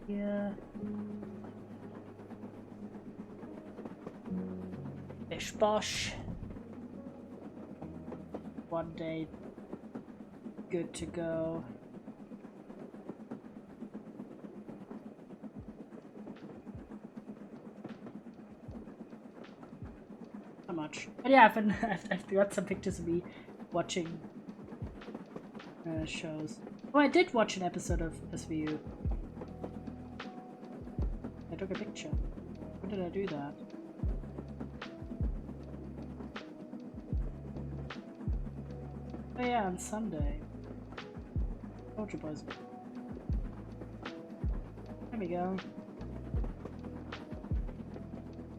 here. Bish bosh. 1 day. Good to go. Not much. But yeah, I've got some pictures of me watching shows. Oh, I did watch an episode of SVU. I took a picture. When did I do that? Oh yeah, on Sunday. Soldier Boys. There we go.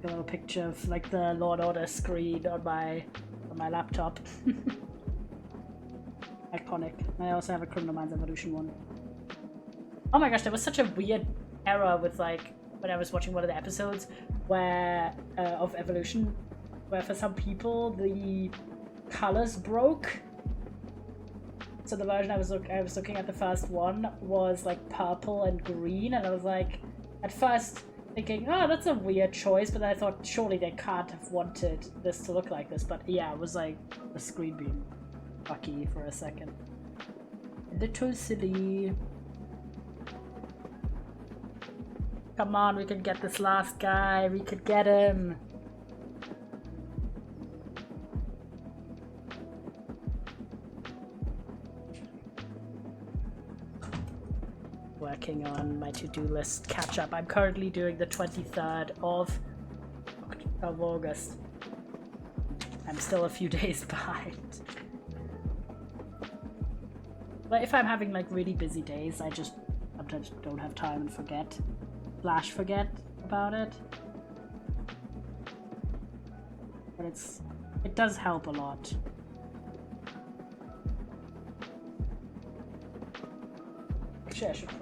A little picture of like the Law and Order screen on my laptop. Iconic. I also have a Criminal Minds Evolution one. Oh my gosh, there was such a weird error with like when I was watching one of the episodes where of Evolution, where for some people the colors broke. So the version I was looking at, the first one, was like purple and green, and I was like, at first thinking, oh, that's a weird choice, but then I thought surely they can't have wanted this to look like this. But yeah, it was like the screen being fucky for a second. A little silly. Come on, we can get this last guy. We could get him. Working on my to-do list catch up. I'm currently doing the 23rd of August. I'm still a few days behind. But if I'm having like really busy days, I just sometimes don't have time and forget about it. But it does help a lot. Actually, I should put...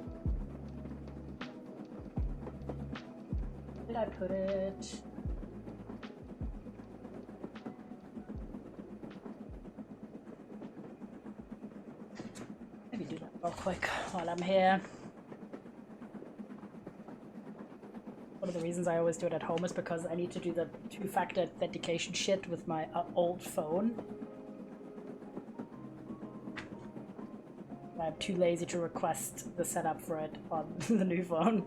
Did I put it? Maybe do that real quick while I'm here. One of the reasons I always do it at home is because I need to do the 2-factor authentication shit with my old phone. I'm too lazy to request the setup for it on the new phone.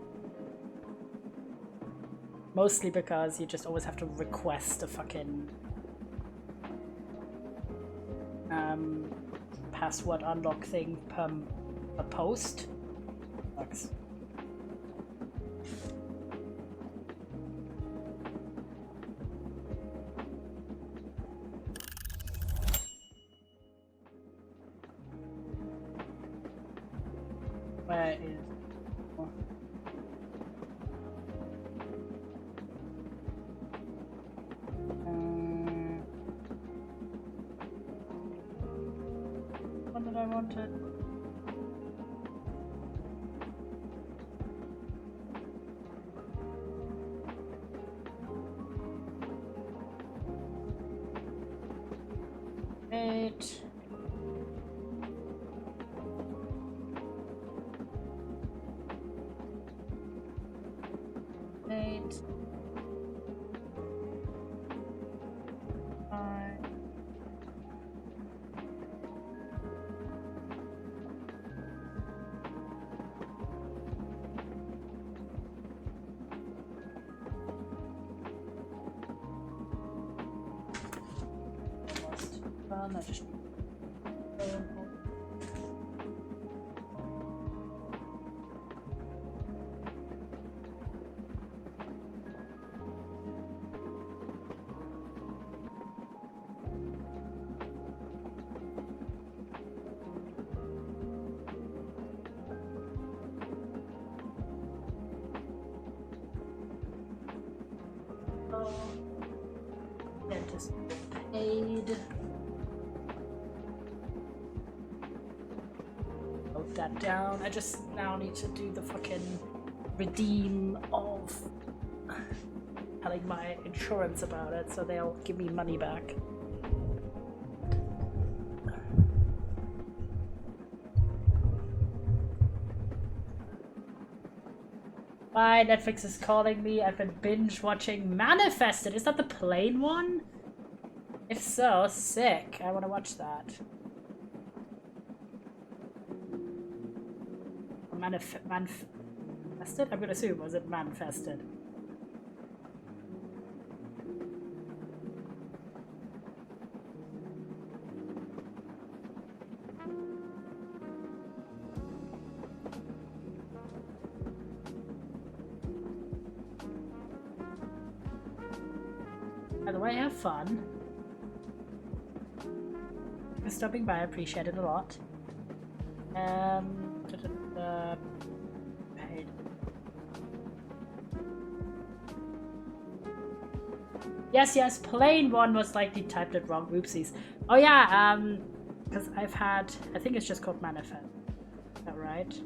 Mostly because you just always have to request a fucking password unlock thing per post. Sucks. Where is... Oh. One that I wanted. Wait. Wait. I just dentist paid. Wrote that down. I just now need to do the fucking redeem of telling my insurance about it so they'll give me money back. Bye, Netflix is calling me. I've been binge watching Manifested. Is that the plain one? If so, sick. I want to watch that. Manifested? I'm gonna assume, was it Manifested? By the way, have fun. Thanks for stopping by, I appreciate it a lot. Paid. Yes, plain one was likely typed it wrong. Oopsies. Oh yeah, because I've had, I think it's just called Manifest. Is that right?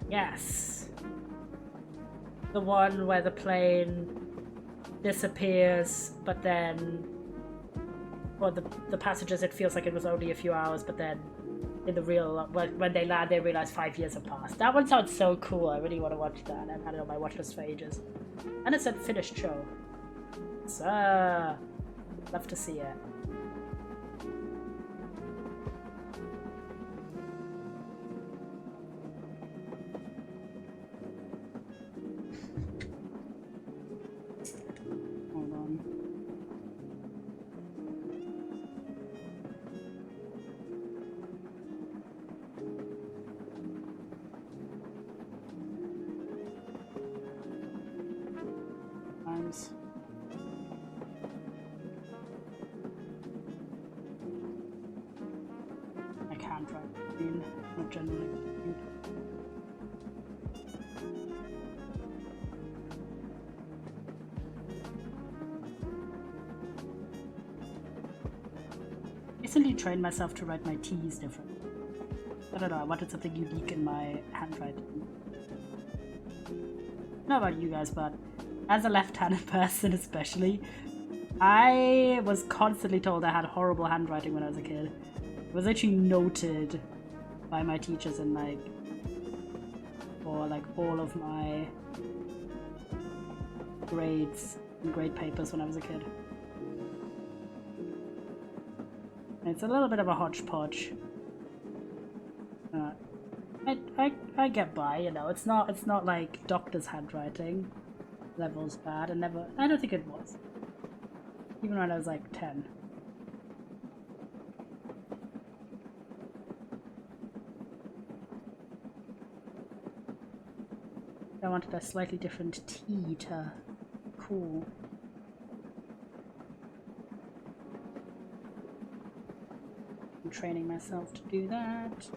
Yes. The one where the plane disappears, but then, or the passengers, it feels like it was only a few hours, but then in the real, when they land, they realize 5 years have passed. That one sounds so cool. I really want to watch that. I've had it on my watch list for ages. And it's a finished show. So, love to see it. Hold on. Times. I can't write green, not generally green. Recently trained myself to write my T's differently. I don't know, I wanted something unique in my handwriting. I don't know about you guys, but as a left-handed person especially, I was constantly told I had horrible handwriting when I was a kid. It was actually noted by my teachers in for all of my grades and grade papers when I was a kid. It's a little bit of a hodgepodge. I get by, you know. It's not like doctor's handwriting levels bad, and never. I don't think it was. Even when I was like 10. I wanted a slightly different T to cool. I'm training myself to do that.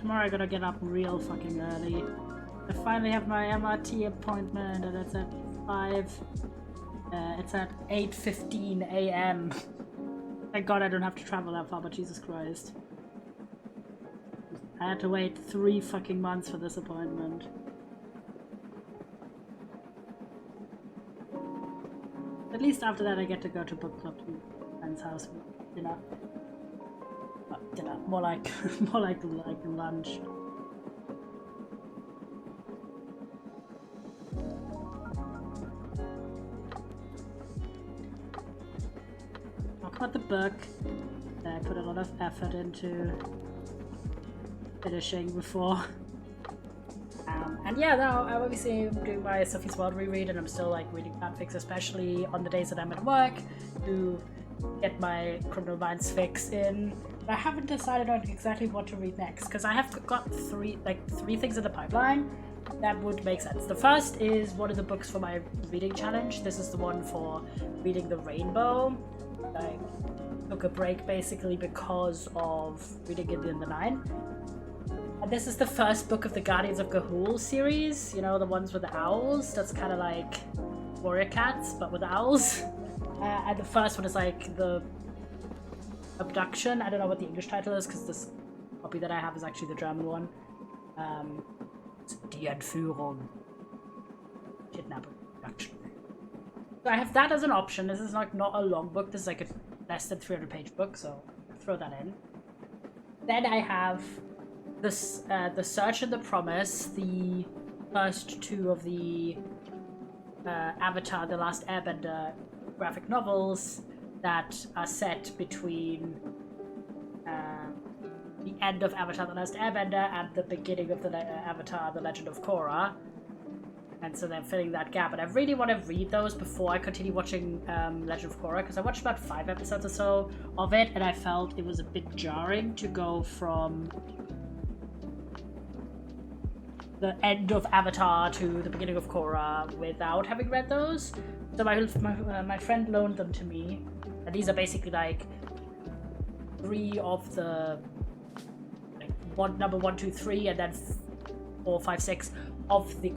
tomorrow I gotta get up real fucking early. I finally have my MRT appointment and it's at 5. It's at 8:15 a.m. Thank God I don't have to travel that far, but Jesus Christ. I had to wait 3 fucking months for this appointment. At least after that I get to go to book club to a friend's house for dinner. Dinner, more like lunch. Talk about the book that I put a lot of effort into finishing before. And yeah, now I'm obviously doing my Sophie's World reread, and I'm still like reading fanfics, especially on the days that I'm at work to get my Criminal Minds fix in. But I haven't decided on exactly what to read next because I have got three things in the pipeline that would make sense. The first is one of the books for my reading challenge. This is the one for reading The Rainbow. I took a break basically because of reading it in the 9. And this is the first book of the Guardians of Ga'Hoole series, you know, the ones with the owls. That's kind of like Warrior Cats, but with owls. And the first one is like the Abduction. I don't know what the English title is because this copy that I have is actually the German one. It's Die Entführung. Kidnapping. Abduction. So I have that as an option. This is like not a long book. This is like a less than 300-page book, so I'll throw that in. Then I have The Search and the Promise, the first 2 of the Avatar: The Last Airbender graphic novels that are set between the end of Avatar: The Last Airbender and the beginning of the Avatar: The Legend of Korra. And so they're filling that gap. And I really want to read those before I continue watching Legend of Korra, because I watched about 5 episodes or so of it, and I felt it was a bit jarring to go from the end of Avatar to the beginning of Korra without having read those. So my friend loaned them to me, and these are basically like 3 of the number 1, 2, 3, and then 4, 5, 6 of the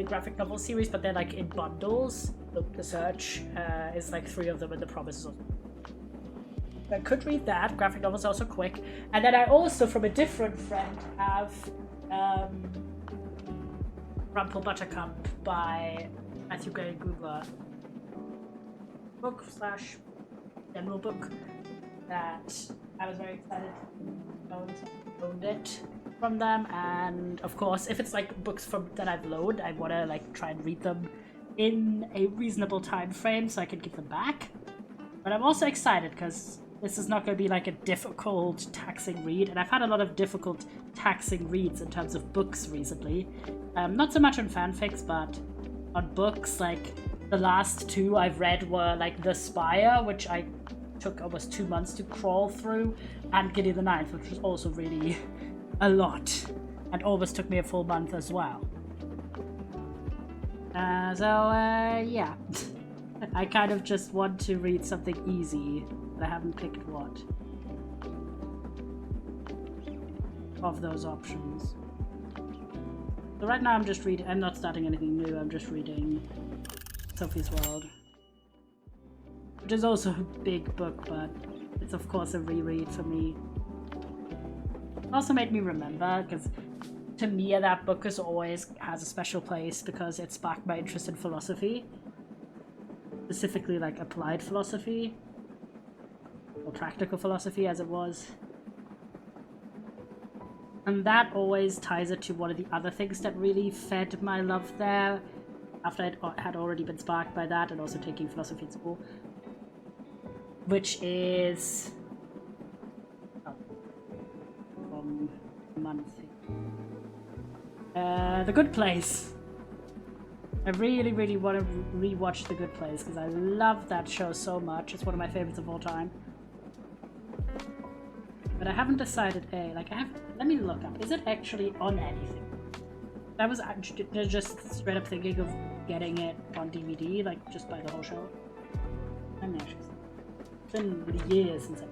graphic novel series, but they're like in bundles. The Search is like 3 of them, and The Promise is also. I could read that. Graphic novels are also quick. And then I also, from a different friend, have Rumple Buttercup by Matthew Gray Googler. Book / general book that I was very excited to own it from them. And of course, if it's like books that I've loaned, I want to like try and read them in a reasonable time frame so I can give them back. But I'm also excited because this is not going to be like a difficult, taxing read, and I've had a lot of difficult, taxing reads in terms of books recently. Not so much on fanfics, but on books. Like the last 2 I've read were like The Spire, which I took almost 2 months to crawl through, and Gideon the Ninth, which was also really a lot, and almost took me a full month as well. Yeah. I kind of just want to read something easy, but I haven't picked what of those options. So right now I'm not starting anything new, I'm just reading Sophie's World, which is also a big book, but it's of course a reread for me. It also made me remember, because to me that book always has a special place because it sparked my interest in philosophy. Specifically like applied philosophy, or practical philosophy as it was. And that always ties it to one of the other things that really fed my love there, after I had already been sparked by that and also taking philosophy in school. Which is... The Good Place. I really, really want to rewatch The Good Place because I love that show so much. It's one of my favorites of all time. But I haven't decided, let me look up. Is it actually on anything? I was just straight up thinking of getting it on DVD, like just buy the whole show. I'm not sure. It's been years since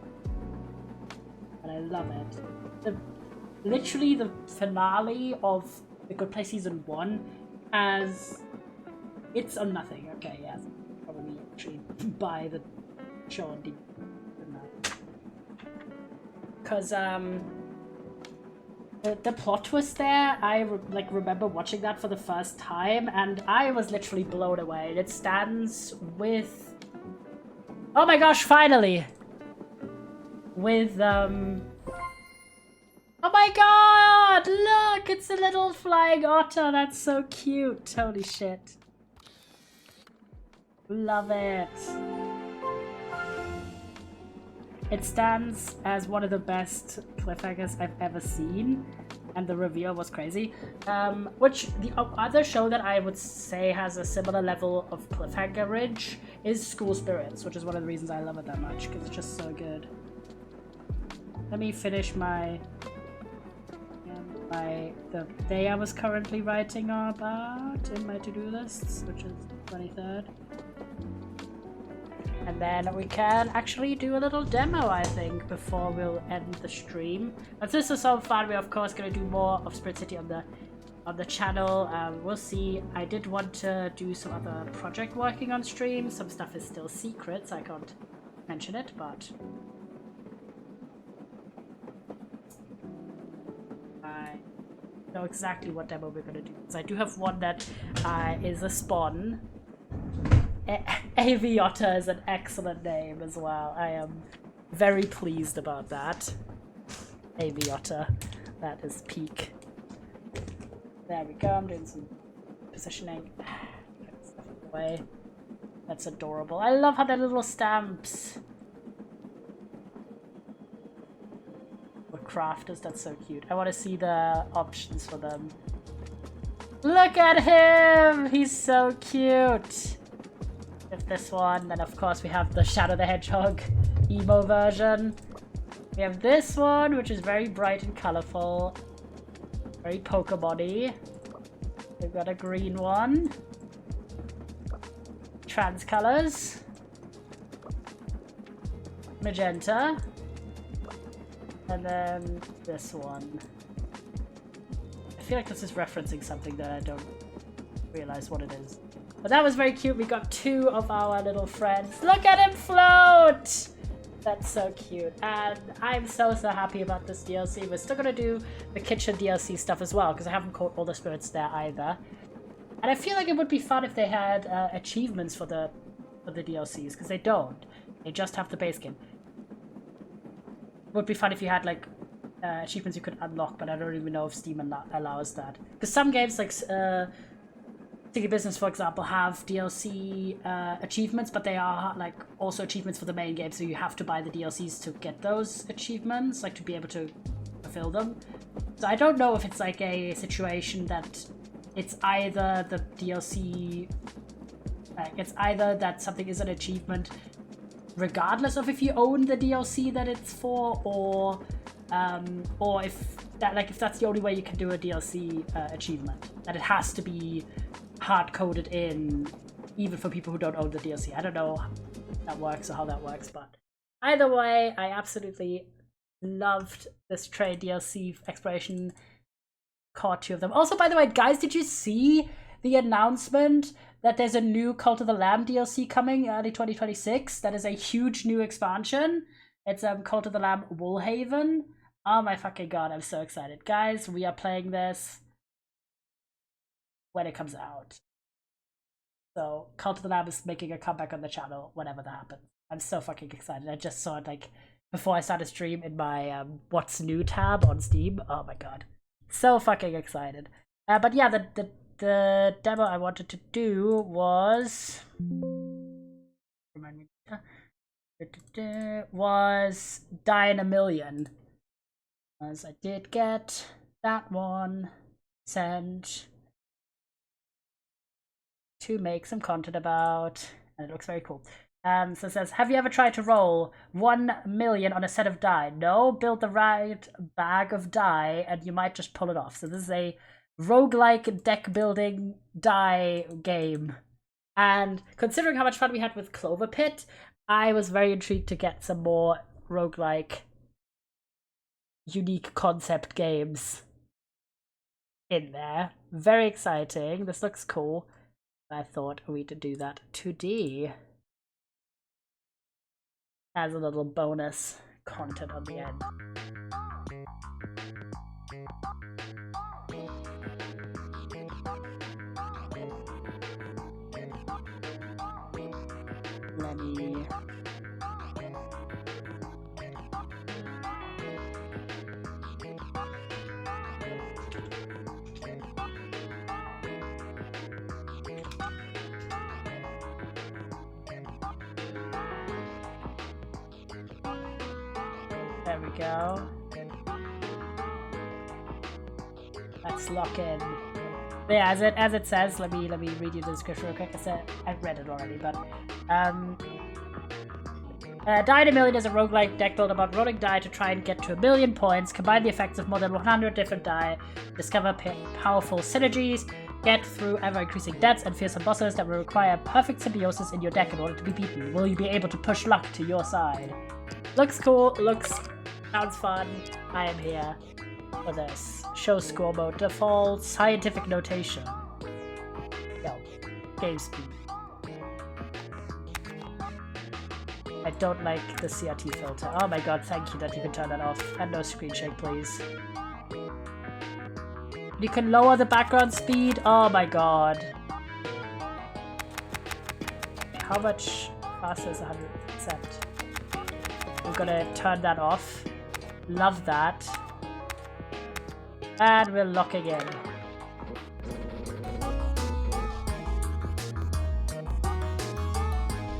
but I love it. literally the finale of The Good Place Season 1 as... It's on nothing. Okay, yeah. Probably actually buy the show on DVD. Because, the plot twist there, I remember watching that for the first time, and I was literally blown away. It stands with... Oh my gosh, finally! With, Oh my god! Look! It's a little flying otter! That's so cute! Holy shit. Love it. It stands as one of the best cliffhangers I've ever seen, and the reveal was crazy. Which, the other show that I would say has a similar level of cliffhangerage is School Spirits, which is one of the reasons I love it that much, because it's just so good. Let me finish the day I was currently writing about in my to-do lists, which is 23rd. And then we can actually do a little demo, I think, before we'll end the stream. And since it's so fun, we're of course going to do more of Spirit City on the channel. We'll see. I did want to do some other project working on stream. Some stuff is still secret, so I can't mention it, but I know exactly what demo we're going to do. So I do have one that is a spawn. Aviota is an excellent name as well. I am very pleased about that. Aviota. That is peak. There we go. I'm doing some positioning. Get stuff away. That's adorable. I love how they're little stamps. The crafters, that's so cute. I want to see the options for them. Look at him! He's so cute! With this one, then of course we have the Shadow the Hedgehog emo version. We have this one, which is very bright and colorful, very Pokemon-y. We've got a green one, trans colors, magenta, and then this one. I feel like this is referencing something that I don't realize what it is. But that was very cute. We got two of our little friends. Look at him float! That's so cute. And I'm so happy about this DLC. We're still going to do the kitchen DLC stuff as well, because I haven't caught all the spirits there either. And I feel like it would be fun if they had achievements for the DLCs, because they don't. They just have the base game. It would be fun if you had like achievements you could unlock, but I don't even know if Steam allows that. Because some games like Sticky Business, for example, have DLC achievements, but they are like also achievements for the main game, so you have to buy the DLCs to get those achievements, like to be able to fulfill them. So I don't know if it's like a situation that it's either the DLC, it's either that something is an achievement regardless of if you own the DLC that it's for, or if that, like, if that's the only way you can do a DLC achievement, that it has to be hard-coded in, even for people who don't own the DLC. I don't know how that works or how that works, but either way, I absolutely loved this trade DLC exploration. Caught two of them. Also, by the way, guys, did you see the announcement that there's a new Cult of the Lamb DLC coming early 2026? That is a huge new expansion. It's Cult of the Lamb Woolhaven. Oh my fucking god, I'm so excited. Guys, we are playing this when it comes out. So Cult of the Lamb is making a comeback on the channel whenever that happens. I'm so fucking excited. I just saw it like before I started stream in my What's New tab on Steam. Oh my god. So fucking excited. But yeah, the demo I wanted to do was... Remind me. Was Die in a Million. As I did get that one sent to make some content about, and it looks very cool. So it says, have you ever tried to roll 1 million on a set of die? No, build the right bag of die and you might just pull it off. So this is a roguelike deck building die game. And considering how much fun we had with Clover Pit, I was very intrigued to get some more roguelike unique concept games in there. Very exciting. This looks cool. I thought we'd do that today as a little bonus content on the end. Let me... There we go. Let's lock in. But yeah, as it says, let me read you the description real quick. I've read it already, but Die in a Million is a roguelike deck build about rolling die to try and get to 1,000,000 points. Combine the effects of more than 100 different die. Discover powerful synergies. Get through ever-increasing debts and fearsome bosses that will require perfect symbiosis in your deck in order to be beaten. Will you be able to push luck to your side? Looks cool. Sounds fun. I am here for this. Show score mode. Default. Scientific notation. Yo. Game speed. I don't like the CRT filter. Oh my god, thank you that you can turn that off. And no screen shake, please. You can lower the background speed? Oh my god. How much faster is 100%? I'm gonna turn that off. Love that. And we're locking in.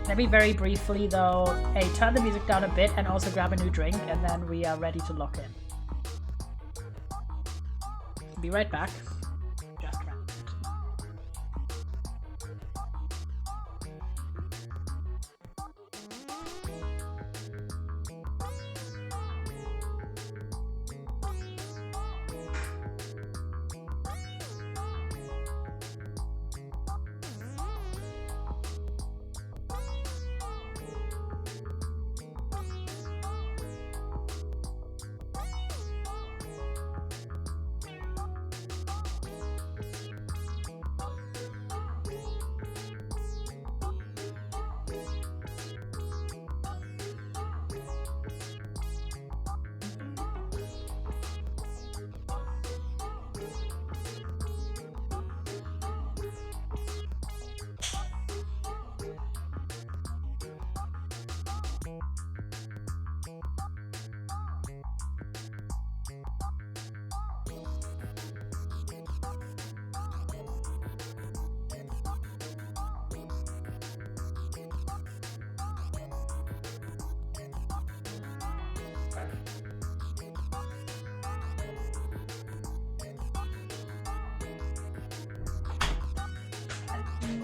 Let me very briefly though, hey, turn the music down a bit and also grab a new drink, and then we are ready to lock in. Be right back. Just round.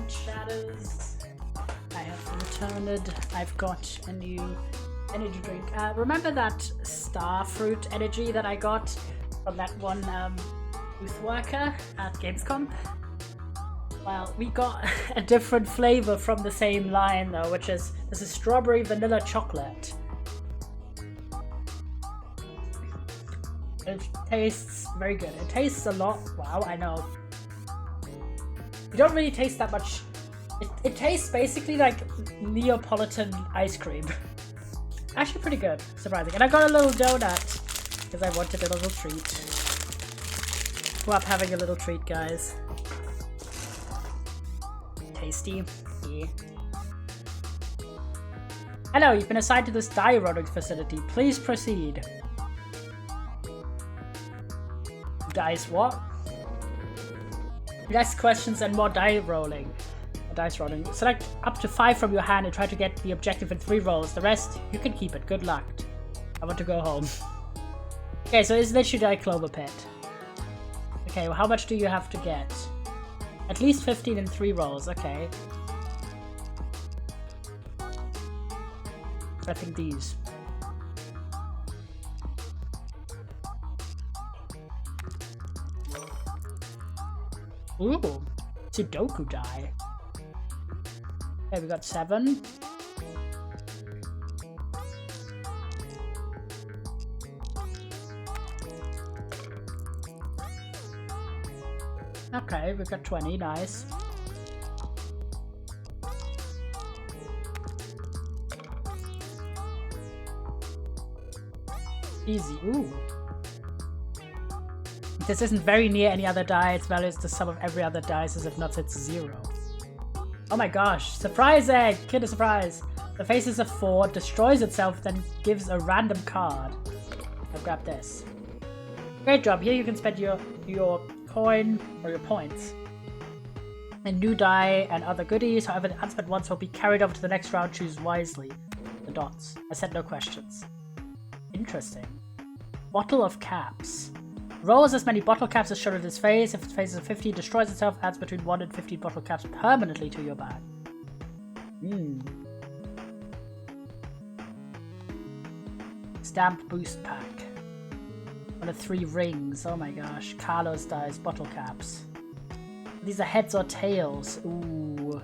Shadows. I have returned. I've got a new energy drink. Remember that star fruit energy that I got from that one booth worker at Gamescom? Well, we got a different flavor from the same line though, which is this is strawberry vanilla chocolate. It tastes very good. It tastes a lot. Wow, I know. You don't really taste that much. It tastes basically like Neapolitan ice cream. Actually pretty good, surprising. And I got a little donut because I wanted a little treat. Grew up having a little treat, guys. Tasty. Yeah. Hello, you've been assigned to this die rolling facility. Please proceed. Dice what? Less questions and more dice rolling. Select up to 5 from your hand and try to get the objective in 3 rolls. The rest, you can keep it. Good luck. I want to go home. Okay, so it's literally like Clover Pit. Okay, well, how much do you have to get? At least 15 in 3 rolls. Okay. I think these. Ooh, Sudoku die. Okay, we got 7. Okay, we got 20, nice. Easy, ooh. This isn't very near any other die, its value is the sum of every other dice as if not set to 0. Oh my gosh, surprise egg! Kinder surprise! The face is a 4, destroys itself, then gives a random card. I'll grab this. Great job, here you can spend your coin or your points. And new die and other goodies, however the unspent ones will be carried over to the next round, choose wisely. The dots. I said no questions. Interesting. Bottle of caps. Rolls as many bottle caps as shown in its face. If its face is a 15, destroys itself, adds between 1 and 15 bottle caps permanently to your bag. Stamp boost pack. 1 of 3 rings. Oh my gosh. Carlos dies. Bottle caps. These are heads or tails. Ooh.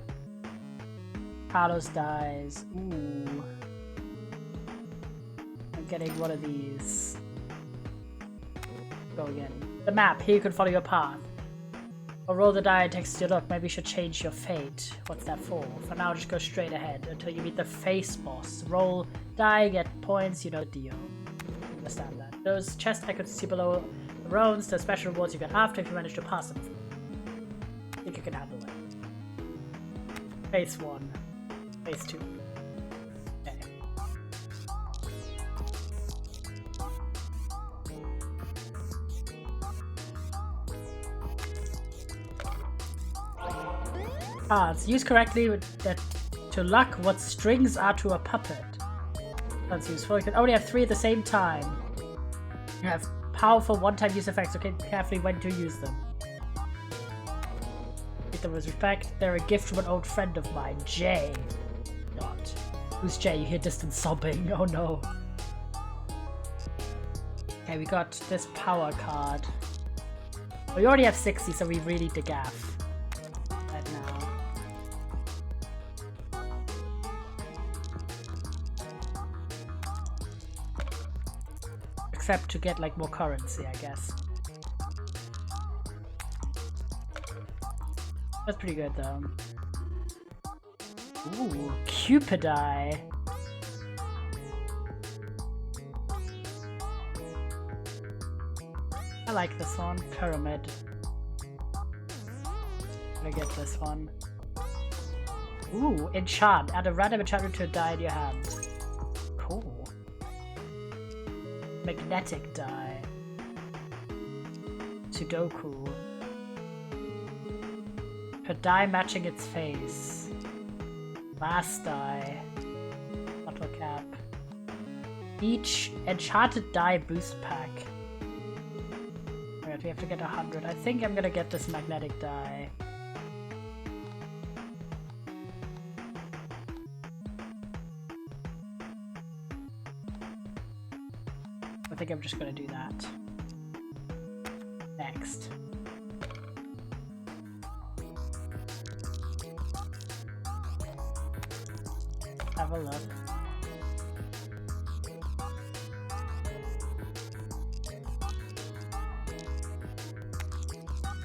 Carlos dies. Ooh. I'm getting one of these. Go again. The map. Here you can follow your path. Or roll the die and text your look. Maybe you should change your fate. What's that for? For now, just go straight ahead until you meet the face boss. Roll die, get points, you know the deal. Understand that. Those chest icons you see below the rounds, the special rewards you get after if you manage to pass them. I think you can handle it. Phase 1. Phase 2. Okay. Cards. Use correctly to luck what strings are to a puppet. That's useful. You can only have 3 at the same time. You have powerful one-time use effects, okay? Carefully when to use them. Treat them with respect. They're a gift from an old friend of mine, Jay. Not. Who's Jay? You hear distant sobbing. Oh no. Okay, we got this power card. We already have 60, so we really need to gaff right now. Except to get like more currency, I guess. That's pretty good though. Ooh, Cupideye. I like this one. Pyramid. I'm gonna get this one. Ooh, enchant. Add a random enchantment to a die in your hand. Cool. Magnetic die. Sudoku. Per die matching its face. Last die. Bottle cap. Each enchanted die boost pack. Alright, we have to get 100. I think I'm gonna get this magnetic die. I think I'm just gonna do that. Next. Have a look.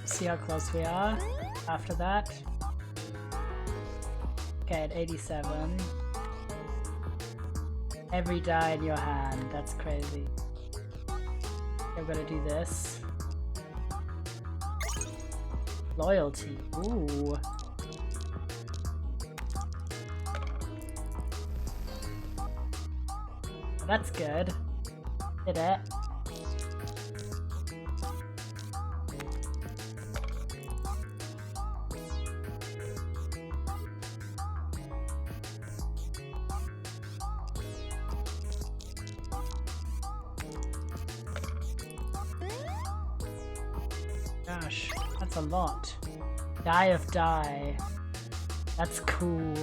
See how close we are after that. Okay, at 87. Every die in your hand. That's crazy. I'm gonna do this. Loyalty. Ooh. That's good. Did it. Gosh, that's a lot. Die of die. That's cool.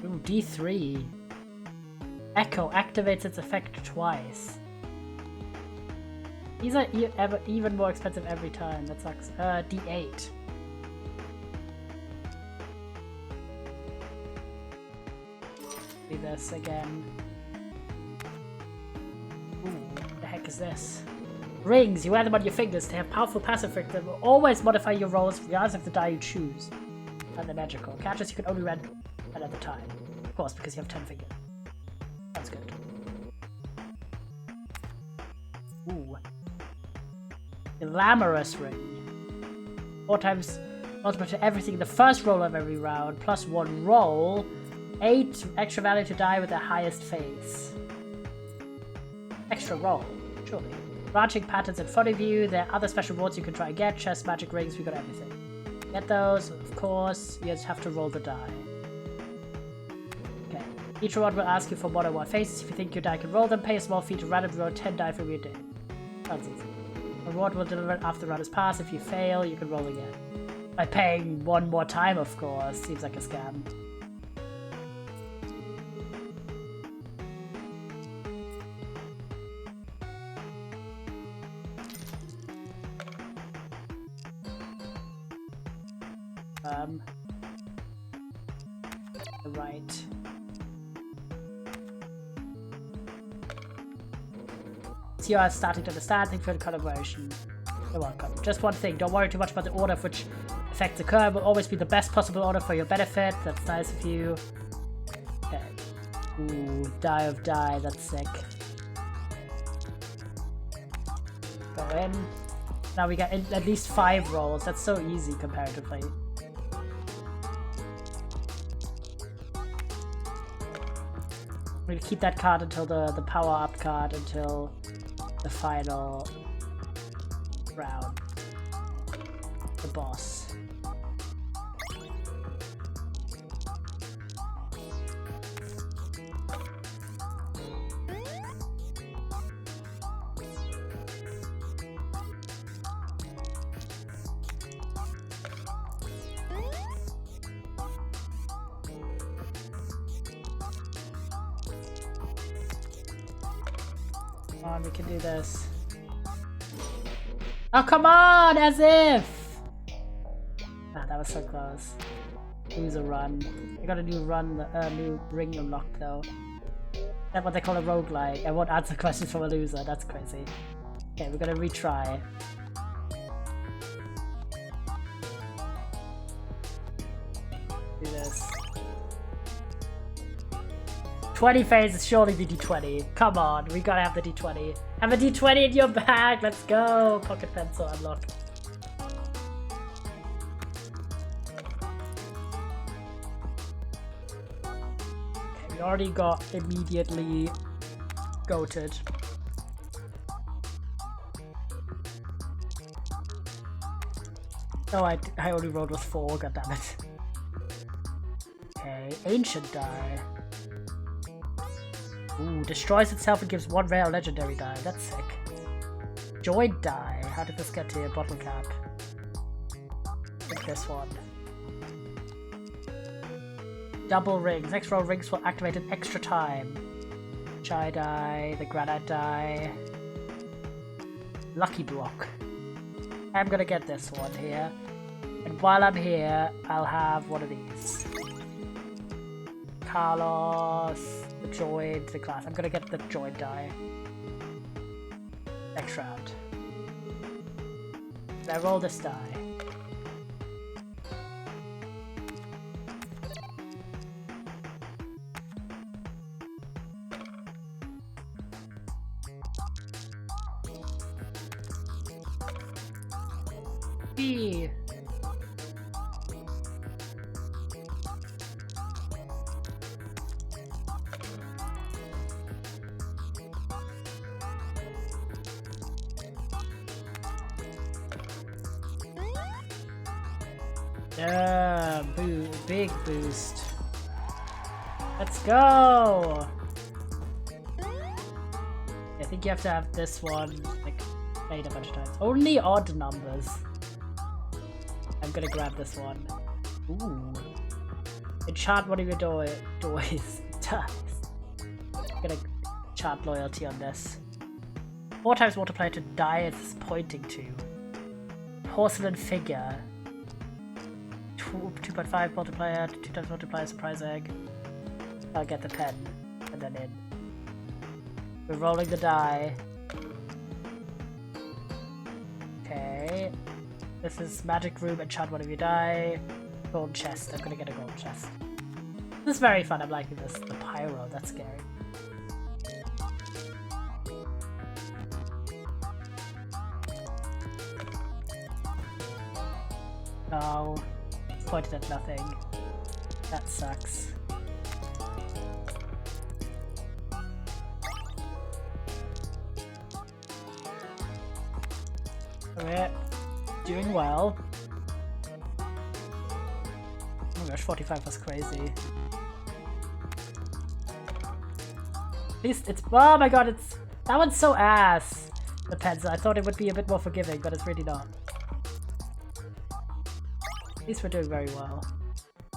Ooh, D3. Echo activates its effect twice. These are even more expensive every time. That sucks. D8. Do this again. Ooh, what the heck is is this? Rings. You wear them on your fingers. They have powerful passive effects that will always modify your rolls regardless of the die you choose. And they're magical. Catches you can only read one at a time. Of course, because you have 10 fingers. That's good. Ooh. Glamorous ring. 4 times multiple to everything in the first roll of every round, plus 1 roll. 8 extra value to die with the highest face. Extra roll, surely. Branching patterns in front of you. There are other special rewards you can try and get. Chest, magic rings, we got everything. Get those, of course. You just have to roll the die. Okay. Each reward will ask you for one or more faces. If you think your die can roll them, pay a small fee to randomly roll 10 die from your day. That's easy. The reward will deliver after the round is passed. If you fail, you can roll again. By paying one more time, of course. Seems like a scam. Right. So you are starting to understand. Thank you for the collaboration. You're welcome. Just one thing, don't worry too much about the order of which effects occur. It will always be the best possible order for your benefit. That's nice of you. Okay. Ooh, die of die, that's sick. Go in. Now we got at least 5 rolls. That's so easy comparatively. I'm gonna keep that card until the power-up card until the final round. The boss. Come on, we can do this. Oh, come on! As if! Ah, that was so close. Lose a run. I got a new run, new ring unlocked though. That's what they call a roguelike. I won't answer questions from a loser, that's crazy. Okay, we're gonna retry. Do this. 20 phases, surely the D20. Come on, we gotta have the D20. Have a D20 in your bag, let's go! Pocket pencil unlocked. Okay, we already got immediately goated. Oh, I only rolled with 4, goddammit. Okay, ancient die. Ooh, destroys itself and gives 1 rare or legendary die. That's sick. Joint die. How did this get here? Bottle cap. Take this one. Double rings. Next roll rings will activate an extra time. Chai die. The granite die. Lucky block. I'm gonna get this one here. And while I'm here, I'll have one of these. Carlos. The joint, the class. I'm gonna get the joint die. Next round. I roll this die. B. Yeah, big boost. Let's go! I think you have to have this one, like, played a bunch of times. Only odd numbers. I'm gonna grab this one. Ooh. Enchant one of your doors. I'm gonna enchant loyalty on this. 4 times multiplier to die it's pointing to. Porcelain figure. 2.5 multiplier, 2 times multiplier, surprise egg. I'll get the pen, and then in. We're rolling the die. This is magic room, enchant whenever you die. Gold chest. I'm gonna get a gold chest. This is very fun. I'm liking this. The pyro. That's scary. No. It's pointed at nothing. That sucks. We're doing well. Oh my gosh, 45 was crazy. At least it's— oh my god, it's— that one's so ass. The pencil. I thought it would be a bit more forgiving, but it's really not. At least we're doing very well.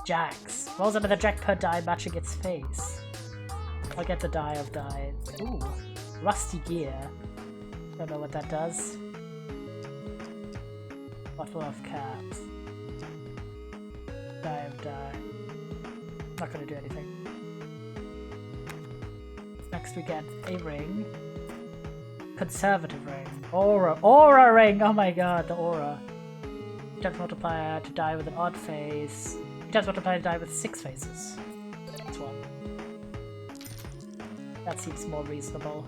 Jacks. Rolls another jack per die matching its face. I'll get the die of die. Ooh. Rusty gear. Don't know what that does. Bottle of caps. Die of die. Not gonna do anything. Next we get a ring. Conservative ring. Aura. Aura ring! Oh my god, the aura. Times multiplier to die with an odd face. Times multiplier to die with 6 faces. That's one. That seems more reasonable.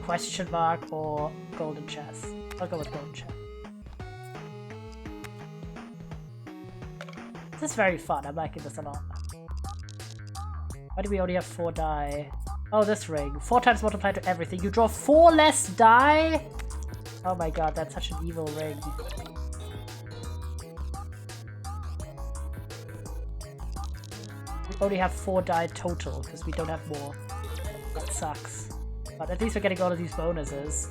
Question mark or golden chest. I'll go with golden chest. This is very fun. I'm liking this a lot. Why do we only have 4 die? Oh, this ring. 4 times multiplied to everything. You draw 4 less die? Oh my god, that's such an evil ring. We only have 4 die total because we don't have more. That sucks. But at least we're getting all of these bonuses.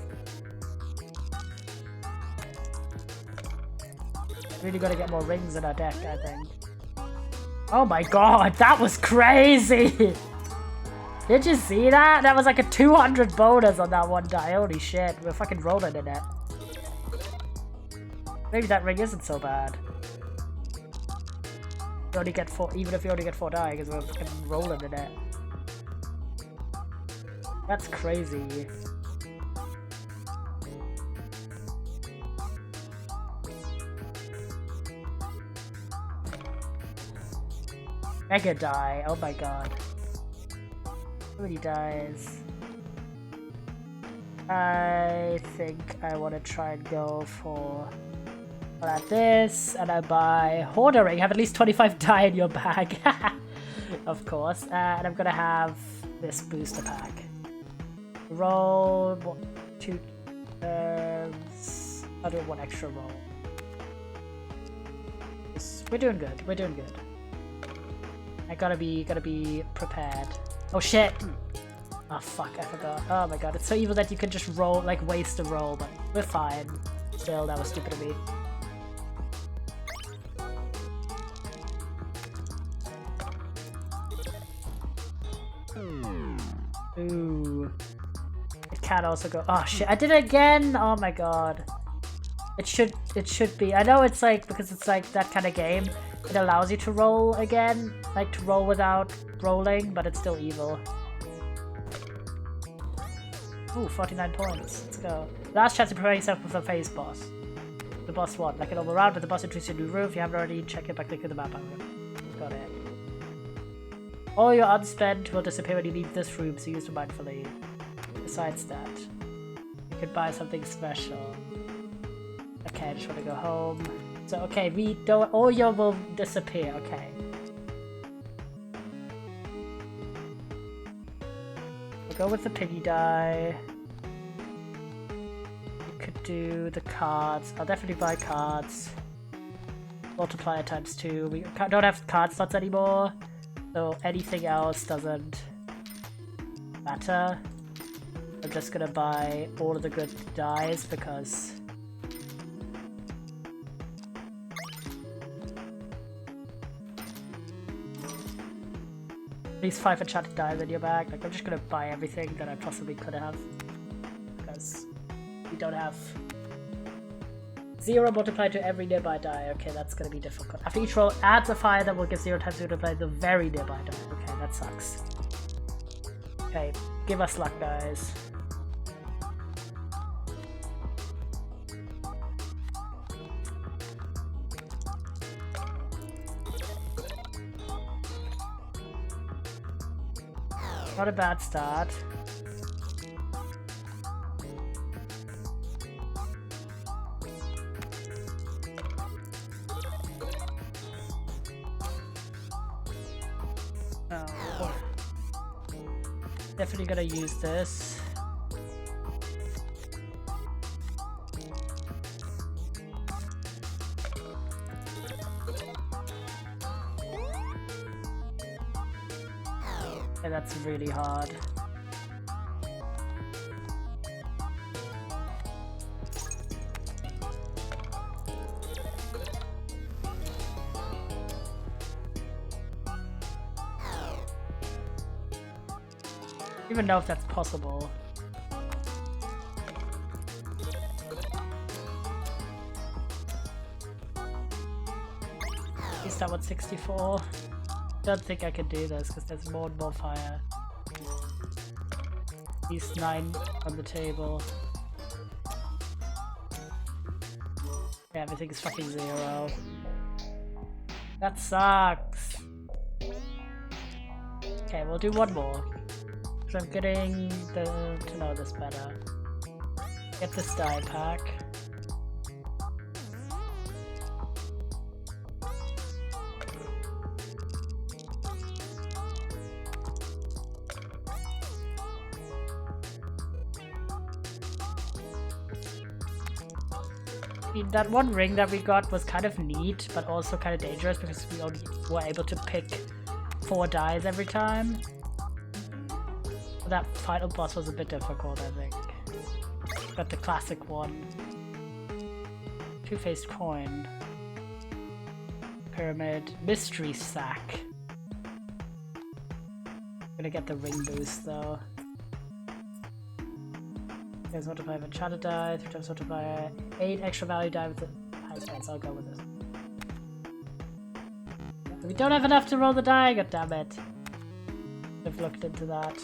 Really gotta get more rings in our deck, I think. Oh my god, that was crazy! Did you see that? That was like a 200 bonus on that one die. Holy shit, we're fucking rolling in it. Maybe that ring isn't so bad. You only get 4, even if you only get 4 die, because we're fucking rolling in it. That's crazy. Mega die, oh my god. How many dies? I think I want to try and go for this, and I buy Hoardering. Have at least 25 die in your bag. Of course. And I'm gonna have this booster pack. Roll 2 turns. I'll do 1 extra roll. We're doing good. We're doing good. I gotta be prepared. Oh shit! Oh fuck, I forgot. Oh my god, it's so evil that you can just roll, like waste a roll, but we're fine. Still, that was stupid of me. Ooh. It can also go— oh shit, I did it again! Oh my god. It should be— I know it's like, because it's like that kind of game, it allows you to roll again, like to roll without rolling, but it's still evil. Ooh, 49 points. Let's go. Last chance to prepare yourself for the phase boss. The boss one. Like an over round, but the boss introduces a new room. If you haven't already, check it by clicking the map icon. Got it. All your unspent will disappear when you leave this room, so use them mindfully. Besides that, you could buy something special. Okay, I just want to go home. So, okay, we don't— all your will disappear. Okay. We'll go with the piggy die. You could do the cards. I'll definitely buy cards. Multiplier times 2. We don't have card slots anymore, so anything else doesn't matter. I'm just gonna buy all of the good dies because at least 5 enchanted dies in your bag. Like, I'm just gonna buy everything that I possibly could have because we don't have 0 multiplied to every nearby die. Okay, that's gonna be difficult. After each roll adds a fire that will give 0 times multiplied to the very nearby die. Okay, that sucks. Okay, give us luck, guys. Not a bad start. Oh. Definitely gonna use this. Yeah, that's really hard. I don't even know if that's possible. Is that what 64? Don't think I can do this because there's more and more fire. These 9 on the table. Yeah, everything is fucking 0. That sucks. Okay, we'll do one more. Because I'm getting to know this better. Get this die pack. That one ring that we got was kind of neat, but also kind of dangerous because we only were able to pick 4 dies every time. That final boss was a bit difficult, I think. Got the classic one. Two-faced coin. Pyramid. Mystery sack. Gonna get the ring boost though. There's multiplier of enchanted die, 3 times multiplier, 8 extra value die with the high spells. I'll go with this. We don't have enough to roll the die, god damn it. I've looked into that.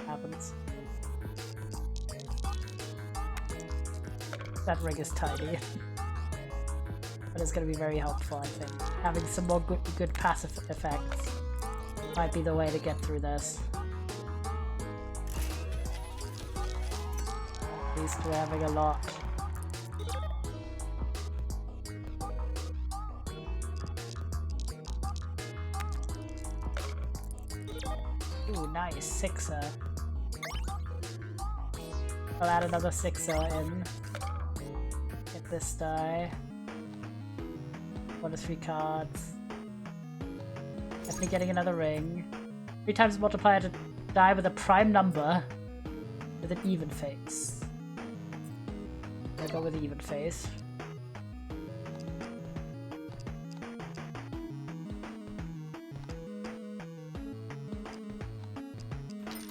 Happens. That ring is tiny. But it's gonna be very helpful, I think. Having some more good passive effects might be the way to get through this. At least we're having a lot. Ooh, nice. 6er. I'll add another 6er in. Get this die. 1 to 3 cards. Definitely getting another ring. 3 times multiplier to die with a prime number with an even face. I'll go with the even face.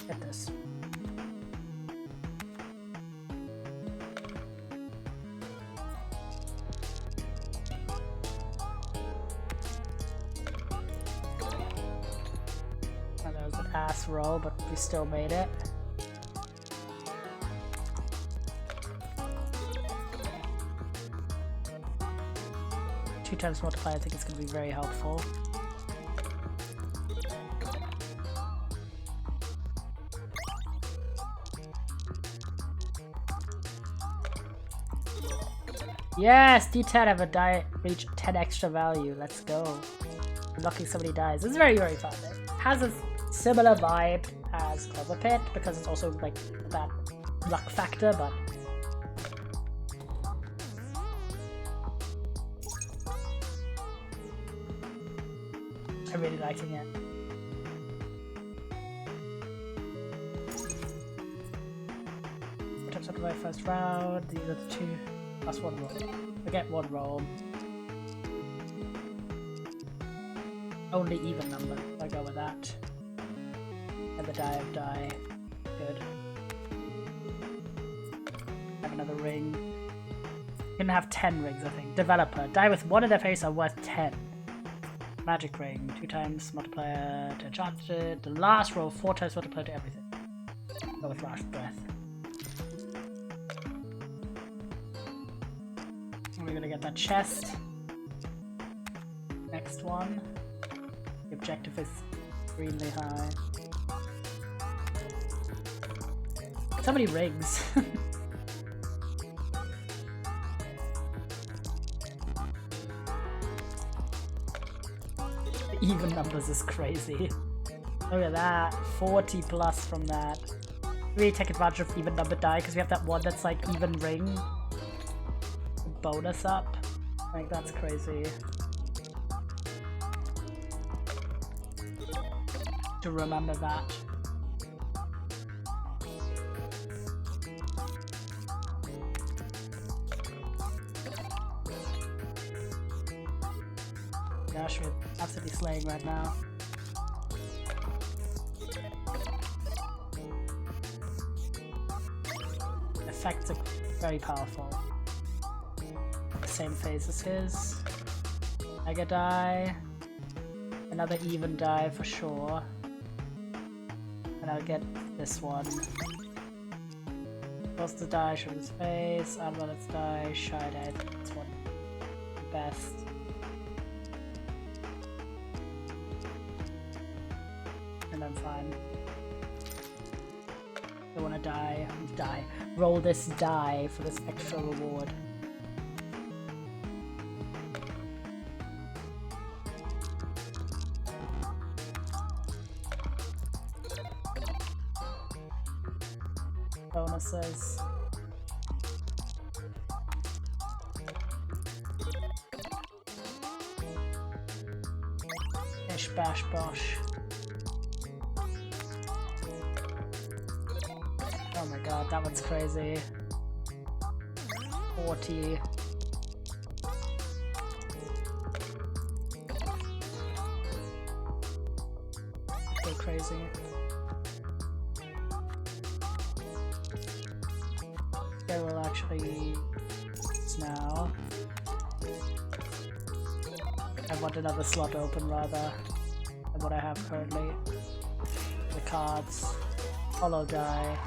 Get this. Oh, that was an ass roll, but we still made it. Two times multiply, I think it's going to be very helpful. Yes! D10 have a die reach 10 extra value. Let's go. Unlocking so many dies. This is very, very fun. It has a similar vibe as Clever Pit because it's also like that luck factor, but I'm really liking it. Attempts after my first round. These are the 2 plus 1 roll. I get 1 roll. Only even number. I'll go with that. And the die of die. Good. Have another ring. You can have 10 rings, I think. Developer. Die with 1 in their face are worth 10. Magic ring, 2 times multiplier to enchanted. The last roll, 4 times multiplier to everything. Go with last breath. And we're gonna get that chest. Next one. The objective is extremely high. So many rings. Even numbers is crazy. Look at that. 40 plus from that. Really take advantage of even number die because we have that one that's like even ring. Bonus up. Like, that's crazy. To remember that. Gosh, we're absolutely slaying right now. Effects are very powerful. The same phase as his. Mega die. Another even die for sure. And I'll get this one. Close the die, show his face. Let's die, shy die. This one. The best. And I'm fine. I wanna die. Die. Roll this die for this extra reward. Bonuses. Bish bash bosh. Oh my god, that one's crazy. 40. So crazy. Okay, we'll actually now. I want another slot open rather than what I have currently. The cards. Hollow die.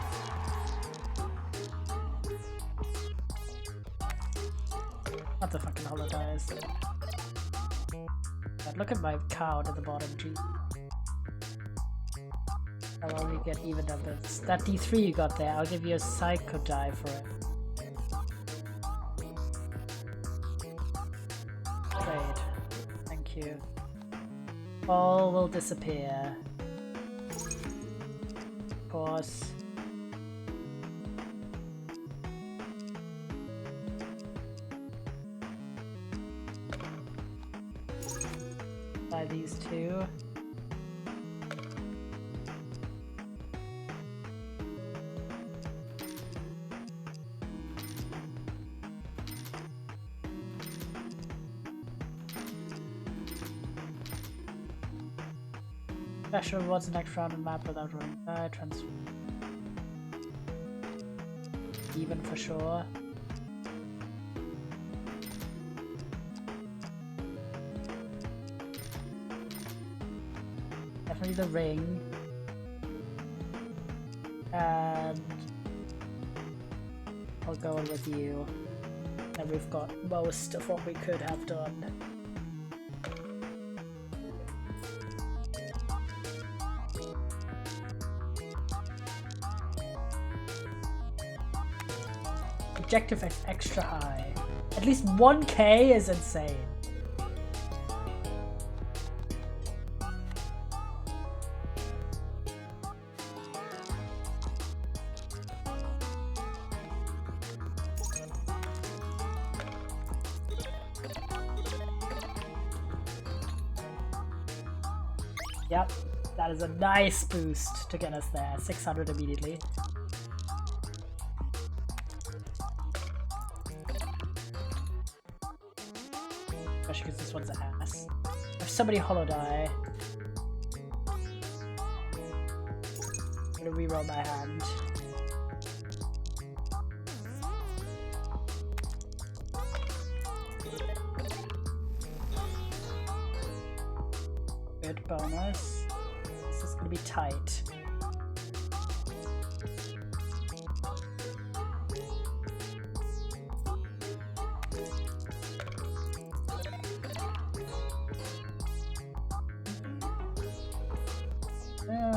Not the fucking hollow dies. God, look at my count at the bottom, gee. I'll only get even numbers. That D3 you got there, I'll give you a psycho die for it. Trade. Thank you. All will disappear. Of course. Buy these two. Special rewards the next round and map without running die. Transfer. Even for sure. Definitely the ring. And I'll go in with you. And we've got most of what we could have done. Objective is extra high. At least 1k is insane. Yep, that is a nice boost to get us there. 600 immediately. Especially because this one's ass. If somebody hollow die, I'm gonna reroll my hand. Good bonus. This is gonna be tight.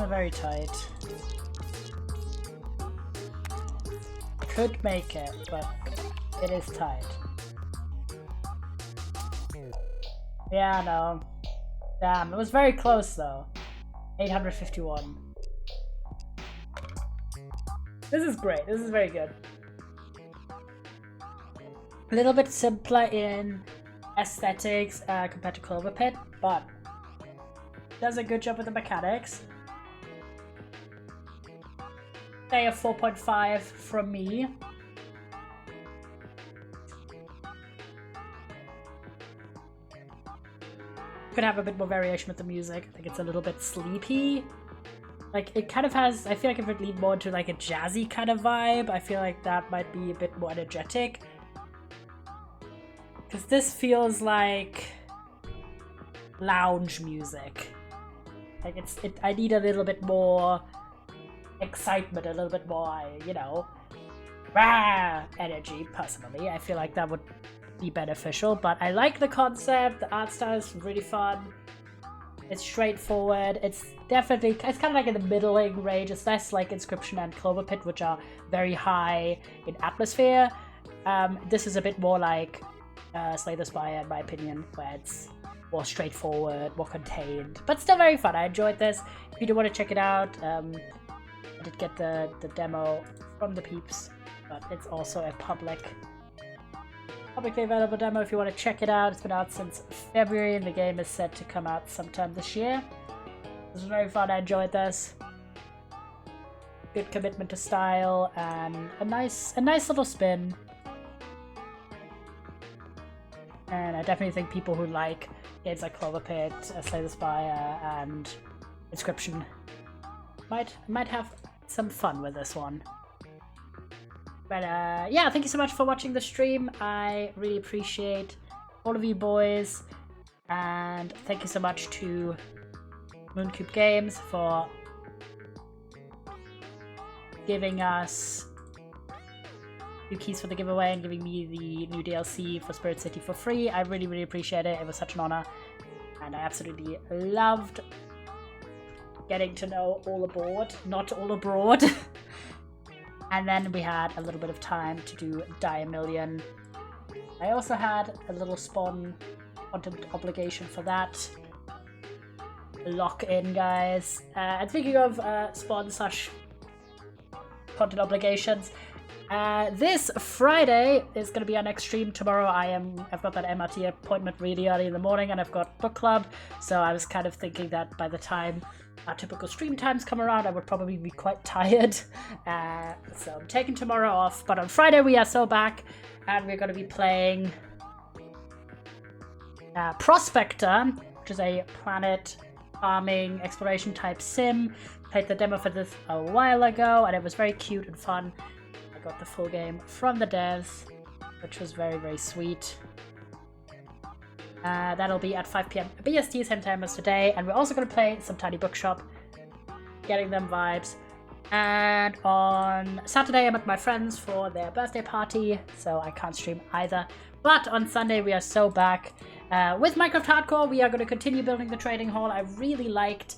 Very tight. could make it, but it is tight. Yeah, no. Damn, it was very close though. 851. This is great. This is very good. A little bit simpler in aesthetics compared to Clover Pit, but does a good job with the mechanics. Say a 4.5 from me. Could have a bit more variation with the music. I think it's a little bit sleepy. Like, it kind of has, I feel like if it leaned more into like a jazzy kind of vibe, I feel like that might be a bit more energetic. Because this feels like lounge music. Like I need a little bit more excitement, a little bit more, you know, rah, energy, personally. I feel like that would be beneficial, but I like the concept. The art style is really fun. It's straightforward. It's definitely, it's kind of like in the middling range. It's less like Inscription and Clover Pit, which are very high in atmosphere. This is a bit more like Slay the Spire, in my opinion, where it's more straightforward, more contained, but still very fun. I enjoyed this. If you do want to check it out, I did get the demo from the peeps, but it's also a publicly available demo if you want to check it out. It's been out since February and the game is set to come out sometime this year. This was very fun. I enjoyed this. Good commitment to style and a nice little spin. And I definitely think people who like games like Clover Pit, Slay the Spire, and Inscription might have some fun with this one. But yeah, thank you so much for watching the stream. I really appreciate all of you boys, and thank you so much to Mooncube Games for giving us new keys for the giveaway and giving me the new DLC for Spirit City for free. I really, really appreciate it. It was such an honor, and I absolutely loved getting to know All Aboard, not All Abroad. And then we had a little bit of time to do Die a Million. I also had a little Spawn content obligation for that. Lock in, guys. And speaking of Spawn / content obligations, this Friday is going to be our next stream. Tomorrow I've got that MRT appointment really early in the morning, and I've got book club, so I was kind of thinking that by the time our typical stream times come around, I would probably be quite tired. So I'm taking tomorrow off, but on Friday we are so back, and we're going to be playing Prospector, which is a planet farming exploration type sim. Played the demo for this a while ago, and it was very cute and fun. I got the full game from the devs, which was very, very sweet. That'll be at 5 PM BST, same time as today, and we're also going to play some Tiny Bookshop, getting them vibes. And on Saturday I'm at my friends for their birthday party, so I can't stream either. But on Sunday we are so back with Minecraft Hardcore. We are going to continue building the trading hall. I really liked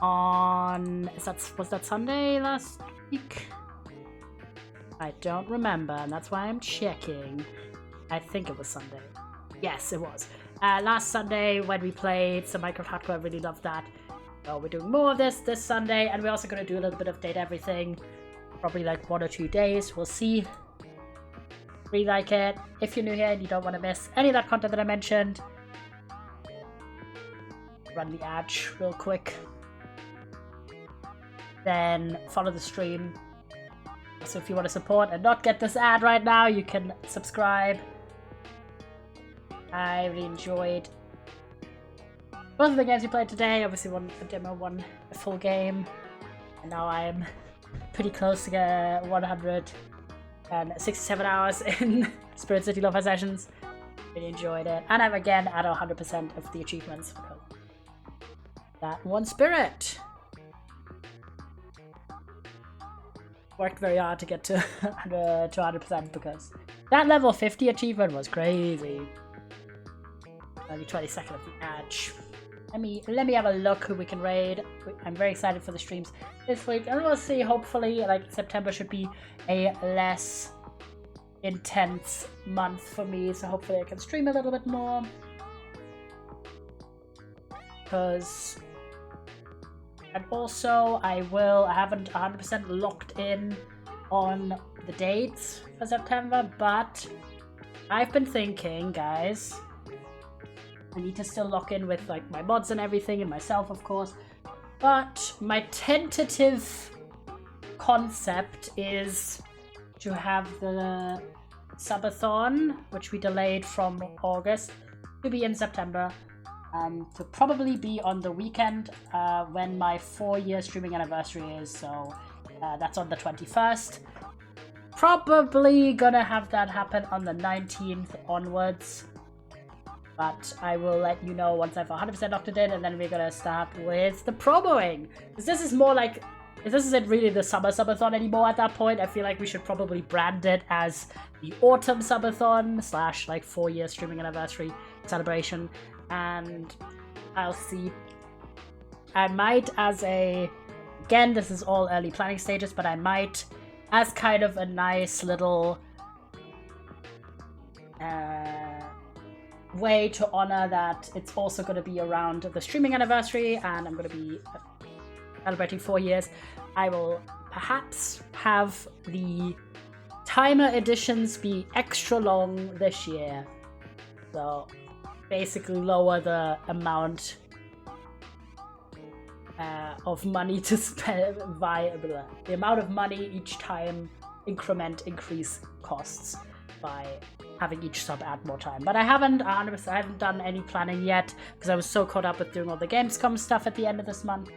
was that Sunday last week? I don't remember, and that's why I'm checking. I think it was Sunday. Yes, it was. Last Sunday when we played some Minecraft Hardcore, I really loved that. So we're doing more of this Sunday, and we're also going to do a little bit of Date Everything. Probably like 1 or 2 days, we'll see. Really like it. If you're new here and you don't want to miss any of that content that I mentioned, run the ad real quick. Then follow the stream. So if you want to support and not get this ad right now, you can subscribe. I really enjoyed both of the games we played today. Obviously one a demo, one a full game. And now I'm pretty close to get 167 hours in Spirit City Lofi sessions. Really enjoyed it. And I'm again at 100% of the achievements because that one spirit. Worked very hard to get to 100% because that level 50 achievement was crazy. Only 22nd of the edge. Let me have a look who we can raid. I'm very excited for the streams this week, and we'll see. Hopefully, like September should be a less intense month for me, so hopefully I can stream a little bit more. And also I haven't 100% locked in on the dates for September, but I've been thinking, guys, I need to still lock in with like my mods and everything, and myself of course, but my tentative concept is to have the subathon, which we delayed from August, to be in September, to probably be on the weekend when my 4-year streaming anniversary is, so that's on the 21st. Probably gonna have that happen on the 19th onwards, but I will let you know once I've 100% locked it in, and then we're gonna start with the promoing, because this is more like, this isn't really the summer subathon anymore at that point. I feel like we should probably brand it as the autumn subathon / like 4-year streaming anniversary celebration. And I'll see. I might again, this is all early planning stages, but I might, as kind of a nice little way to honor that it's also going to be around the streaming anniversary, and I'm going to be celebrating 4 years, I will perhaps have the timer editions be extra long this year. So basically lower the amount of money to spend the amount of money each time increase costs by having each sub add more time. But I haven't done any planning yet because I was so caught up with doing all the Gamescom stuff at the end of this month.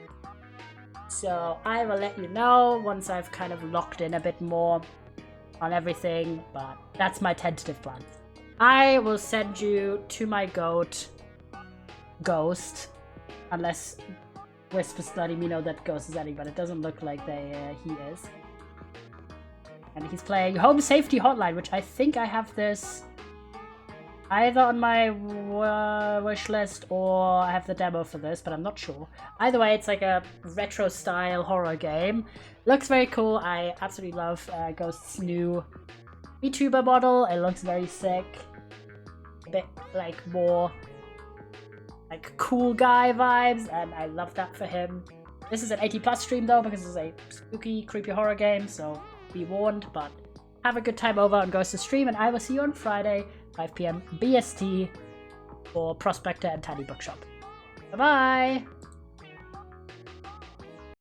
So I will let you know once I've kind of locked in a bit more on everything, but that's my tentative plan. I will send you to my Ghost, unless Whisper's letting me know that Ghost is ending, but it doesn't look like he is. And he's playing Home Safety Hotline, which I think I have this either on my wish list or I have the demo for this, but I'm not sure. Either way, it's like a retro style horror game. Looks very cool. I absolutely love Ghost's new VTuber model. It looks very sick. A bit like more like cool guy vibes, and I love that for him. This is an 80+ stream though, because it's a spooky, creepy horror game, so be warned. But have a good time over on Ghost's stream, and I will see you on Friday, 5 PM BST for Prospector and Tiny Bookshop. Bye bye!